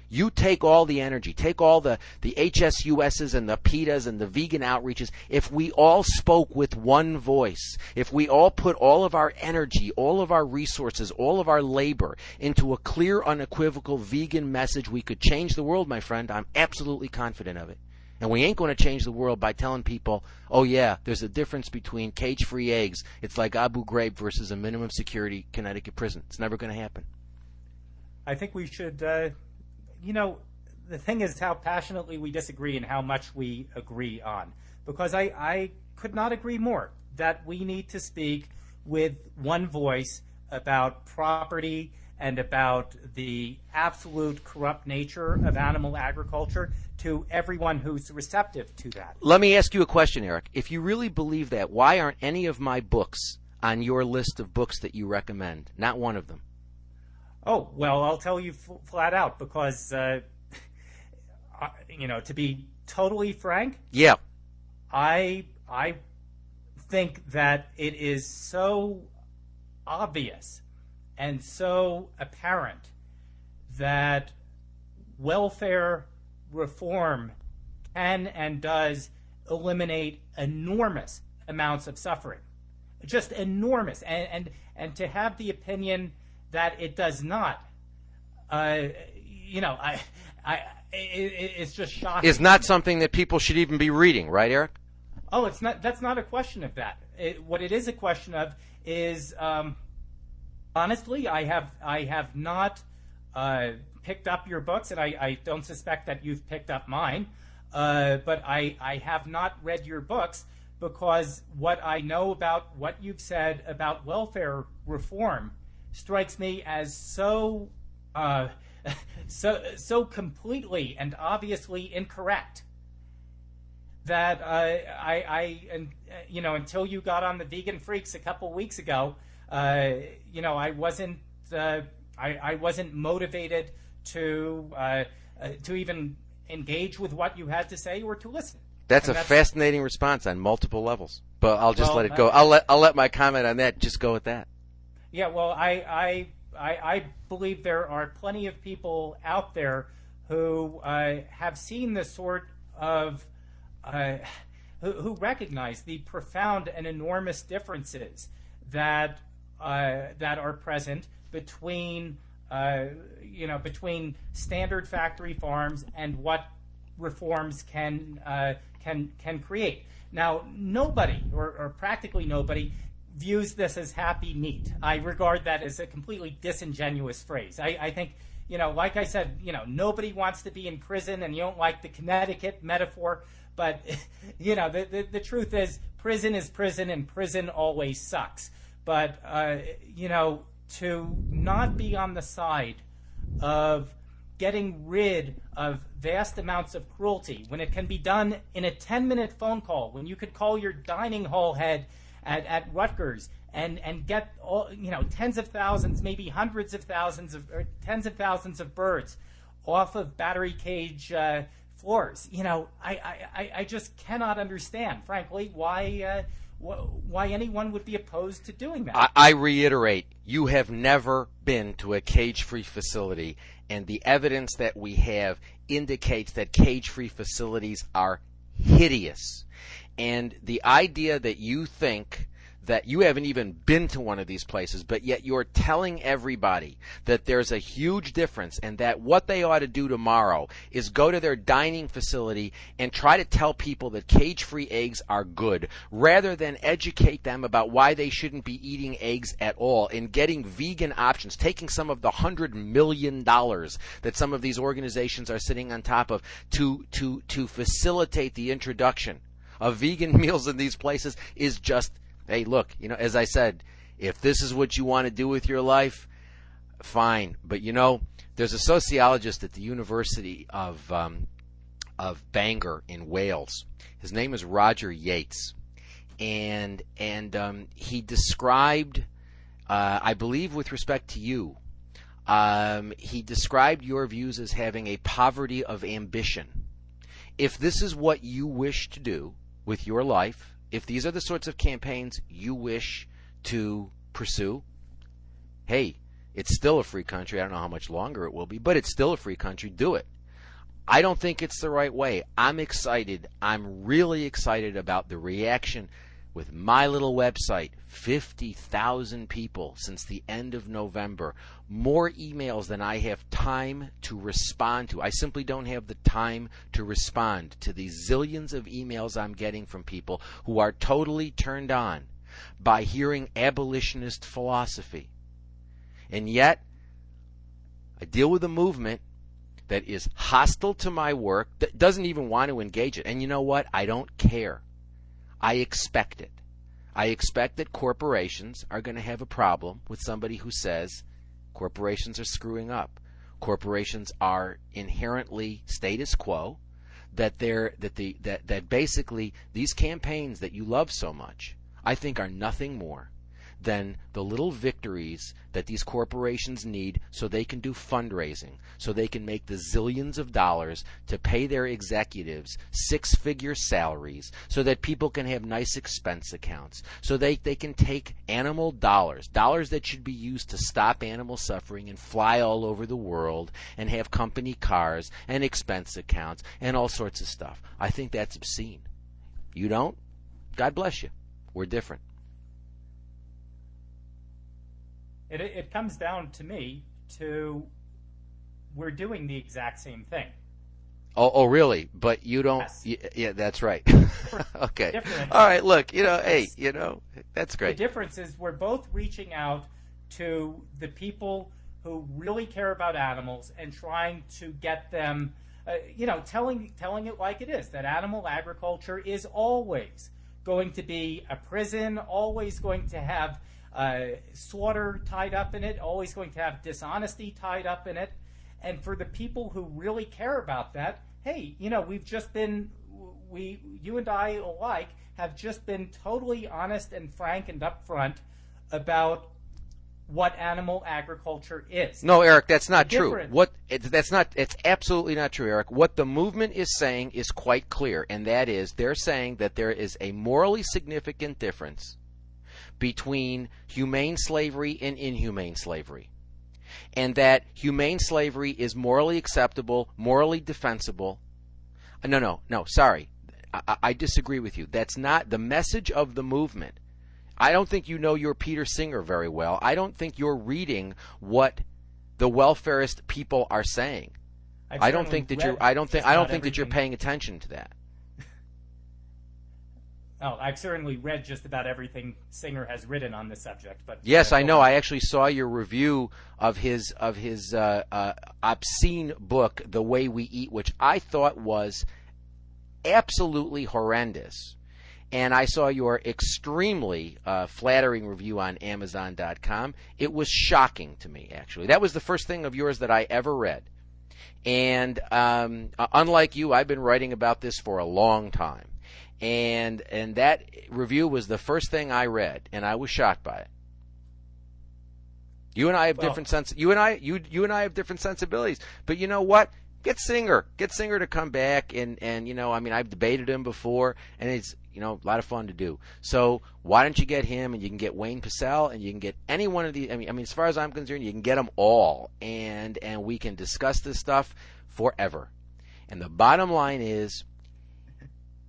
you take all the energy, take all the HSUSs and the PETAs and the vegan outreaches. If we all spoke with one voice, if we all put all of our energy, all of our resources, all of our labor into a clear, unequivocal vegan message, we could change the world, my friend. I'm absolutely confident of it. And we ain't going to change the world by telling people, oh yeah, there's a difference between cage-free eggs. It's like Abu Ghraib versus a minimum security Connecticut prison. It's never going to happen. I think we should... the thing is how passionately we disagree and how much we agree on. Because I could not agree more that we need to speak with one voice about property and about the absolute corrupt nature of animal agriculture to everyone who's receptive to that. Let me ask you a question, Eric. If you really believe that, why aren't any of my books on your list of books that you recommend? Not one of them. Oh, well, I'll tell you flat out because, to be totally frank, yeah, I think that it is so obvious and so apparent that welfare reform can and does eliminate enormous amounts of suffering, just enormous, and to have the opinion that it does not, it's just shocking. Is not something that people should even be reading, right, Eric? Oh, it's not. That's not a question of that. What it is a question of is, honestly, I have not picked up your books, and I don't suspect that you've picked up mine. But I have not read your books because what I know about what you've said about welfare reform strikes me as so completely and obviously incorrect that until you got on the Vegan Freaks a couple weeks ago, I wasn't motivated to even engage with what you had to say or to listen. That's a fascinating response on multiple levels, but I'll just let it go. I'll let my comment on that just go with that. Yeah, well, I believe there are plenty of people out there who have seen the sort of who recognize the profound and enormous differences that are present between standard factory farms and what reforms can create. Now, nobody or practically nobody views this as happy meat. I regard that as a completely disingenuous phrase. I think, like I said, nobody wants to be in prison, and you don't like the Connecticut metaphor, but, the truth is prison, and prison always sucks. But, to not be on the side of getting rid of vast amounts of cruelty when it can be done in a 10-minute phone call, when you could call your dining hall head at Rutgers and get all, tens of thousands, maybe hundreds of thousands or tens of thousands of birds off of battery cage floors. I just cannot understand, frankly, why anyone would be opposed to doing that. I reiterate, you have never been to a cage-free facility, and the evidence that we have indicates that cage-free facilities are hideous. And the idea that you think that you haven't even been to one of these places, but yet you're telling everybody that there's a huge difference and that what they ought to do tomorrow is go to their dining facility and try to tell people that cage-free eggs are good, rather than educate them about why they shouldn't be eating eggs at all and getting vegan options, taking some of the $100 million that some of these organizations are sitting on top of to facilitate the introduction of vegan meals in these places is just, hey, look, as I said, if this is what you want to do with your life, fine. But there's a sociologist at the University of Bangor in Wales. His name is Roger Yates, and he described, I believe, with respect to you, he described your views as having a poverty of ambition. If this is what you wish to do with your life, if these are the sorts of campaigns you wish to pursue, hey, it's still a free country. I don't know how much longer it will be, but it's still a free country. Do it. I don't think it's the right way. I'm excited. I'm really excited about the reaction with my little website. 50,000 people since the end of November. More emails than I have time to respond to. I simply don't have the time to respond to these zillions of emails I'm getting from people who are totally turned on by hearing abolitionist philosophy. And yet, I deal with a movement that is hostile to my work, that doesn't even want to engage it. And you know what? I don't care. I expect it. I expect that corporations are going to have a problem with somebody who says corporations are screwing up. Corporations are inherently status quo, that basically these campaigns that you love so much, I think, are nothing more than the little victories that these corporations need so they can do fundraising, so they can make the zillions of dollars to pay their executives six-figure salaries, so that people can have nice expense accounts, so they can take animal dollars that should be used to stop animal suffering, and fly all over the world and have company cars and expense accounts and all sorts of stuff. I think that's obscene. You don't? God bless you. We're different. It comes down to me to we're doing the exact same thing. Oh, really? But you don't. Yes. Yeah, that's right. Okay. Different. All right. Look, hey, that's great. The difference is we're both reaching out to the people who really care about animals and trying to get them, telling it like it is, that animal agriculture is always going to be a prison, always going to have slaughter tied up in it, always going to have dishonesty tied up in it. And for the people who really care about that, hey, we've just been, you and I alike, have just been totally honest and frank and upfront about what animal agriculture is. No, Eric, that's not true. It's absolutely not true, Eric. What the movement is saying is quite clear, and that is they're saying that there is a morally significant difference between humane slavery and inhumane slavery, and that humane slavery is morally acceptable, morally defensible. No, sorry. I disagree with you. That's not the message of the movement. I don't think you know your Peter Singer very well. I don't think you're reading what the welfarist people are saying. I don't think that you're paying attention to that. Oh, I've certainly read just about everything Singer has written on this subject. But yes, I know. I actually saw your review of his obscene book, The Way We Eat, which I thought was absolutely horrendous. And I saw your extremely flattering review on Amazon.com. It was shocking to me, actually. That was the first thing of yours that I ever read. And unlike you, I've been writing about this for a long time. And that review was the first thing I read, and I was shocked by it. You and I have different you and I have different sensibilities. But you know what? Get Singer to come back, and I've debated him before, and it's a lot of fun to do. So why don't you get him, and you can get Wayne Pacelle, and you can get any one of these. I mean, as far as I'm concerned, you can get them all, and we can discuss this stuff forever. And the bottom line is,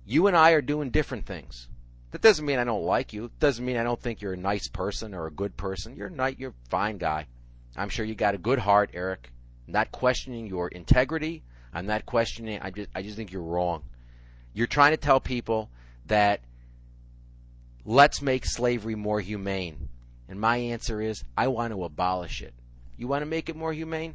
you and I are doing different things. That doesn't mean I don't like you. It doesn't mean I don't think you're a nice person or a good person. You're a fine guy. I'm sure you got a good heart, Eric. I'm not questioning your integrity. I'm not questioning. I just think you're wrong. You're trying to tell people that let's make slavery more humane. And my answer is, I want to abolish it. You want to make it more humane?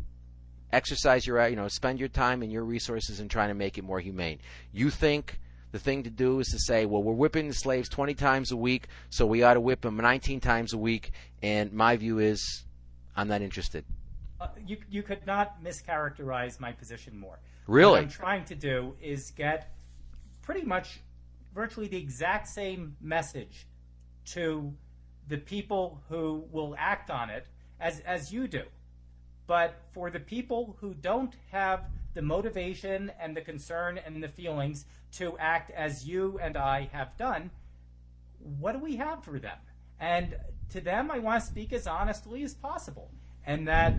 Exercise your, spend your time and your resources in trying to make it more humane. You think the thing to do is to say, well, we're whipping the slaves 20 times a week, so we ought to whip them 19 times a week. And my view is, I'm not interested. You could not mischaracterize my position more. Really? What I'm trying to do is get pretty much virtually the exact same message to the people who will act on it as you do. But for the people who don't have the motivation and the concern and the feelings to act as you and I have done, what do we have for them? And to them, I want to speak as honestly as possible. And that...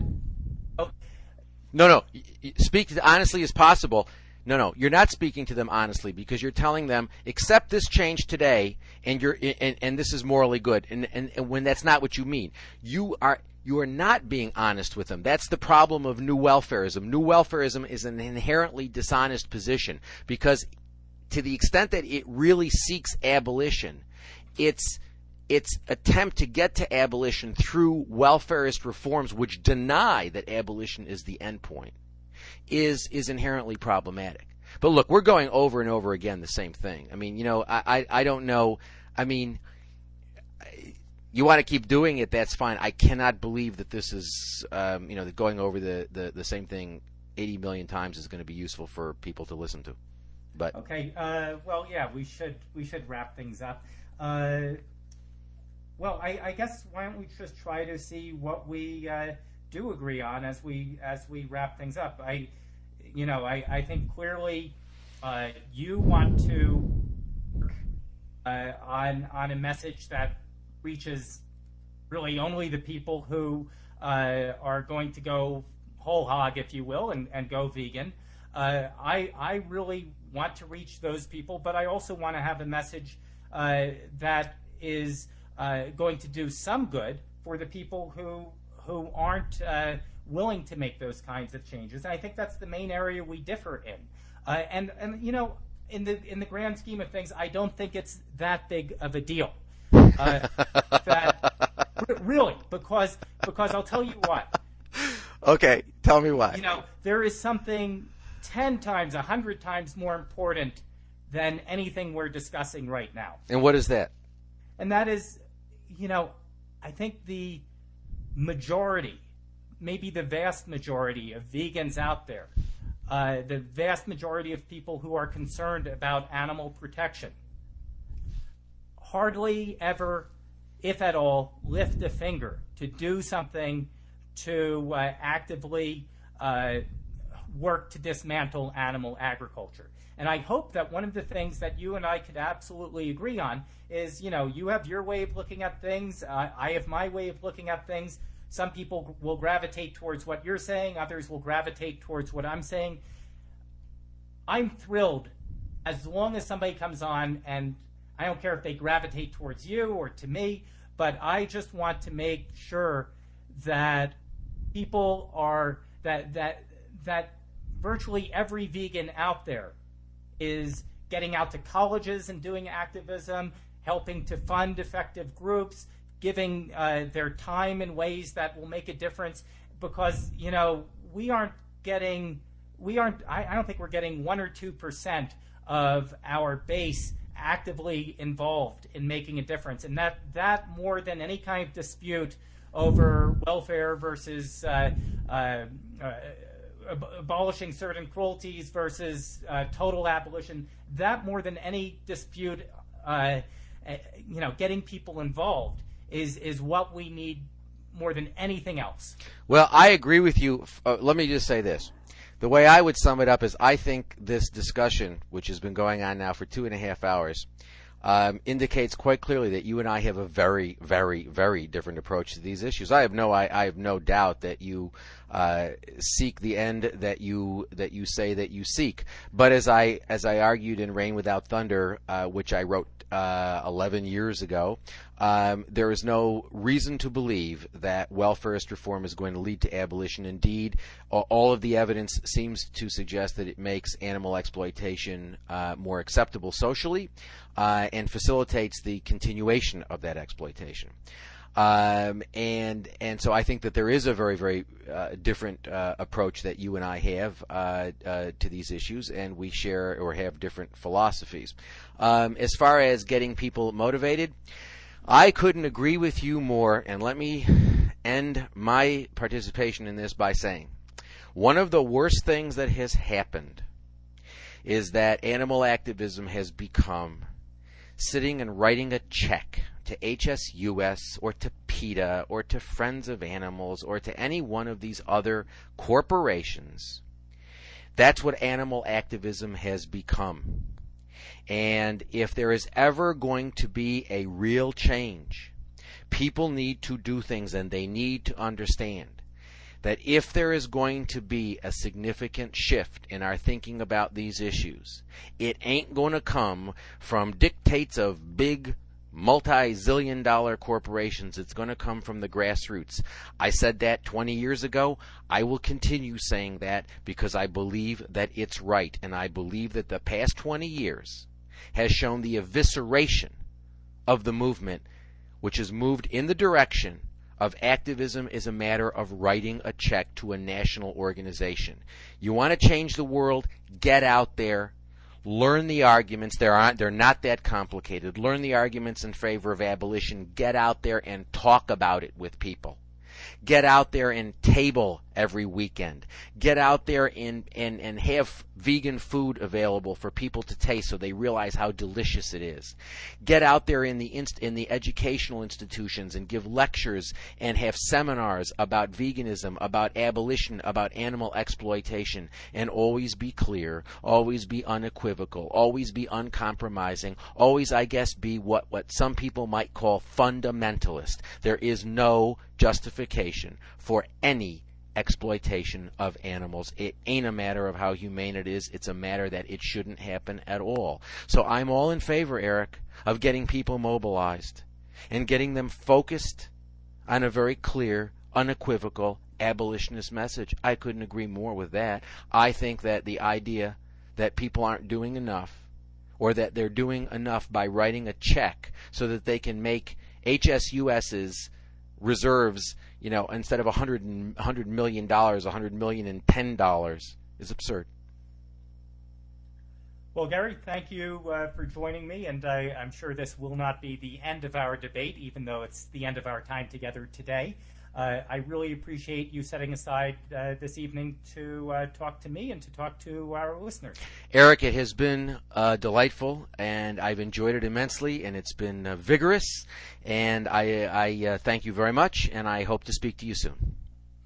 No. Speak as honestly as possible. No. You're not speaking to them honestly, because you're telling them, accept this change today, and and this is morally good. And when that's not what you mean. You are not being honest with them. That's the problem of new welfarism. New welfarism is an inherently dishonest position, because to the extent that it really seeks abolition, its attempt to get to abolition through welfarist reforms which deny that abolition is the end point is inherently problematic. But look, we're going over and over again the same thing. I mean, I don't know. I mean, you want to keep doing it, that's fine. I cannot believe that this is, that going over the same thing 80 million times is going to be useful for people to listen to. But okay, well, yeah, we should wrap things up. Well, I guess why don't we just try to see what we do agree on as we wrap things up. I think clearly you want to work on a message that reaches really only the people who are going to go whole hog, if you will, and go vegan. I really want to reach those people, but I also want to have a message that is going to do some good for the people who aren't willing to make those kinds of changes. And I think that's the main area we differ in. And in the grand scheme of things, I don't think it's that big of a deal. Really, because I'll tell you what. Okay, tell me why. There is something 10 times, 100 times more important than anything we're discussing right now. And what is that? And that is, I think the majority, maybe the vast majority of vegans out there, the vast majority of people who are concerned about animal protection, hardly ever, if at all, lift a finger to do something to actively work to dismantle animal agriculture. And I hope that one of the things that you and I could absolutely agree on is, you have your way of looking at things, I have my way of looking at things. Some people will gravitate towards what you're saying, others will gravitate towards what I'm saying. I'm thrilled as long as somebody comes on, and I don't care if they gravitate towards you or to me, but I just want to make sure that people are, that virtually every vegan out there is getting out to colleges and doing activism, helping to fund effective groups, giving their time in ways that will make a difference, because I don't think we're getting 1 or 2% of our base actively involved in making a difference, and that more than any kind of dispute over welfare versus abolishing certain cruelties versus total abolition, that more than any dispute, getting people involved is what we need more than anything else. Well, I agree with you. Let me just say this. The way I would sum it up is I think this discussion, which has been going on now for 2.5 hours, indicates quite clearly that you and I have a very, very, very different approach to these issues. I have no doubt that you seek the end that you say that you seek. But as I argued in Rain Without Thunder, which I wrote 11 years ago, there is no reason to believe that welfarist reform is going to lead to abolition. Indeed, all of the evidence seems to suggest that it makes animal exploitation more acceptable socially and facilitates the continuation of that exploitation. And so I think that there is a very, very different approach that you and I have to these issues, and we share or have different philosophies. As far as getting people motivated, I couldn't agree with you more, and let me end my participation in this by saying one of the worst things that has happened is that animal activism has become sitting and writing a check to HSUS or to PETA or to Friends of Animals or to any one of these other corporations. That's what animal activism has become. And if there is ever going to be a real change, people need to do things, and they need to understand that if there is going to be a significant shift in our thinking about these issues, it ain't going to come from dictates of big multi-zillion-dollar corporations. It's going to come from the grassroots. I said that 20 years ago. I will continue saying that because I believe that it's right, and I believe that the past 20 years has shown the evisceration of the movement, which has moved in the direction of activism is a matter of writing a check to a national organization. You want to change the world? Get out there. Learn the arguments. They're not that complicated. Learn the arguments in favor of abolition. Get out there and talk about it with people. Get out there and table every weekend. Get out there and have vegan food available for people to taste so they realize how delicious it is. Get out there in the educational institutions and give lectures and have seminars about veganism, about abolition, about animal exploitation, and always be clear, always be unequivocal, always be uncompromising, always, I guess, be what some people might call fundamentalist. There is no justification for any exploitation of animals. It ain't a matter of how humane it is. It's a matter that it shouldn't happen at all. So I'm all in favor, Eric, of getting people mobilized and getting them focused on a very clear, unequivocal abolitionist message. I couldn't agree more with that. I think that the idea that people aren't doing enough, or that they're doing enough by writing a check so that they can make HSUS's reserves, instead of $100 million, $110 is absurd. Well, Gary, thank you for joining me, and I'm sure this will not be the end of our debate, even though it's the end of our time together today. I really appreciate you setting aside this evening to talk to me and to talk to our listeners. Eric, it has been delightful, and I've enjoyed it immensely, and it's been vigorous, and I thank you very much, and I hope to speak to you soon.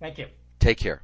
Thank you. Take care.